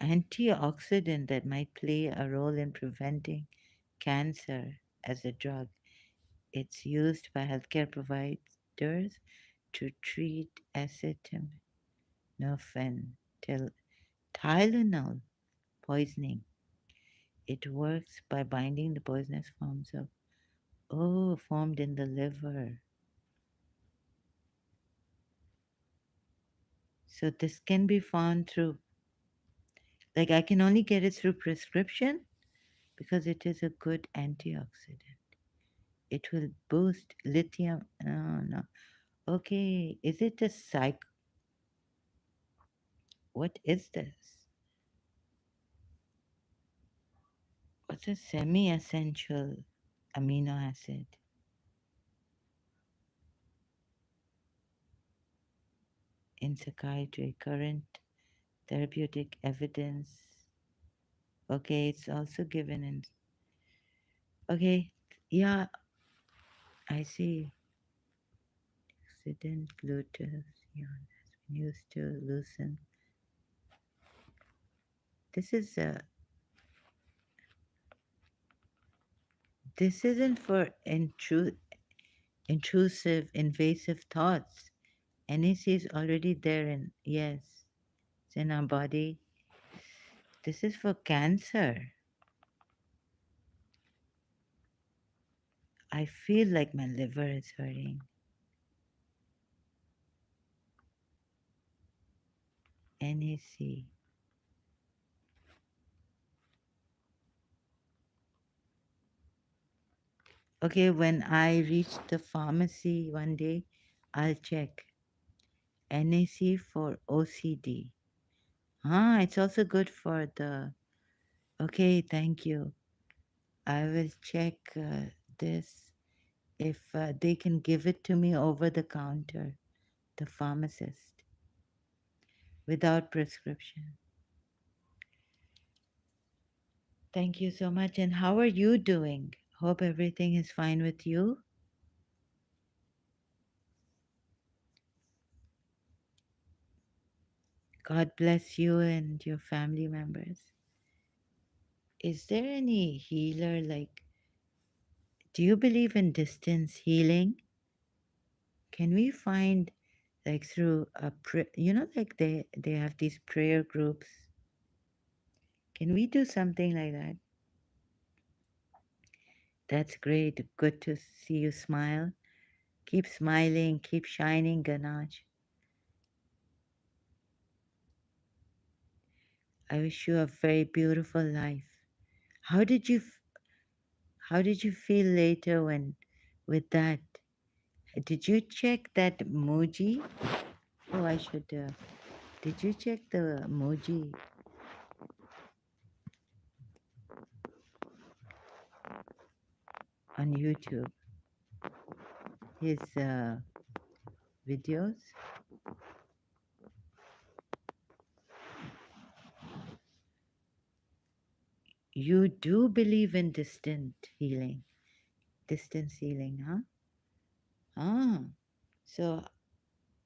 Antioxidant that might play a role in preventing cancer as a drug. It's used by healthcare providers to treat acetaminophen, Tylenol poisoning. It works by binding the poisonous formed in the liver. So this can be found through, like I can only get it through prescription because it is a good antioxidant. It will boost lithium. No, no. Okay, is it a What is this? What's a semi-essential amino acid in psychiatry? Current therapeutic evidence. Okay, it's also given in. Okay, yeah, I see. Oxidant glutathione has been used to loosen. This is a. This isn't for intrusive, invasive thoughts. NAC is already there, and yes, it's in our body. This is for cancer. I feel like my liver is hurting. NAC. Okay, when I reach the pharmacy one day, I'll check. NAC for OCD. Ah, it's also good for the. Okay, thank you. I will check this if they can give it to me over the counter, the pharmacist, without prescription. Thank you so much. And how are you doing? Hope everything is fine with you. God bless you and your family members. Is there any healer like, do you believe in distance healing? Can we find like through like they have these prayer groups? Can we do something like that? That's great. Good to see you smile. Keep smiling, keep shining, Ganesh. I wish you a very beautiful life. How did you how did you feel later when with that? Did you check that emoji? Oh, I should. Did you check the emoji on YouTube? His videos. You do believe in distance healing, huh? Ah, so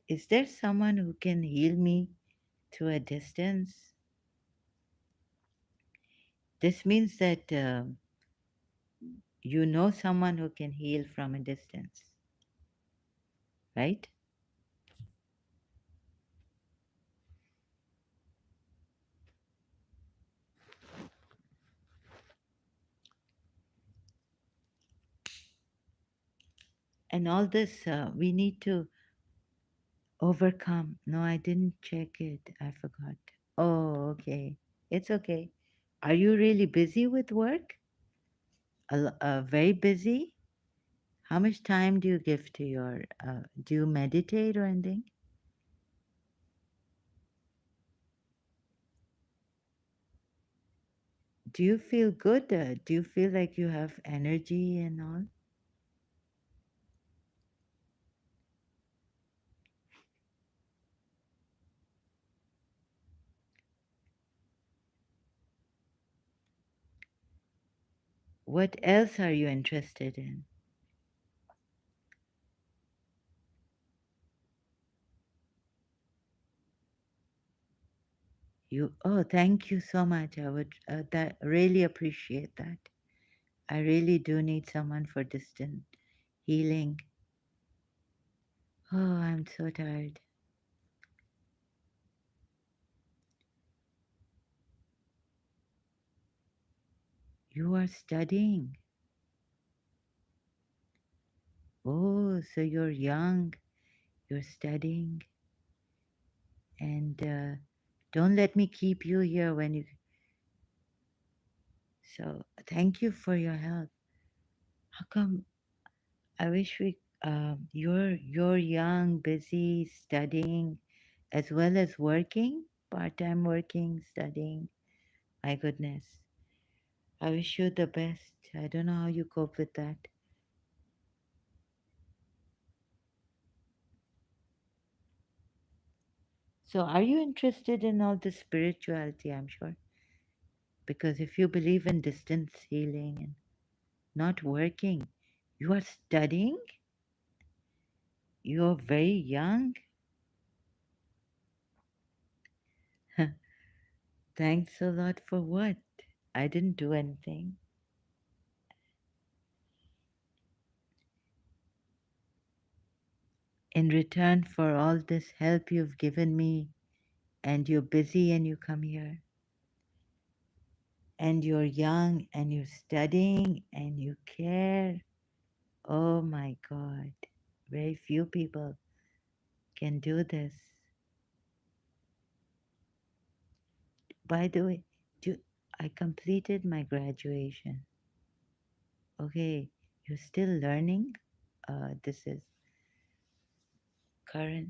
is there someone who can heal me to a distance? This means that you know someone who can heal from a distance, right? And all this we need to overcome. No, I didn't check it. I forgot. Oh, okay. It's okay. Are you really busy with work? Very busy? How much time do you give to your, do you meditate or anything? Do you feel good? Do you feel like you have energy and all? What else are you interested in? You, oh, thank you so much. I would that really appreciate that. I really do need someone for distant healing. Oh, I'm so tired. You are studying. Oh, so you're young. You're studying, and don't let me keep you here when you. So thank you for your help. How come? I wish we. You're young, busy, studying, as well as working, part-time working, studying. My goodness. I wish you the best. I don't know how you cope with that. So, are you interested in all the spirituality? I'm sure. Because if you believe in distance healing and not working, you are studying, you're very young. Thanks a lot for what? I didn't do anything. In return for all this help you've given me, and you're busy and you come here, and you're young and you're studying and you care. Oh my God. Very few people can do this. By the way, do, I completed my graduation. Okay, you're still learning? This is current.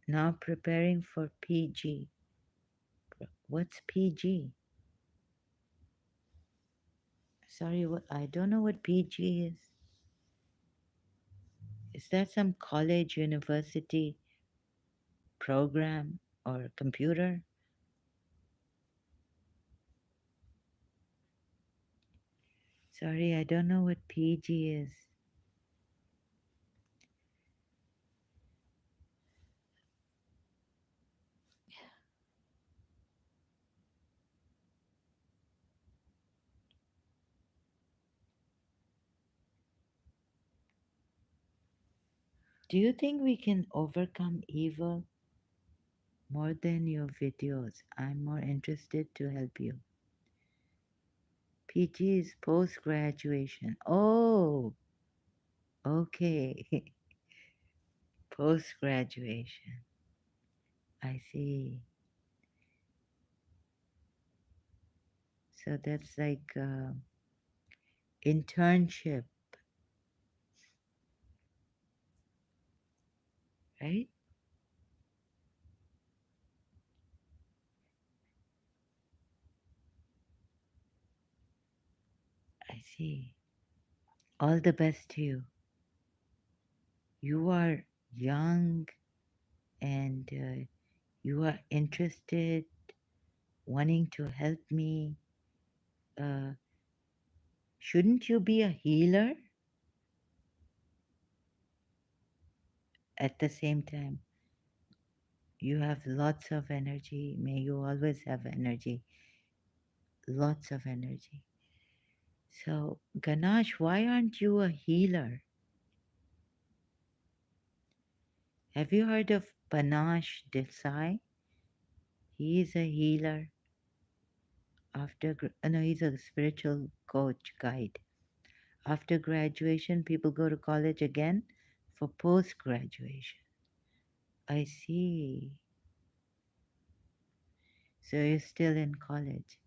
Now preparing for PG. What's PG? Sorry, what I don't know what PG is. Is that some college, university program or computer? Sorry, I don't know what PG is. Do you think we can overcome evil more than your videos? I'm more interested to help you. PG is post graduation. Oh, okay. Post graduation. I see. So that's like internship, right? I see. All the best to you. You are young and you are interested, wanting to help me. Uh, shouldn't you be a healer at the same time? You have lots of energy. May you always have energy, lots of energy. So, Ganesh, why aren't you a healer? Have you heard of Panache Desai? He is a healer. No, he's a spiritual coach guide. After graduation, people go to college again for post graduation. I see. So you're still in college.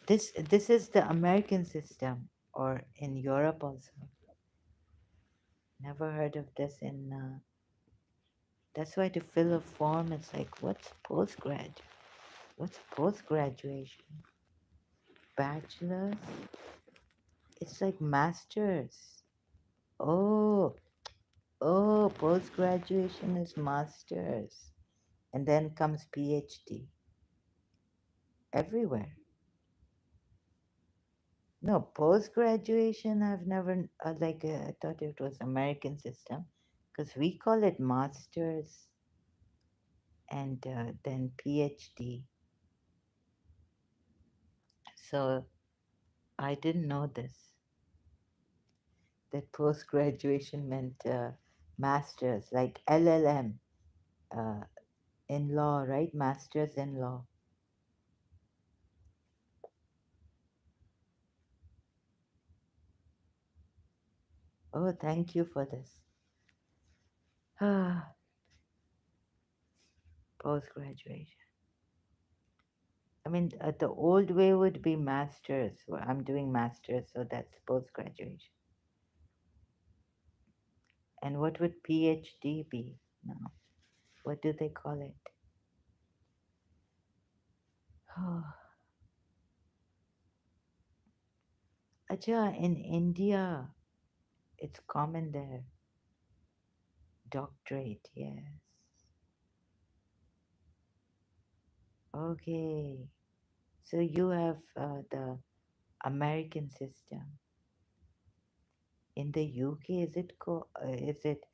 This is the American system, or in Europe also. Never heard of this in. That's why to fill a form, it's like, what's postgrad? What's post graduation? Bachelor's? It's like master's. Oh, oh, post graduation is master's. And then comes PhD everywhere. No, post graduation, I've never, I thought it was American system because we call it master's and then PhD. So I didn't know this, that post graduation meant master's, like LLM uh, in law, right? Master's in law. Oh, thank you for this. Ah, post graduation. I mean, the old way would be master's. Well, I'm doing master's, so that's post graduation. And what would PhD be now? What do they call it? Oh, Acha, in India, it's common there. Doctorate, yes. Okay. So you have the American system. In the UK, is it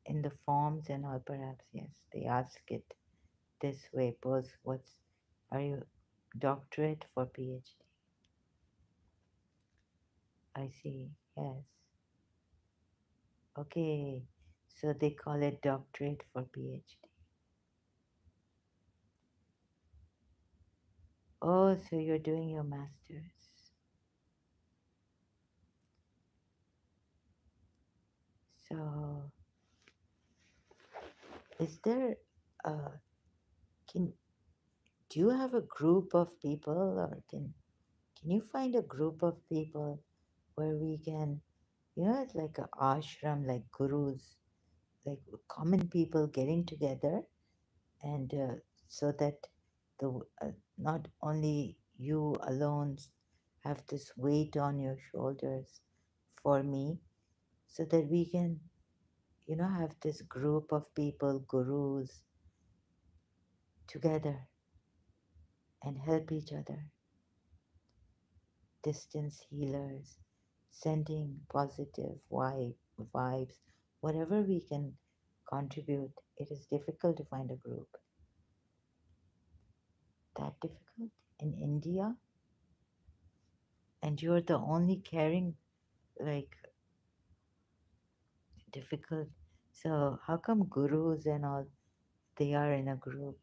in the forms and all? Perhaps yes. They ask it this way. Pose what's are you doctorate for PhD? I see. Yes. Okay. So they call it doctorate for PhD. Oh, so you're doing your master's. So is there can do you have a group of people, or can you find a group of people where we can, it's like a ashram, like gurus, like common people getting together, and so that the not only you alone have this weight on your shoulders for me, so that we can, have this group of people, gurus, together and help each other, distance healers, sending positive vibes, whatever we can contribute. It is difficult to find a group. That difficult in India, and you're the only caring, like, difficult. So how come gurus and all, they are in a group?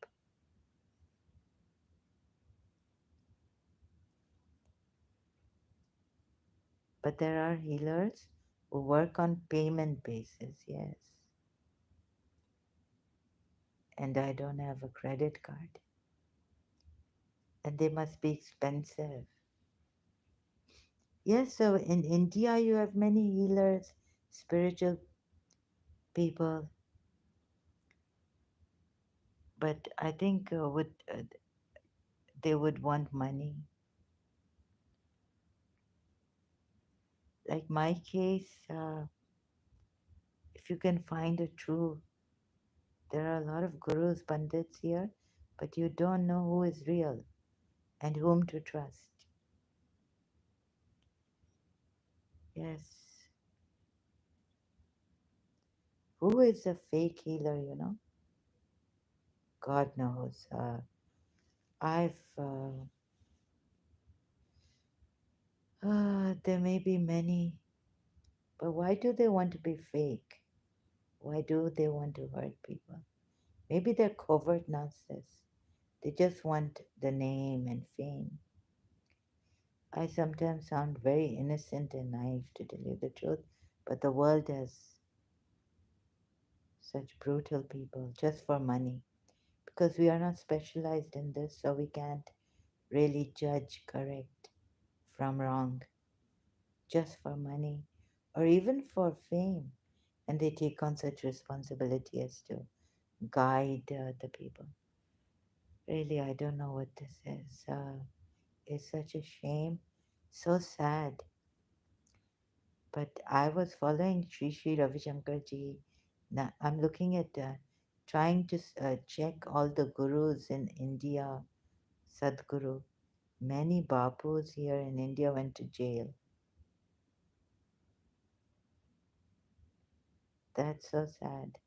But there are healers who work on payment basis, yes. And I don't have a credit card. And they must be expensive. Yes, so in India you have many healers, spiritual people, but I think they would want money. Like my case, if you can find a true, there are a lot of gurus, pandits here, but you don't know who is real and whom to trust. Yes, who is a fake healer? God knows. I've there may be many, but why do they want to be fake? Why do they want to hurt people? Maybe they're covert narcissists. They just want the name and fame. I sometimes sound very innocent and naive, to tell you the truth, but the world has such brutal people just for money. Because we are not specialized in this, so we can't really judge correct from wrong just for money or even for fame. And they take on such responsibility as to guide the people. Really, I don't know what this is. It's such a shame, so sad. But I was following Sri Ravi Shankar ji. Now I'm looking at trying to check all the gurus in India, Sadhguru. Many Babus here in India went to jail. That's so sad.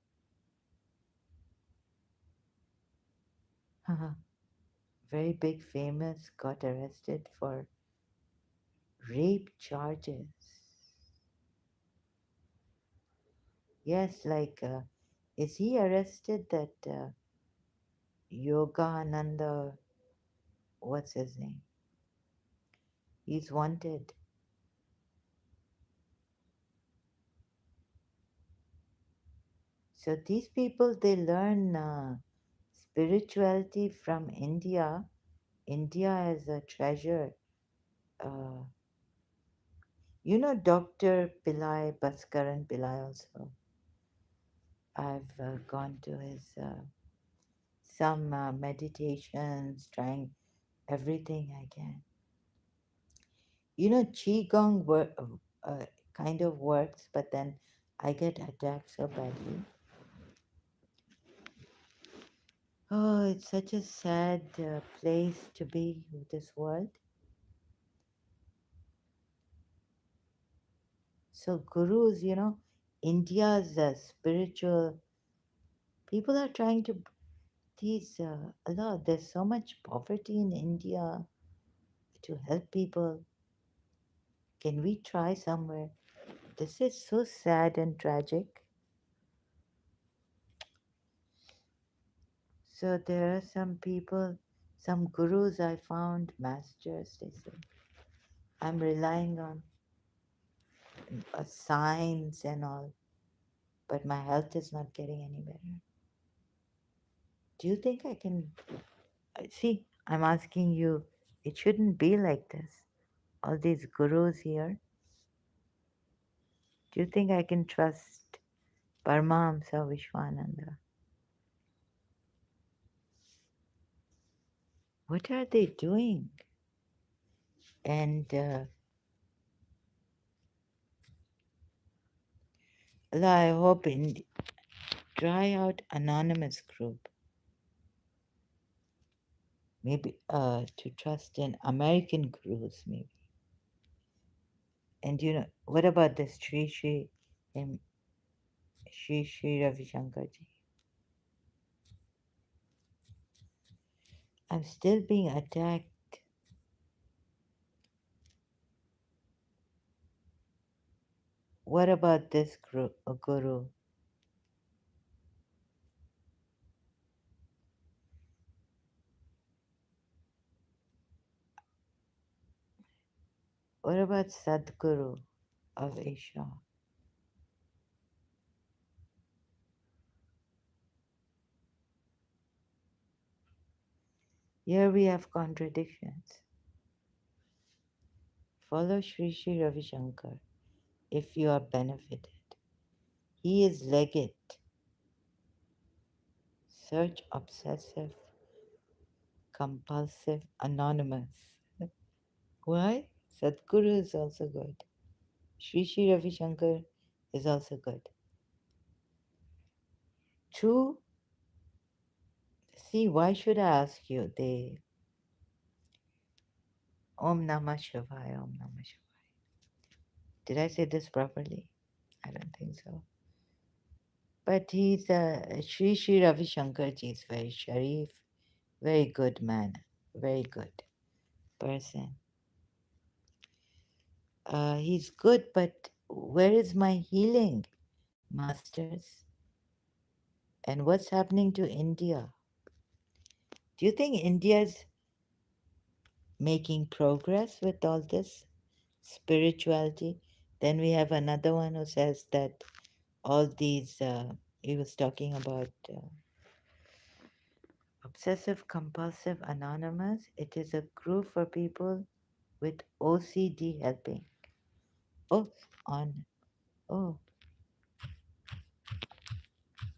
Very big famous got arrested for rape charges. Yes, like, is he arrested that Yogananda, what's his name? He's wanted. So these people, they learn spirituality from India. India is a treasure. Uh, you know Dr. Pillai, Bhaskaran Pillai also. I've gone to his some meditations, trying everything I can. You know, Qigong kind of works, but then I get attacked so badly. Oh, it's such a sad place to be with this world. So, gurus, India's spiritual people are trying to these Allah. There's so much poverty in India to help people. Can we try somewhere? This is so sad and tragic. So there are some people, some gurus I found, masters, they say. I'm relying on science and all, but my health is not getting any better. Do you think I can? See, I'm asking you, it shouldn't be like this. All these gurus here. Do you think I can trust Paramahamsa Vishwananda? What are they doing? And Allah, I hope in try out anonymous group. Maybe to trust in American gurus, maybe. And what about this um, Sri Ravi Shankar ji? I'm still being attacked. What about this guru? What about Sadhguru of Asia? Here we have contradictions. Follow Sri Ravi Shankar if you are benefited. He is legate. Search obsessive, compulsive, anonymous. Why? Sadhguru is also good. Sri Ravi Shankar is also good. True. See, why should I ask you? They Om Namah Shivaya, Om Namah Shivaya. Did I say this properly? I don't think so. But he's Sri Ravi Shankar ji is very sharif, very good man, very good person. He's good, but where is my healing, masters? And what's happening to India? Do you think India is making progress with all this spirituality? Then we have another one who says that all these, he was talking about Obsessive Compulsive Anonymous. It is a group for people with OCD helping. Oh, on. Oh,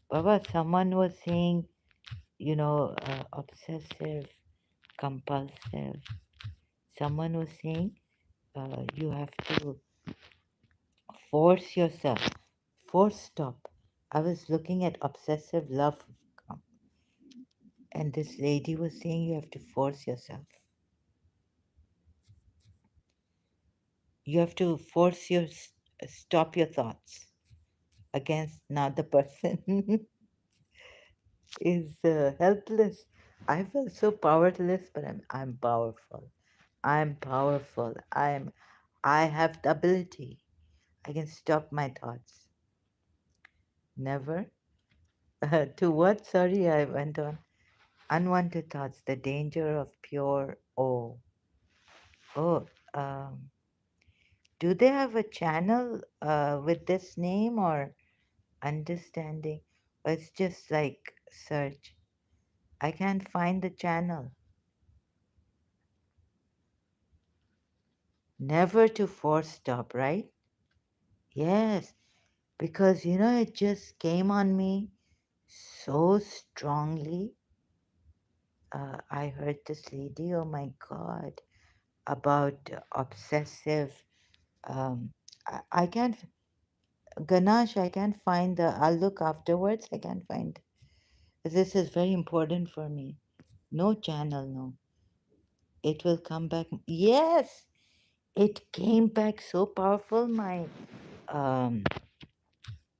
Baba, someone was saying, obsessive, compulsive. Someone was saying you have to force yourself. Force stop. I was looking at obsessive love, and this lady was saying you have to force yourself. You have to force your stop your thoughts against another person is helpless. I feel so powerless, but I'm powerful. I'm powerful. I have the ability. I can stop my thoughts. Never. To what? Sorry, I went on. Unwanted thoughts. The danger of pure oh. Oh. Um, do they have a channel with this name or understanding? Or it's just like search. I can't find the channel. Never to force stop, right? Yes, because it just came on me so strongly. I heard this lady, oh my God, about obsessive. I can't, Ganesh, I can't find I'll look afterwards. I can't find. This is very important for me. No channel, no. It will come back. Yes, it came back so powerful. My um,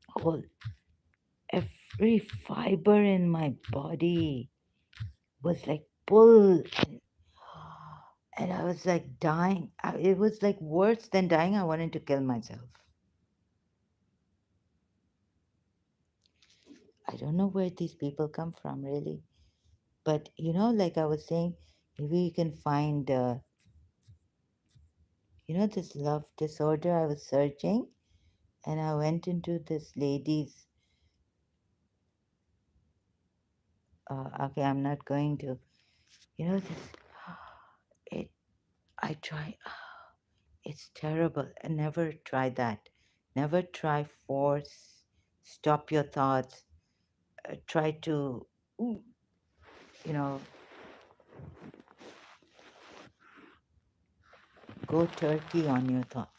whole every fiber in my body was like pull, and I was like dying. It was like worse than dying. I wanted to kill myself. I don't know where these people come from, really. But like I was saying, maybe you can find, this love disorder. I was searching, and I went into this lady's. Okay, I'm not going to. This. It. I try. It's terrible. And never try that. Never try force. Stop your thoughts. Try to, you know, go turkey on your thought.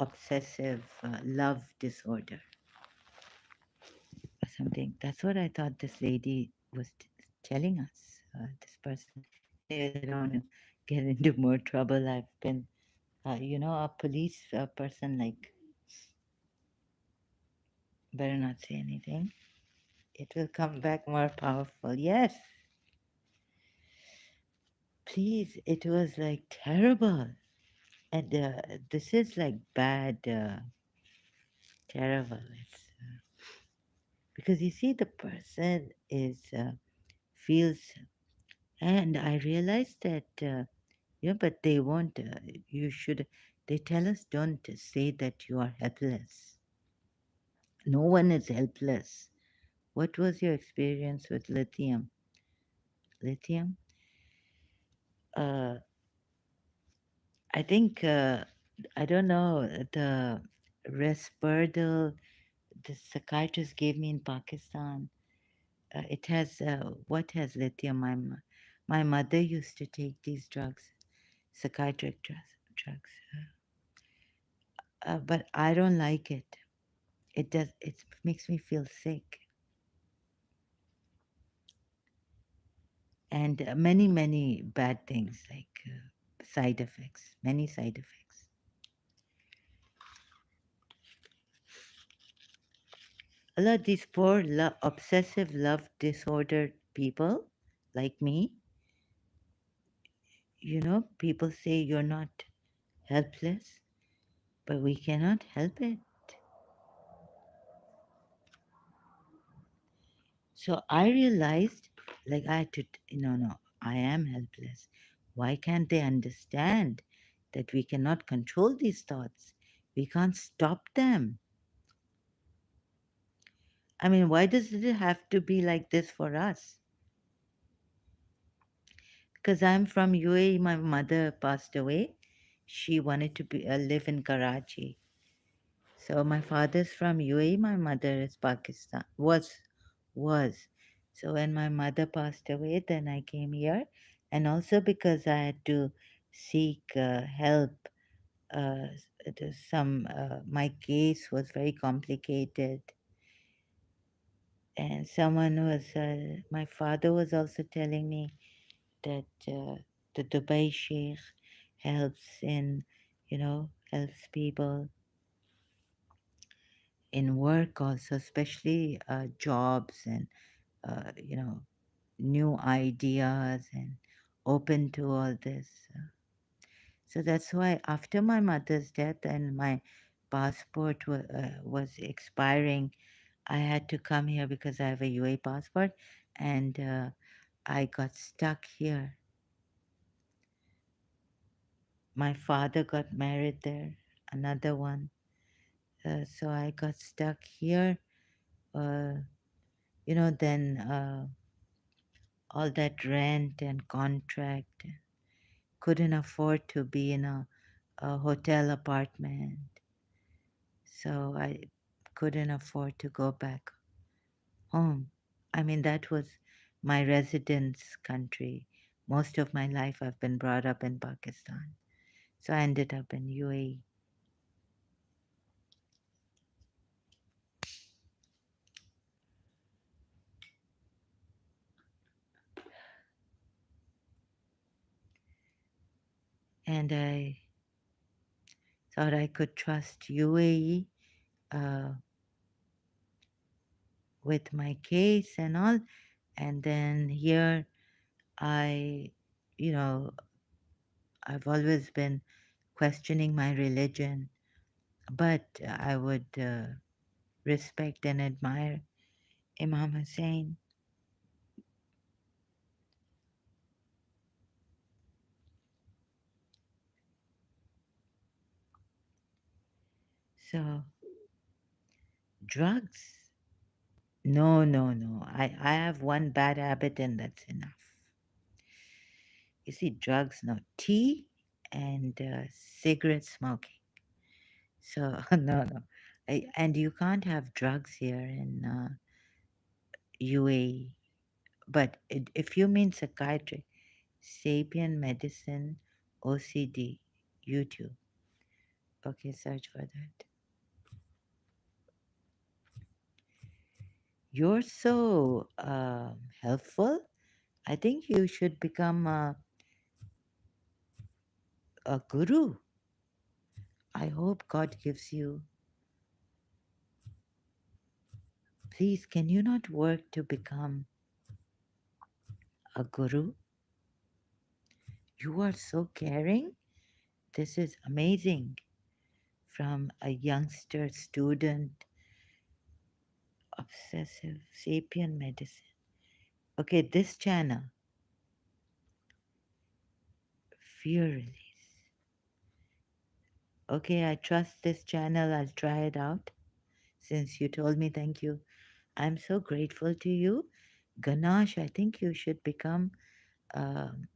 Obsessive love disorder or something. That's what I thought this lady was telling us. This person. Anyways, I don't want to get into more trouble. I've been, a police person. Like, better not say anything. It will come back more powerful. Yes, please. It was like terrible. And this is like bad, terrible. It's because you see, the person is feels, and I realized that but they won't. You should. They tell us don't say that you are helpless. No one is helpless. What was your experience with lithium? Lithium? Uh, I think I don't know the Resperdal the psychiatrist gave me in Pakistan. It has what has lithium? My mother used to take these drugs, psychiatric drugs, but I don't like it. It does. It makes me feel sick, and many bad things like side effects. Many side effects. A lot of these poor obsessive love disordered people like me. People say you're not helpless, but we cannot help it. So I realized, like, I had to, no, I am helpless. Why can't they understand that we cannot control these thoughts? We can't stop them. I mean, why does it have to be like this for us? Because I'm from UAE, my mother passed away. She wanted to live in Karachi. So my father's from UAE, my mother is Pakistan. was. So when my mother passed away, then I came here, and also because I had to seek help. My case was very complicated, and my father was also telling me that the Dubai Sheikh helps helps people in work also, especially jobs and new ideas and open to all this. So that's why after my mother's death and my passport was expiring, I had to come here because I have a UAE passport, and I got stuck here. My father got married there, another one. So I got stuck here. Uh, then all that rent and contract, couldn't afford to be in a hotel apartment. So I couldn't afford to go back home. I mean, that was my residence country. Most of my life I've been brought up in Pakistan. So I ended up in UAE. And I thought I could trust UAE uh, with my case and all. And then here I, you know, I've always been questioning my religion, but I would respect and admire Imam Hussein. So, drugs? No, no, no. I have one bad habit and that's enough. You see, drugs, no. Tea and cigarette smoking. So, no, no. And you can't have drugs here in UAE. But if you mean psychiatry, sapient medicine, OCD, YouTube. Okay, search for that. You're so helpful. I think you should become a guru. I hope God gives you. Please, can you not work to become a guru? You are so caring. This is amazing. From a youngster student, obsessive sapient medicine. Okay, this channel, fear release. Okay, I trust this channel. I'll try it out. Since you told me, thank you. I'm so grateful to you. Ganache, I think you should become. Um,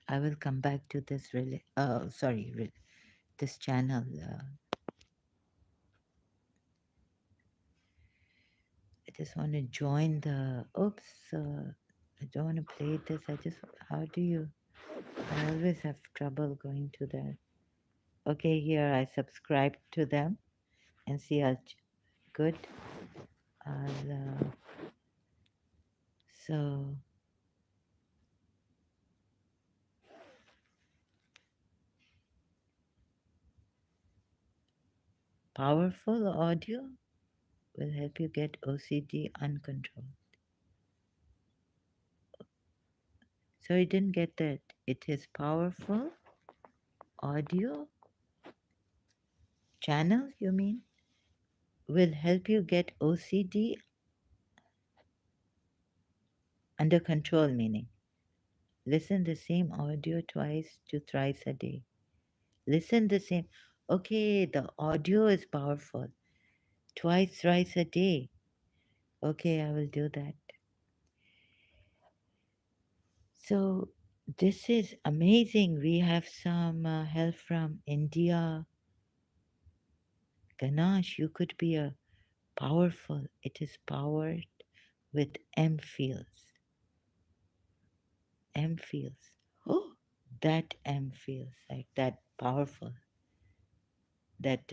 I will come back to this. This channel. I just want to join the. Oops, I don't want to play this. I just. How do you? I always have trouble going to that. Okay, here I subscribe to them and see. Good. I'll. So powerful audio will help you get OCD uncontrolled. So I didn't get that. It is powerful audio channel, you mean? Will help you get OCD under control, meaning listen the same audio twice to thrice a day. Listen the same. Okay, the audio is powerful. Twice, thrice a day. Okay, I will do that. So this is amazing. We have some help from India. Ganesh, you could be a powerful. It is powered with M feels. M feels. Oh, that M feels like that powerful. That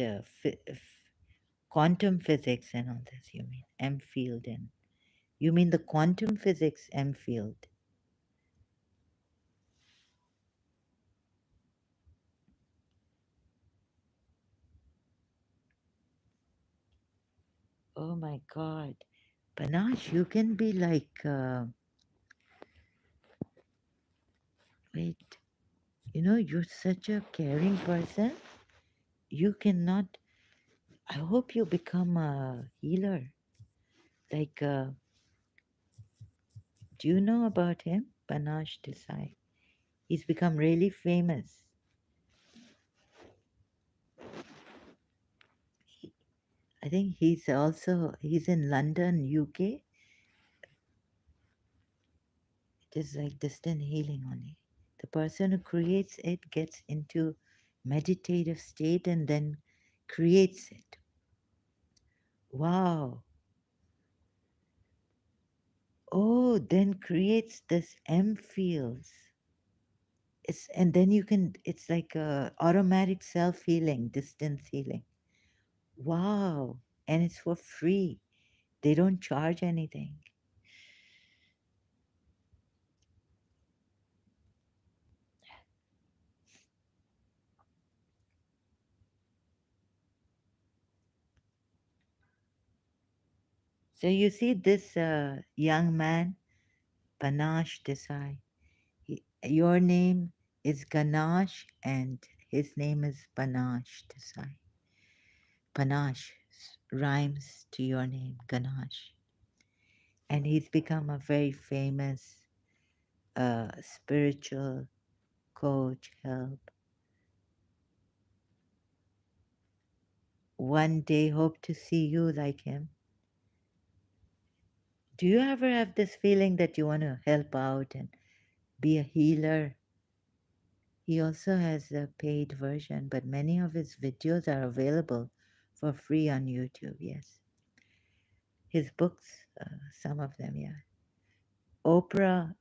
quantum physics and all this, you mean? M field and you mean the quantum physics M field? Oh my God. Panache, you can be like, wait, you're such a caring person. You cannot, I hope you become a healer. Like, do you know about him? Panache Desai. He's become really famous. He, I think he's in London, UK. It is like distant healing only. The person who creates it gets into meditative state and then creates it. Wow. Oh, then creates this M fields. And then you can, it's like a automatic self healing, distance healing. Wow. And it's for free. They don't charge anything. So you see this young man, Panache Desai. Your name is Ganache and his name is Panache Desai. Panache rhymes to your name, Ganache. And he's become a very famous spiritual coach, help. One day hope to see you like him. Do you ever have this feeling that you want to help out and be a healer? He also has a paid version, but many of his videos are available for free on YouTube, yes. His books, some of them, yeah. Oprah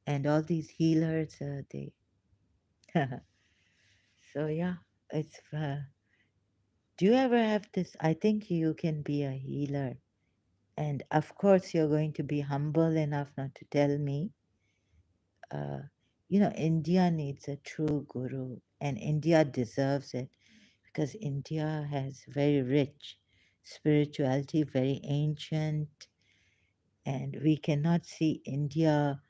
and all these healers, they. So, yeah, it's. Do you ever have this? I think you can be a healer. And of course, you're going to be humble enough not to tell me. Uh, India needs a true guru, and India deserves it because India has very rich spirituality, very ancient, and we cannot see India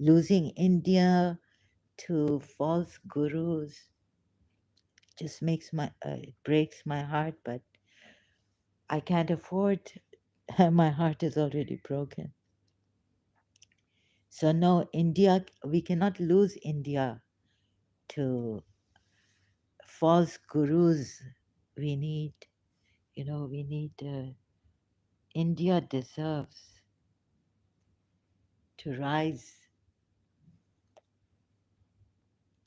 losing India to false gurus. Just it breaks my heart, but I can't afford. My heart is already broken. So no, India, we cannot lose India to false gurus. We need, India deserves to rise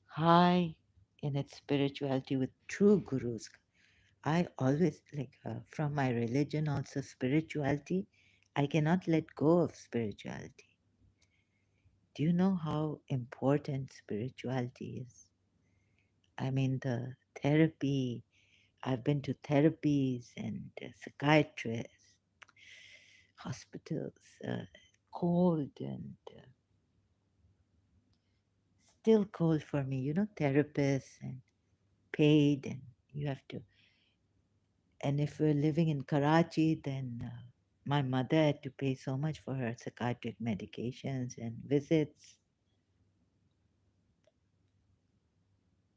high in its spirituality with true gurus. I always like from my religion also spirituality. I cannot let go of spirituality. Do you know how important spirituality is? I mean, the therapy. I've been to therapies and psychiatrists, hospitals, cold and still cold for me. Therapists and paid, and you have to. And if we're living in Karachi, then my mother had to pay so much for her psychiatric medications and visits.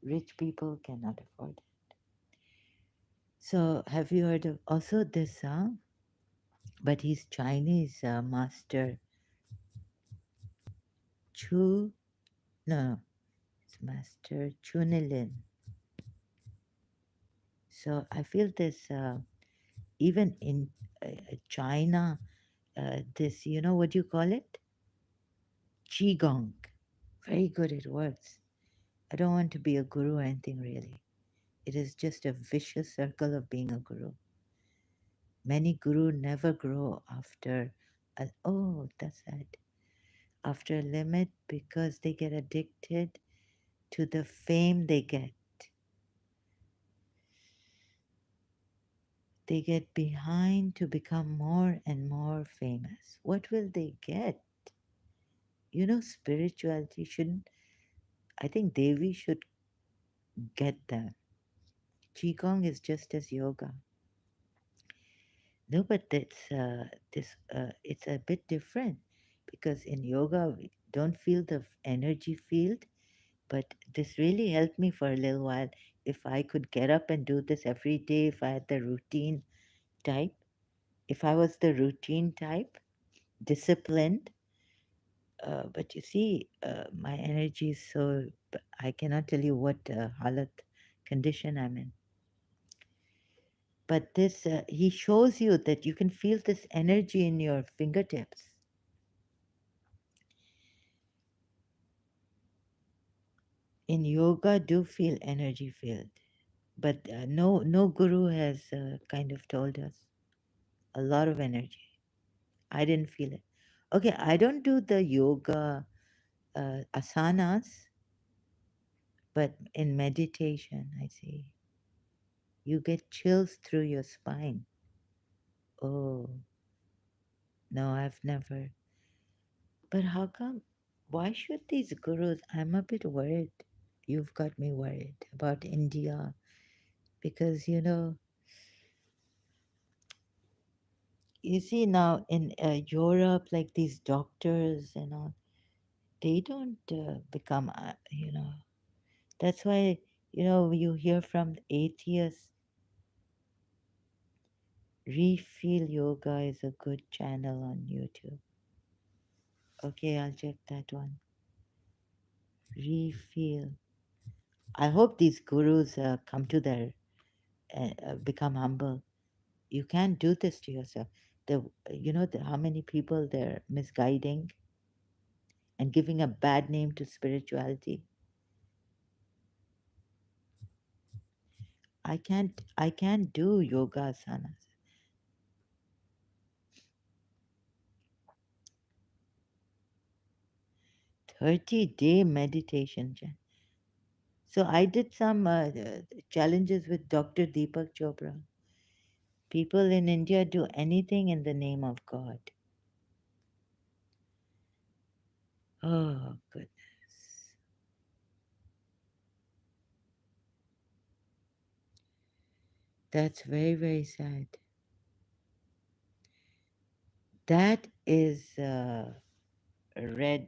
Rich people cannot afford it. So, have you heard of also this song? But he's Chinese, Master Chu. No, it's Master Chunilin. So I feel this even in China, this, what do you call it? Qigong. Very good, it works. I don't want to be a guru or anything really. It is just a vicious circle of being a guru. Many guru never grow after oh, that's sad. After a limit because they get addicted to the fame they get. They get behind to become more and more famous. What will they get? You know, spirituality shouldn't, I think Devi should get them. Qigong is just as yoga. No, but it's a bit different because in yoga we don't feel the energy field, but this really helped me for a little while. If I could get up and do this every day, if I had the routine type, if I was the routine type, disciplined, but you see, my energy is so, I cannot tell you what halat condition I'm in. But this, he shows you that you can feel this energy in your fingertips. In yoga, do feel energy field. But no guru has kind of told us a lot of energy. I didn't feel it. Okay, I don't do the yoga asanas, but in meditation, I see you get chills through your spine. Oh, no, I've never. But how come? Why should these gurus? I'm a bit worried. You've got me worried about India because, you see now in Europe, like these doctors and all, they don't become, That's why, you hear from atheists, Refeel Yoga is a good channel on YouTube. Okay, I'll check that one. Refeel. I hope these gurus come to their, become humble. You can't do this to yourself. How many people they're misguiding and giving a bad name to spirituality. I can't do yoga asanas. 30-day meditation. So I did some challenges with Dr. Deepak Chopra. People in India do anything in the name of God. Oh, goodness. That's very, very sad. That is red.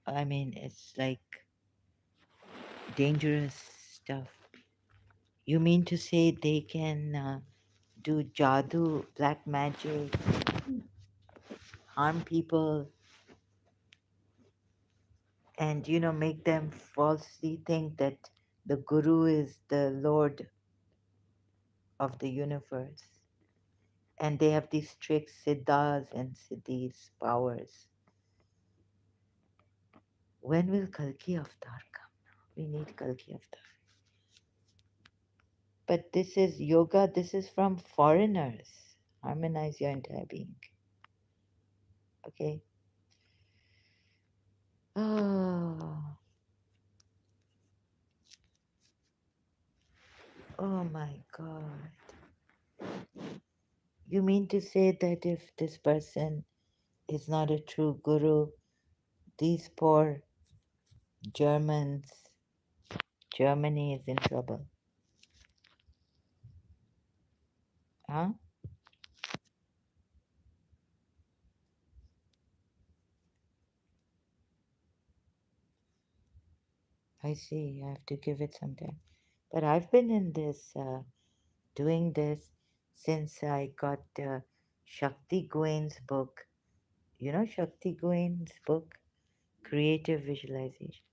I mean, it's like dangerous stuff. You mean to say they can do jadoo, black magic, harm people, and make them falsely think that the guru is the lord of the universe, and they have these tricks, siddhas and siddhis, powers. When will Kalki Avatar come? We need Kalki Avatar. But this is yoga, this is from foreigners. Harmonize your entire being. Okay. Oh, oh my God. You mean to say that if this person is not a true guru, these poor Germans, Germany is in trouble? Huh? I see. I have to give it some time. But I've been in this, doing this since I got Shakti Goen's book. You know Shakti Goen's book, Creative Visualization.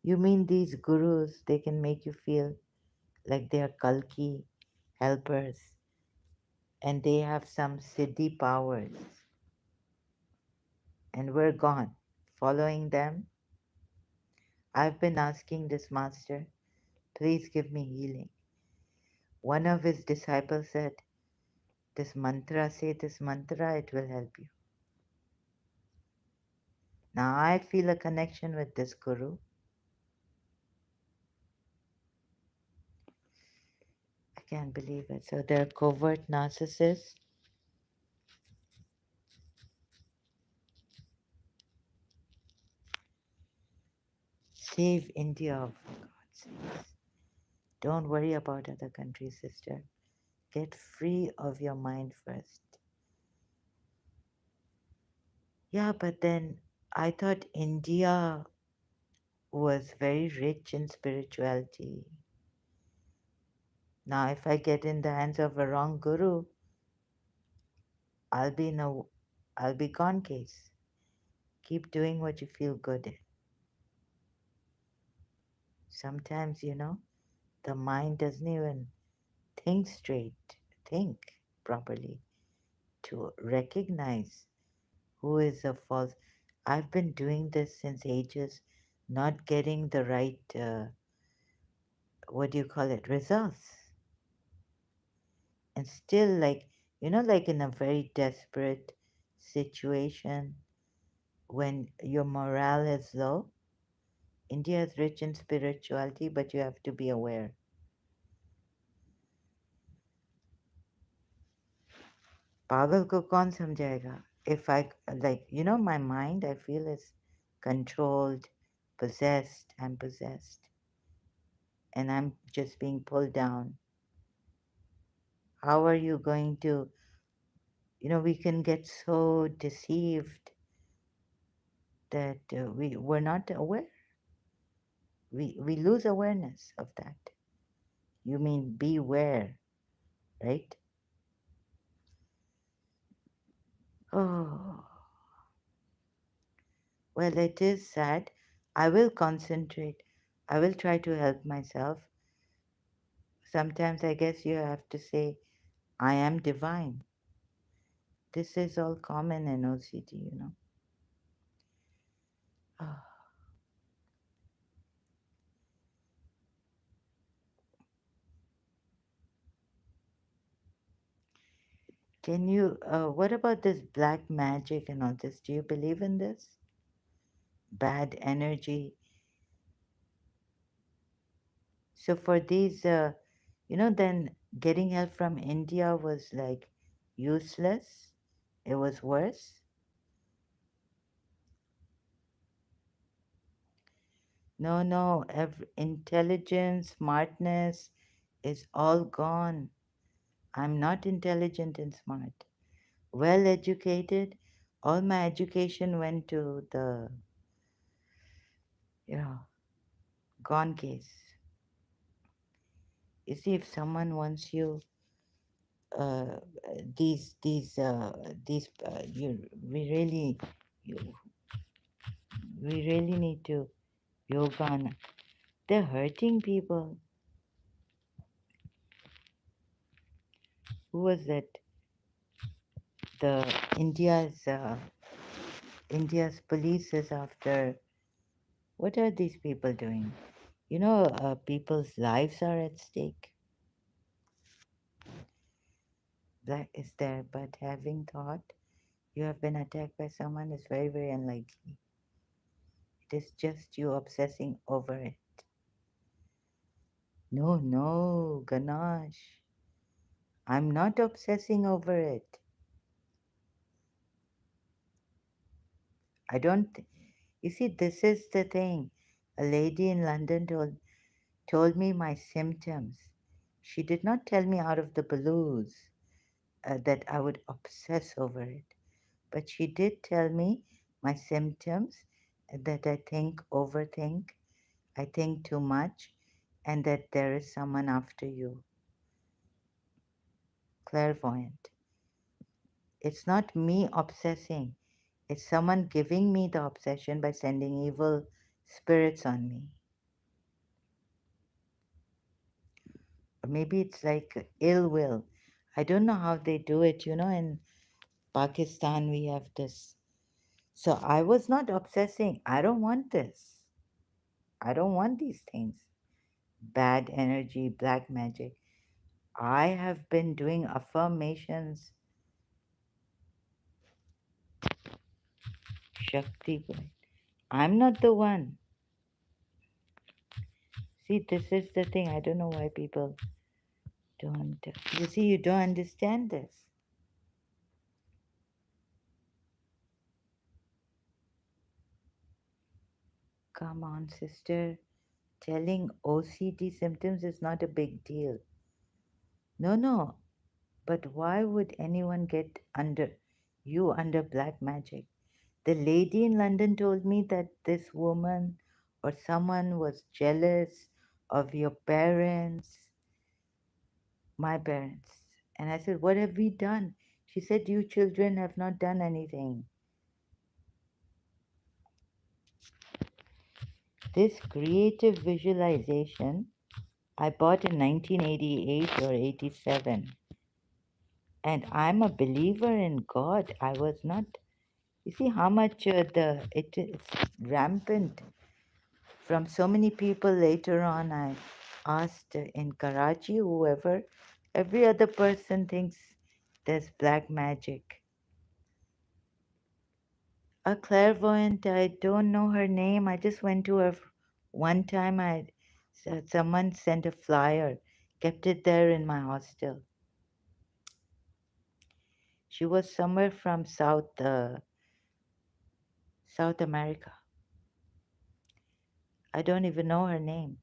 You mean these gurus, they can make you feel like they are Kalki helpers and they have some siddhi powers, and we're gone. Following them, I've been asking this master, please give me healing. One of his disciples said, This mantra, say this mantra, it will help you. Now I feel a connection with this guru. I can't believe it. So they're covert narcissists. Save India, for God's sakes. Don't worry about other countries, sister. Get free of your mind first. Yeah, but then I thought India was very rich in spirituality. Now, if I get in the hands of a wrong guru, I'll be in a, I'll be gone case. Keep doing what you feel good in. Sometimes, the mind doesn't even think straight, think properly to recognize who is a false. I've been doing this since ages, not getting the right, what do you call it, results. And still, like in a very desperate situation when your morale is low. India is rich in spirituality, but you have to be aware. पागल को कौन समझाएगा? If I, my mind, I feel is controlled, possessed. I'm possessed. And I'm just being pulled down. How are you going to, we can get so deceived that we're not aware. We lose awareness of that. You mean beware, right? Oh, well, it is sad. I will concentrate. I will try to help myself. Sometimes I guess you have to say, I am divine. This is all common in OCD. Oh, what about this black magic and all this? Do you believe in this? Bad energy. So for these, then getting help from India was like useless. It was worse. No, no, intelligence, smartness is all gone. I'm not intelligent and smart. Well educated, all my education went to the, yeah, gone case. You see, if someone wants you, uh, we really, you, we really need to yoga. They're hurting people. Who was that? The India's police is after. What are these people doing? People's lives are at stake. That is there, but having thought you have been attacked by someone is very, very unlikely. It is just you obsessing over it. No, no, Ganesh. I'm not obsessing over it. I don't. You see, this is the thing. A lady in London told me my symptoms. She did not tell me out of the blues that I would obsess over it, but she did tell me my symptoms that I overthink, I think too much, and that there is someone after you. Clairvoyant. It's not me obsessing, it's someone giving me the obsession by sending evil spirits on me. Or maybe it's like ill will. I don't know how they do it. In Pakistan, we have this. So I was not obsessing. I don't want this. I don't want these things. Bad energy, black magic. I have been doing affirmations, Shakti. I'm not the one. See, this is the thing. I don't know why people don't. You see, you don't understand this. Come on, sister. Telling OCD symptoms is not a big deal. No, no. But why would anyone get under black magic? The lady in London told me that this woman or someone was jealous of your parents, my parents. And I said, what have we done? She said, you children have not done anything. This creative visualization I bought in 1988 or 87. And I'm a believer in God. I was not. You see how much it is rampant. From so many people later on, I asked in Karachi, whoever, every other person thinks there's black magic. A clairvoyant, I don't know her name. I just went to her one time. Someone sent a flyer, kept it there in my hostel. She was somewhere from South America. I don't even know her name.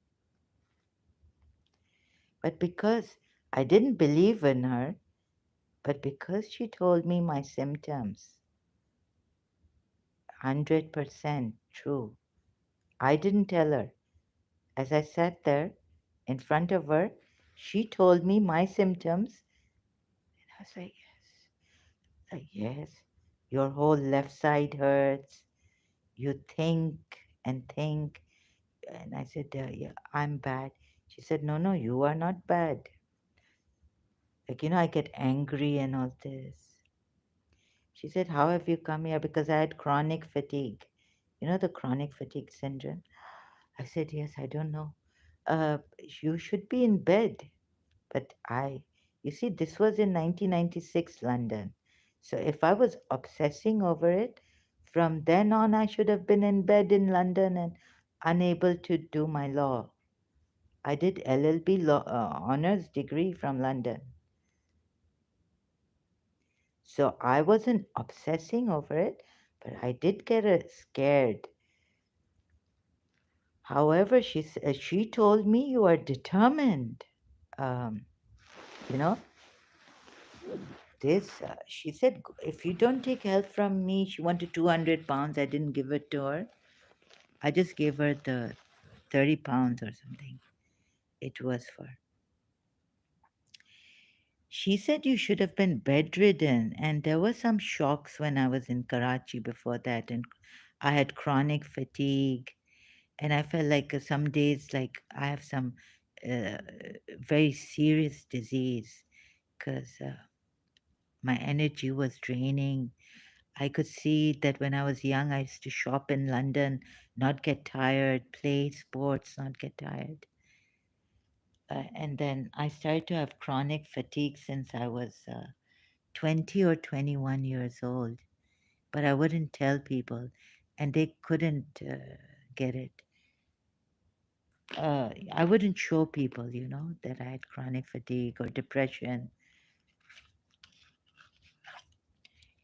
But because I didn't believe in her, but because she told me my symptoms, 100% true. I didn't tell her. As I sat there in front of her, she told me my symptoms. And I was yes, your whole left side hurts. You think and think. And I said, yeah, I'm bad. She said, no, no, you are not bad. Like, I get angry and all this. She said, how have you come here? Because I had chronic fatigue. You know the chronic fatigue syndrome? I said, yes, I don't know. You should be in bed. But you see, this was in 1996 London. So if I was obsessing over it, from then on, I should have been in bed in London and unable to do my law. I did LLB law, honors degree from London. So I wasn't obsessing over it, but I did get scared. However, she told me you are determined. Um, you know, she said, if you don't take help from me, she wanted 200 pounds. I didn't give it to her. I just gave her the 30 pounds or something. It was for. She said you should have been bedridden, and there were some shocks when I was in Karachi before that, and I had chronic fatigue, and I felt like some days like I have some uh, very serious disease because my energy was draining. I could see that when I was young, I used to shop in London, not get tired, play sports, not get tired. And then I started to have chronic fatigue since I was 20 or 21 years old. But I wouldn't tell people, and they couldn't get it. I wouldn't show people, that I had chronic fatigue or depression.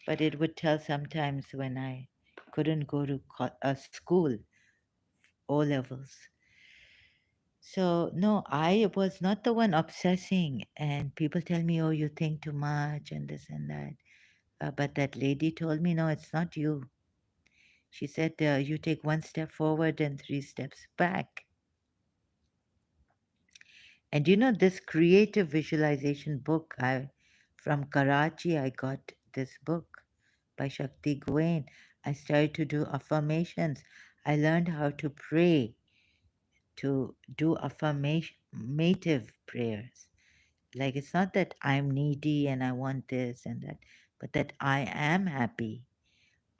But it would tell sometimes when I couldn't go to school, O levels. So, no, I was not the one obsessing. And people tell me, oh, you think too much and this and that. But that lady told me, no, it's not you. She said, you take one step forward and three steps back. And this creative visualization book, from Karachi, I got this book by Shakti Gawain. I started to do affirmations. I learned how to pray, to do affirmative prayers. Like it's not that I'm needy and I want this and that, but that I am happy.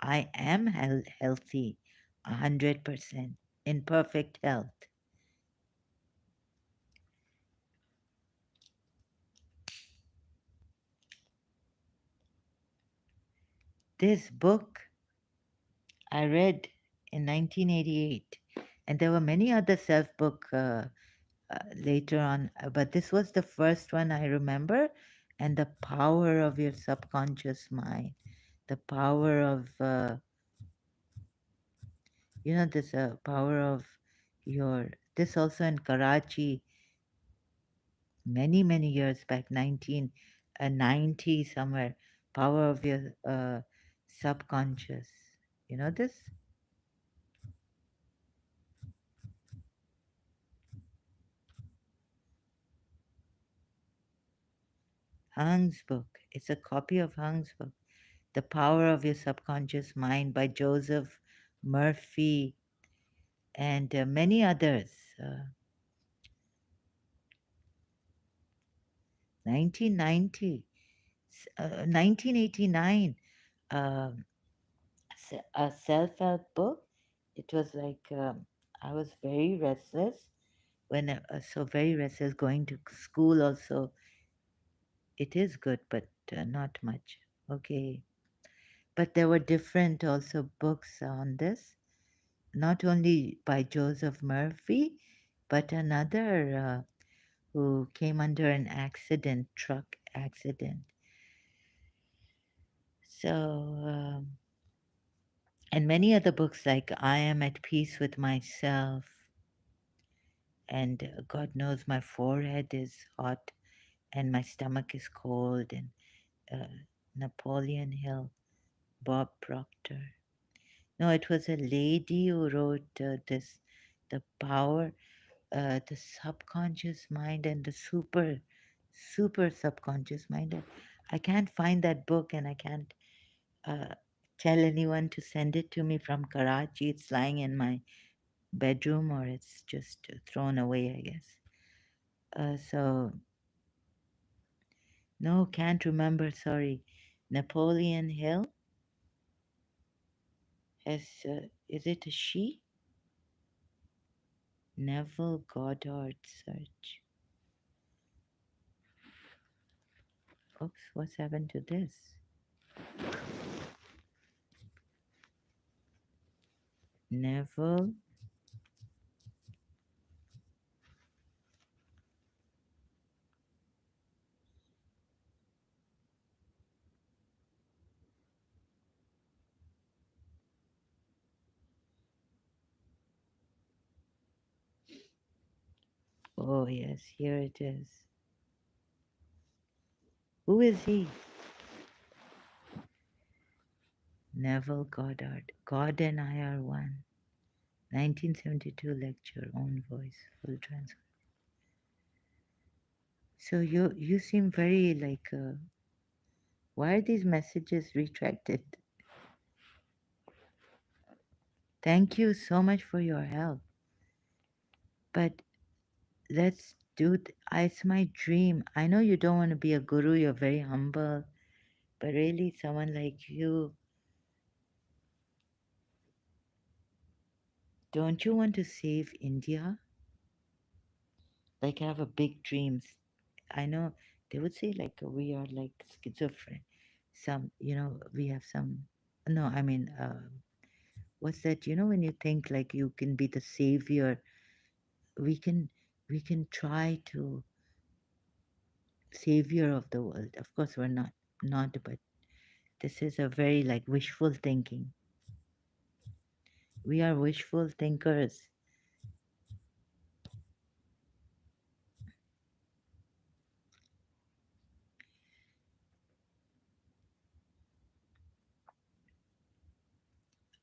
I am healthy, 100%, in perfect health. This book I read in 1988, and there were many other self book later on, but this was the first one I remember. And the power of your subconscious mind, the power of this power of your this also in Karachi many years back, 1990 somewhere. Power of your subconscious. You know this Hang's book. It's a copy of Hang's book, The Power of Your Subconscious Mind by Joseph Murphy and many others. Uh, 1990, 1989, um, a self-help book. It was like I was very restless when so very restless going to school. Also, it is good, but not much. Okay, but there were different also books on this, not only by Joseph Murphy, but another who came under an accident, truck accident. So, and many other books like I Am at Peace with Myself, and God knows my forehead is hot and my stomach is cold, and uh, Napoleon Hill, Bob Proctor. No, it was a lady who wrote this, The Power, the Subconscious Mind and the Super Subconscious Mind. I can't find that book, and I can't uh, tell anyone to send it to me from Karachi. It's lying in my bedroom or it's just thrown away, I guess. So, no, can't remember, sorry. Napoleon Hill has, is it a she? Neville Goddard search. Oops, what's happened to this? Neville. Oh, yes, here it is. Who is he? Neville Goddard. God and I are one. 1972 lecture, own voice, full transcript. So you seem very like, why are these messages retracted? Thank you so much for your help. But let's do, it's my dream. I know you don't want to be a guru, you're very humble, but really someone like you, don't you want to save India? Like, I have a big dreams. I know they would say like we are like schizophrenic. Some, we have some. No, I mean, what's that? When you think like you can be the savior, we can, we can try to savior of the world. Of course, we're not, but this is a very like wishful thinking. We are wishful thinkers.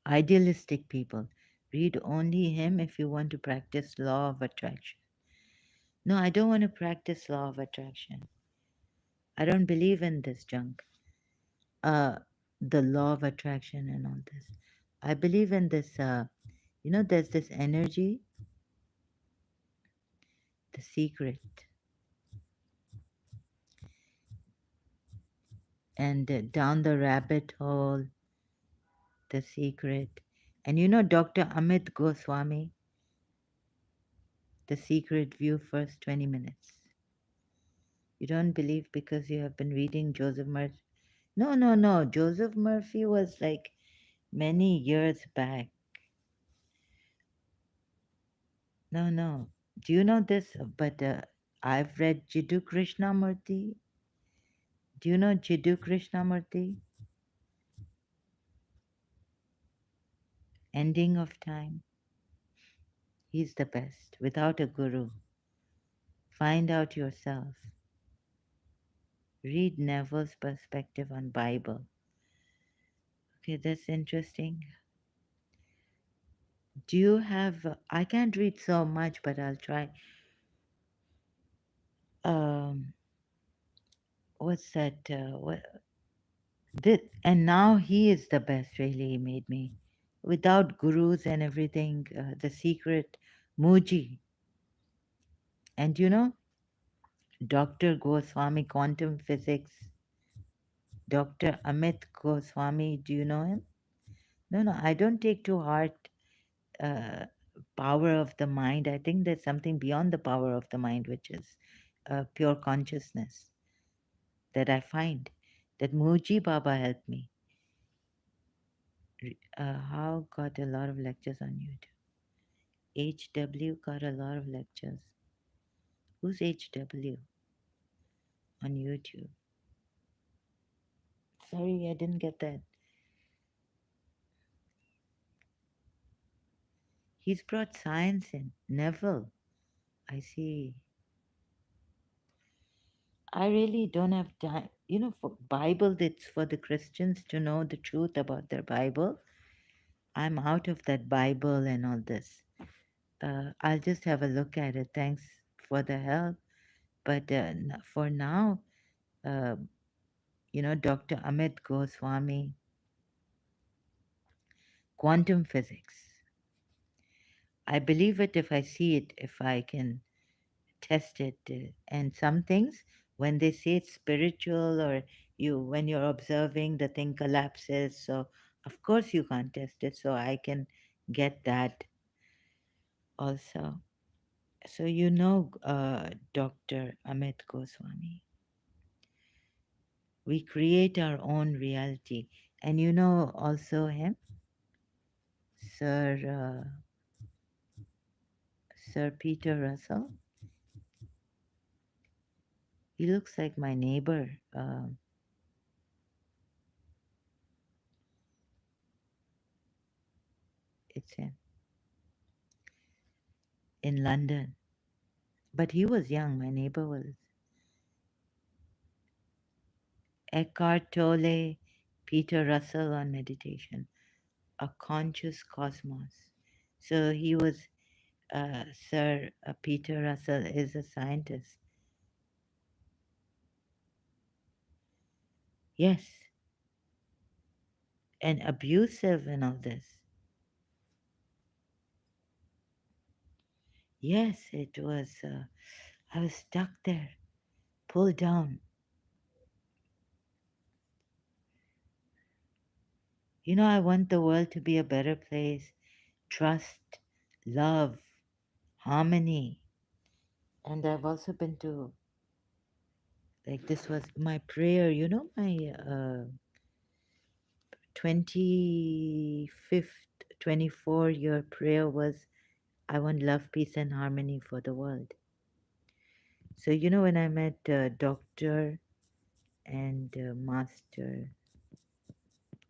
Idealistic people. Read only him if you want to practice law of attraction. No, I don't want to practice law of attraction. I don't believe in this junk. Uh, the law of attraction and all this. I believe in this. There's this energy, the secret, and down the rabbit hole, the secret. And Dr. Amit Goswami, the secret view, first 20 minutes. You don't believe because you have been reading Joseph Murphy. No, no, no. Joseph Murphy was like many years back. No, no. Do you know this? But I've read Jiddu Krishnamurti. Do you know Jiddu Krishnamurti? Ending of Time. He's the best. Without a guru. Find out yourself. Read Neville's perspective on Bible. Okay, that's interesting. Do you have? I can't read so much, but I'll try. Um, what's that? What? This, and now he is the best. Really, he made me. Without gurus and everything, the secret, Muji, and you know, Dr. Goswami, quantum physics. Dr. Amit Goswami. Do you know him? No, no, I don't take to heart uh, power of the mind. I think there's something beyond the power of the mind, which is pure consciousness that I find. That Muji Baba helped me. How got a lot of lectures on YouTube. HW got a lot of lectures. Who's HW on YouTube? Sorry, I didn't get that. He's brought science in. Neville. I see. I really don't have time. You know, for Bible, it's for the Christians to know the truth about their Bible. I'm out of that Bible and all this. I'll just have a look at it. Thanks for the help. But for now, uh, Dr. Amit Goswami, quantum physics. I believe it if I see it, if I can test it. And some things, when they say it's spiritual or when you're observing, the thing collapses. So, of course, you can't test it. So, I can get that also. So, Dr. Amit Goswami. We create our own reality. And you know also him, Sir Sir Peter Russell. He looks like my neighbor. It's him in London. But he was young. My neighbor was Eckhart Tolle, Peter Russell on meditation, a conscious cosmos. So he was, Sir Peter Russell is a scientist. Yes, and abusive and all this. Yes, it was, I was stuck there, pulled down. I want the world to be a better place. Trust, love, harmony. And I've also been to, like, this was my prayer, my 25th, 24-year prayer was, I want love, peace, and harmony for the world. So, when I met Dr. and Master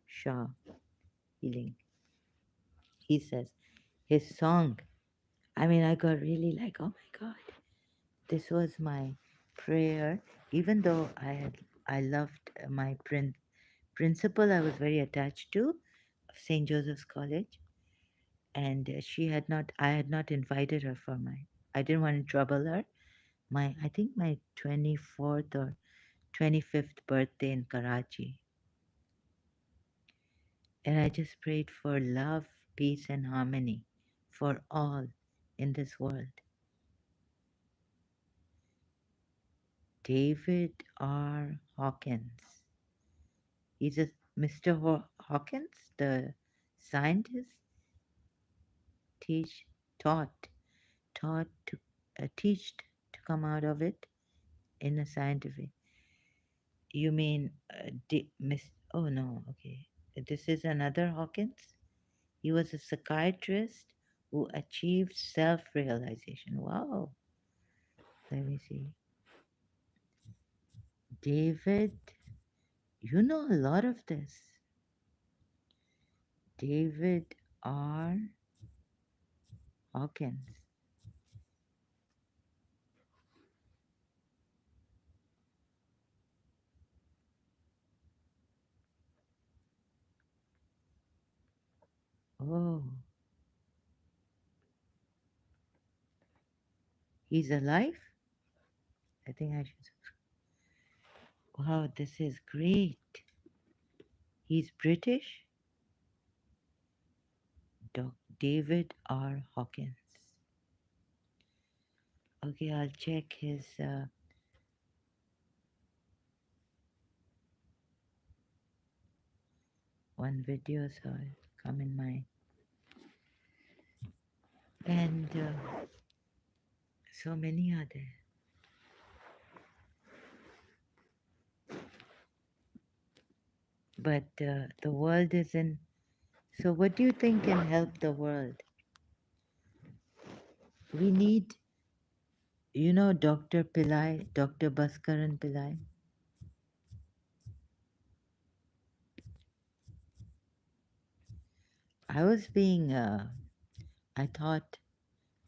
Shah Healing, he says, his song, I mean, I got really like, oh my God, this was my prayer. Even though I loved my principal, I was very attached to, of St. Joseph's College, and I had not invited her for I didn't want to trouble her. I think my 24th or 25th birthday in Karachi. And I just prayed for love, peace, and harmony for all in this world. David R. Hawkins. He's a Mr. Hawkins, the scientist, teach, taught, taught to teach to come out of it in a scientific. You mean Miss. Oh no, okay. This is another Hawkins. He was a psychiatrist who achieved self-realization. Wow. Let me see. David, you know a lot of this. David R. Hawkins. Oh, he's alive? I think I should. Wow, this is great. He's British? David R. Hawkins. Okay, I'll check his one video so I'll come in my. And so many are there. But the world is in. So, what do you think can help the world? We need, Dr. Pillai, Dr. Bhaskaran Pillai. I was being, I thought,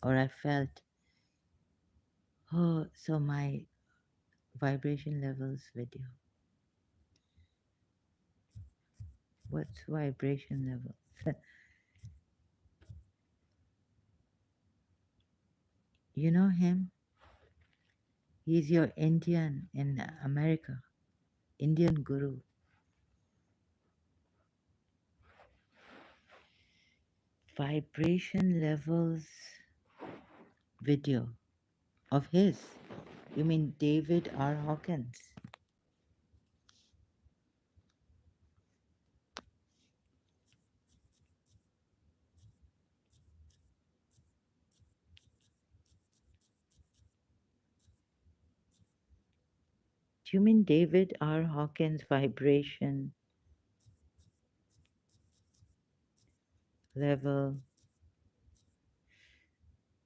or I felt, oh, so my vibration levels video. What's vibration levels? You know him? He's your Indian in America, Indian guru. Vibration levels video of his. You mean David R. Hawkins? Do you mean David R. Hawkins vibration level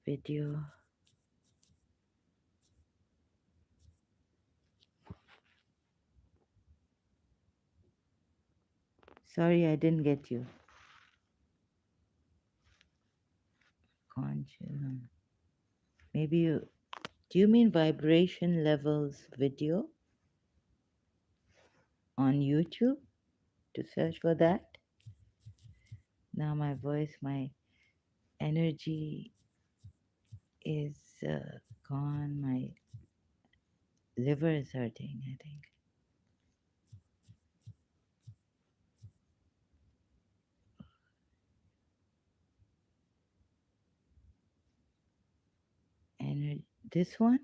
video? Sorry, I didn't get you. Conscious. Maybe you. Do you mean vibration levels video on YouTube? To search for that? Now my voice, my energy is gone. My liver is hurting, I think. This one?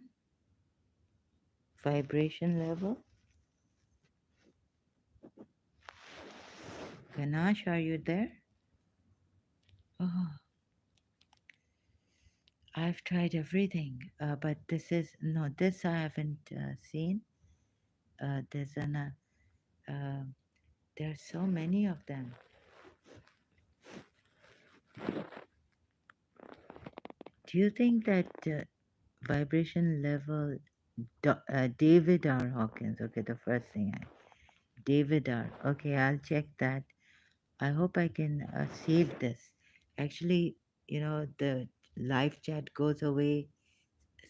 Vibration level? Ganache, are you there? Oh, I've tried everything, but this is no. This I haven't seen. There's an. Uh, there are so many of them. Do you think that vibration level? David R. Hawkins. Okay, the first thing David R. Okay, I'll check that. I hope I can save this. Actually, the live chat goes away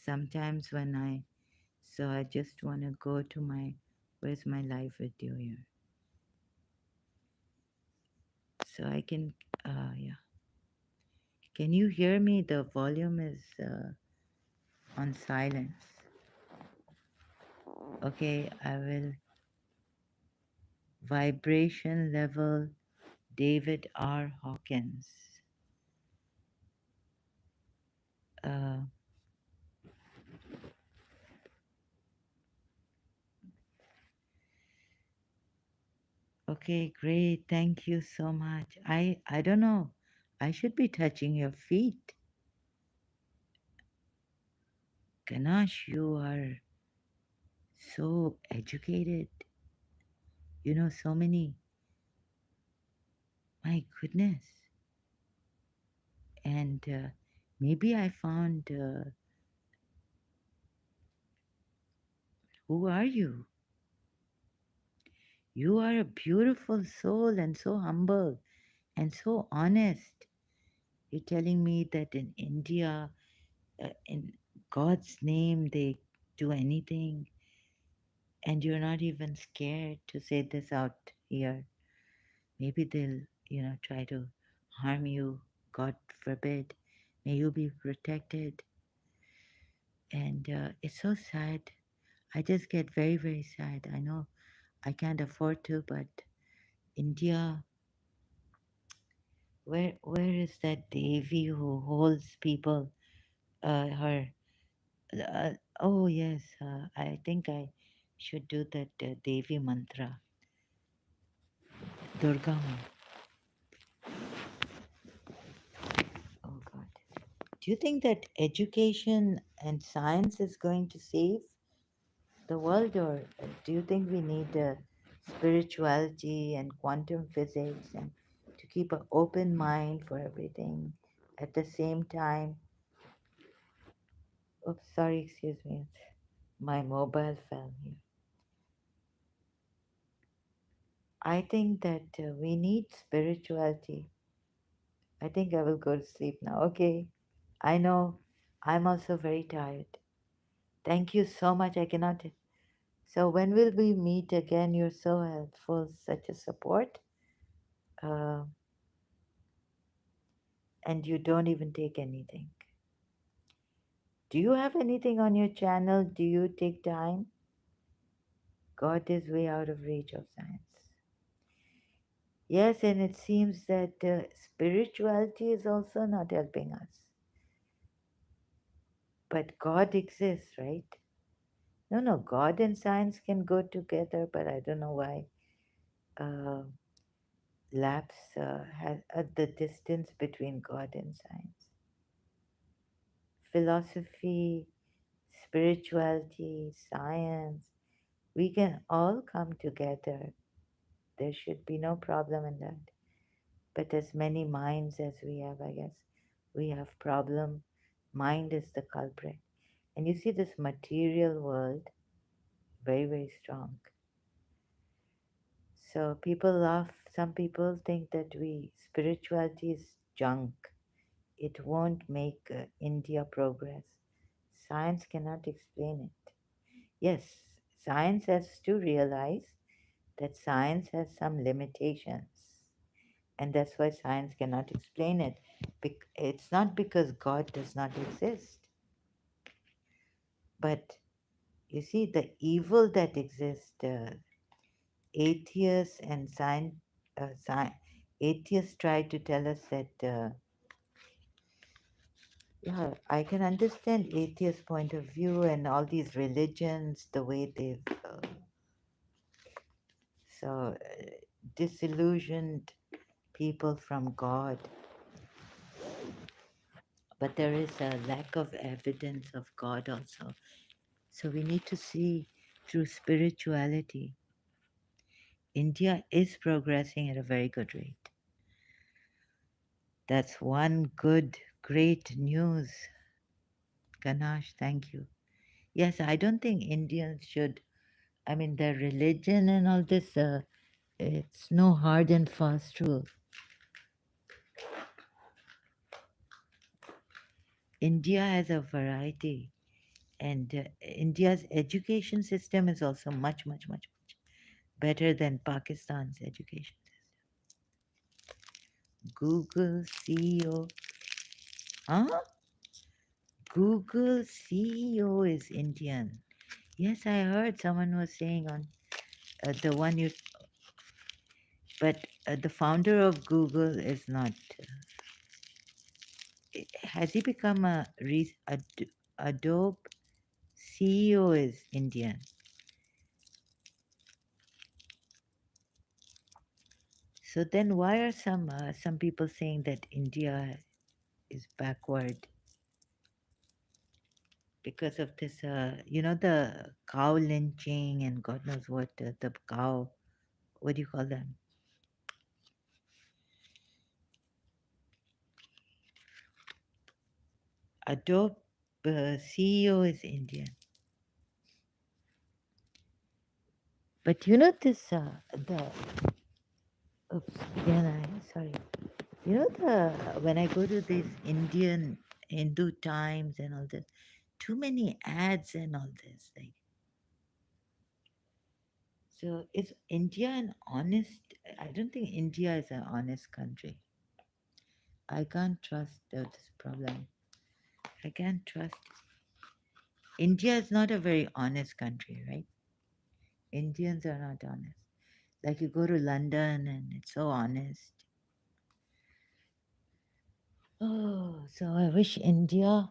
sometimes when I. So I just want to go to my. Where's my live video here? So I can. Yeah. Can you hear me? The volume is on silence. Okay, I will. Vibration level David R. Hawkins. Uh, okay, great. Thank you so much. I don't know. I should be touching your feet. Ganache, you are so educated. So many, my goodness. And maybe I found, who are you? You are a beautiful soul and so humble and so honest. You're telling me that in India, in God's name, they do anything, and you're not even scared to say this out here. Maybe they'll, try to harm you. God forbid. May you be protected. And it's so sad. I just get very, very sad. I know I can't afford to, but India, where is that Devi who holds people? Her. Uh, oh yes, I think I should do that Devi mantra. Durga Ma. Oh God. Do you think that education and science is going to save the world, or do you think we need spirituality and quantum physics and to keep an open mind for everything at the same time? Oops, sorry, excuse me. My mobile fell here. I think that we need spirituality. I think I will go to sleep now. Okay. I know I'm also very tired. Thank you so much. I cannot. So, when will we meet again? You're so helpful, such a support. Uh, and you don't even take anything. Do you have anything on your channel? Do you take time? God is way out of reach of science. Yes, and it seems that spirituality is also not helping us. But God exists, right? No, no, God and science can go together, but I don't know why uh, lapse has the distance between God and science. Philosophy, spirituality, science, we can all come together. There should be no problem in that. But as many minds as we have, I guess, we have problem. Mind is the culprit. And you see this material world, very, very strong. So people laugh. Some people think that spirituality is junk. It won't make India progress. Science cannot explain it. Yes, science has to realize that science has some limitations. And that's why science cannot explain it. It's not because God does not exist, but you see, the evil that exists, atheists and atheists try to tell us that, yeah, I can understand atheist point of view and all these religions, the way they've disillusioned people from God. But there is a lack of evidence of God also. So we need to see through spirituality. India is progressing at a very good rate. That's one good, great news. Ganache, thank you. Yes, I don't think Indians should, I mean, their religion and all this, it's no hard and fast rule. India has a variety, and India's education system is also much, much, much, much better than Pakistan's education system. Google CEO, huh? Google CEO is Indian. Yes, I heard someone was saying on the one you, but the founder of Google is not. Has he become Adobe CEO is Indian? So then, why are some people saying that India is backward because of this? The cow lynching and God knows what the cow. what do you call them? Adobe CEO is Indian. But you know this, the, oops, again, sorry. You know when I go to these Indian Hindu Times and all this, too many ads and all this. Like, so is India an honest? I don't think India is an honest country. I can't trust this problem. I can't trust. India is not a very honest country, right? Indians are not honest. Like you go to London and it's so honest. Oh, so I wish India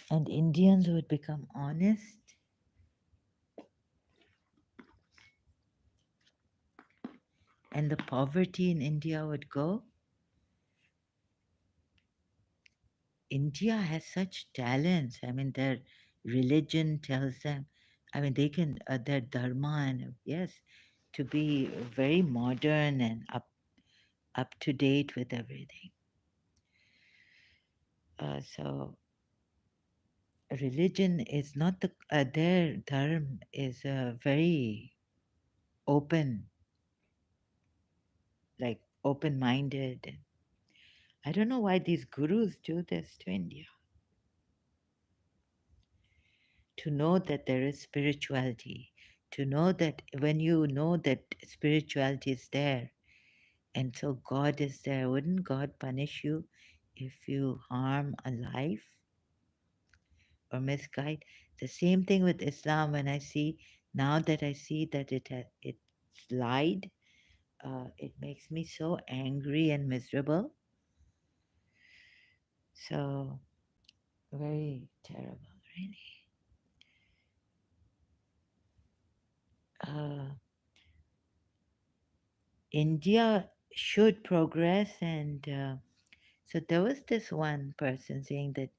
and Indians would become honest and the poverty in India would go. India has such talents. I mean, their religion tells them, I mean, they can, their dharma and yes, to be very modern and up to date with everything. So religion is not their dharma is very open, like open minded. I don't know why these gurus do this to India. To know that there is spirituality, to know that when you know that spirituality is there, and so God is there, wouldn't God punish you if you harm a life or misguide? The same thing with Islam. When I see now that I see that it's lied, it makes me so angry and miserable. So very terrible, really. Uh, India should progress, and so there was this one person saying that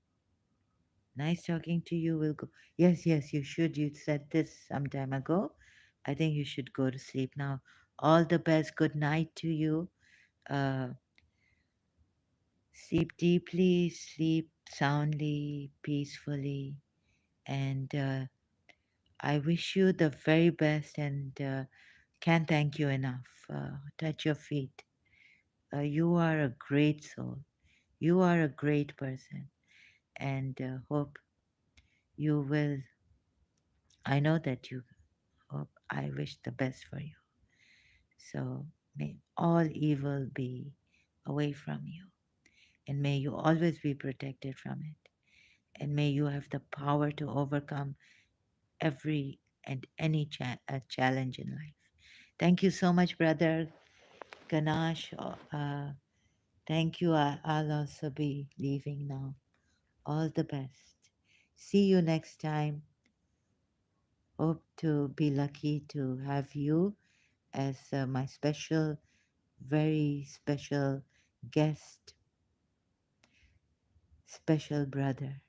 nice talking to you. Will go. Yes, yes, you should. You said this some time ago. I think you should go to sleep now. All the best. Good night to you. Uh, Sleep deeply, sleep soundly, peacefully, and I wish you the very best and can't thank you enough. Touch your feet. You are a great soul. You are a great person, and hope you will. I know that you hope. I wish the best for you. So may all evil be away from you, and may you always be protected from it, and may you have the power to overcome every and any challenge in life. Thank you so much, brother Ganash. Thank you. I'll also be leaving now. All the best. See you next time. Hope to be lucky to have you as my special, very special guest, special brother.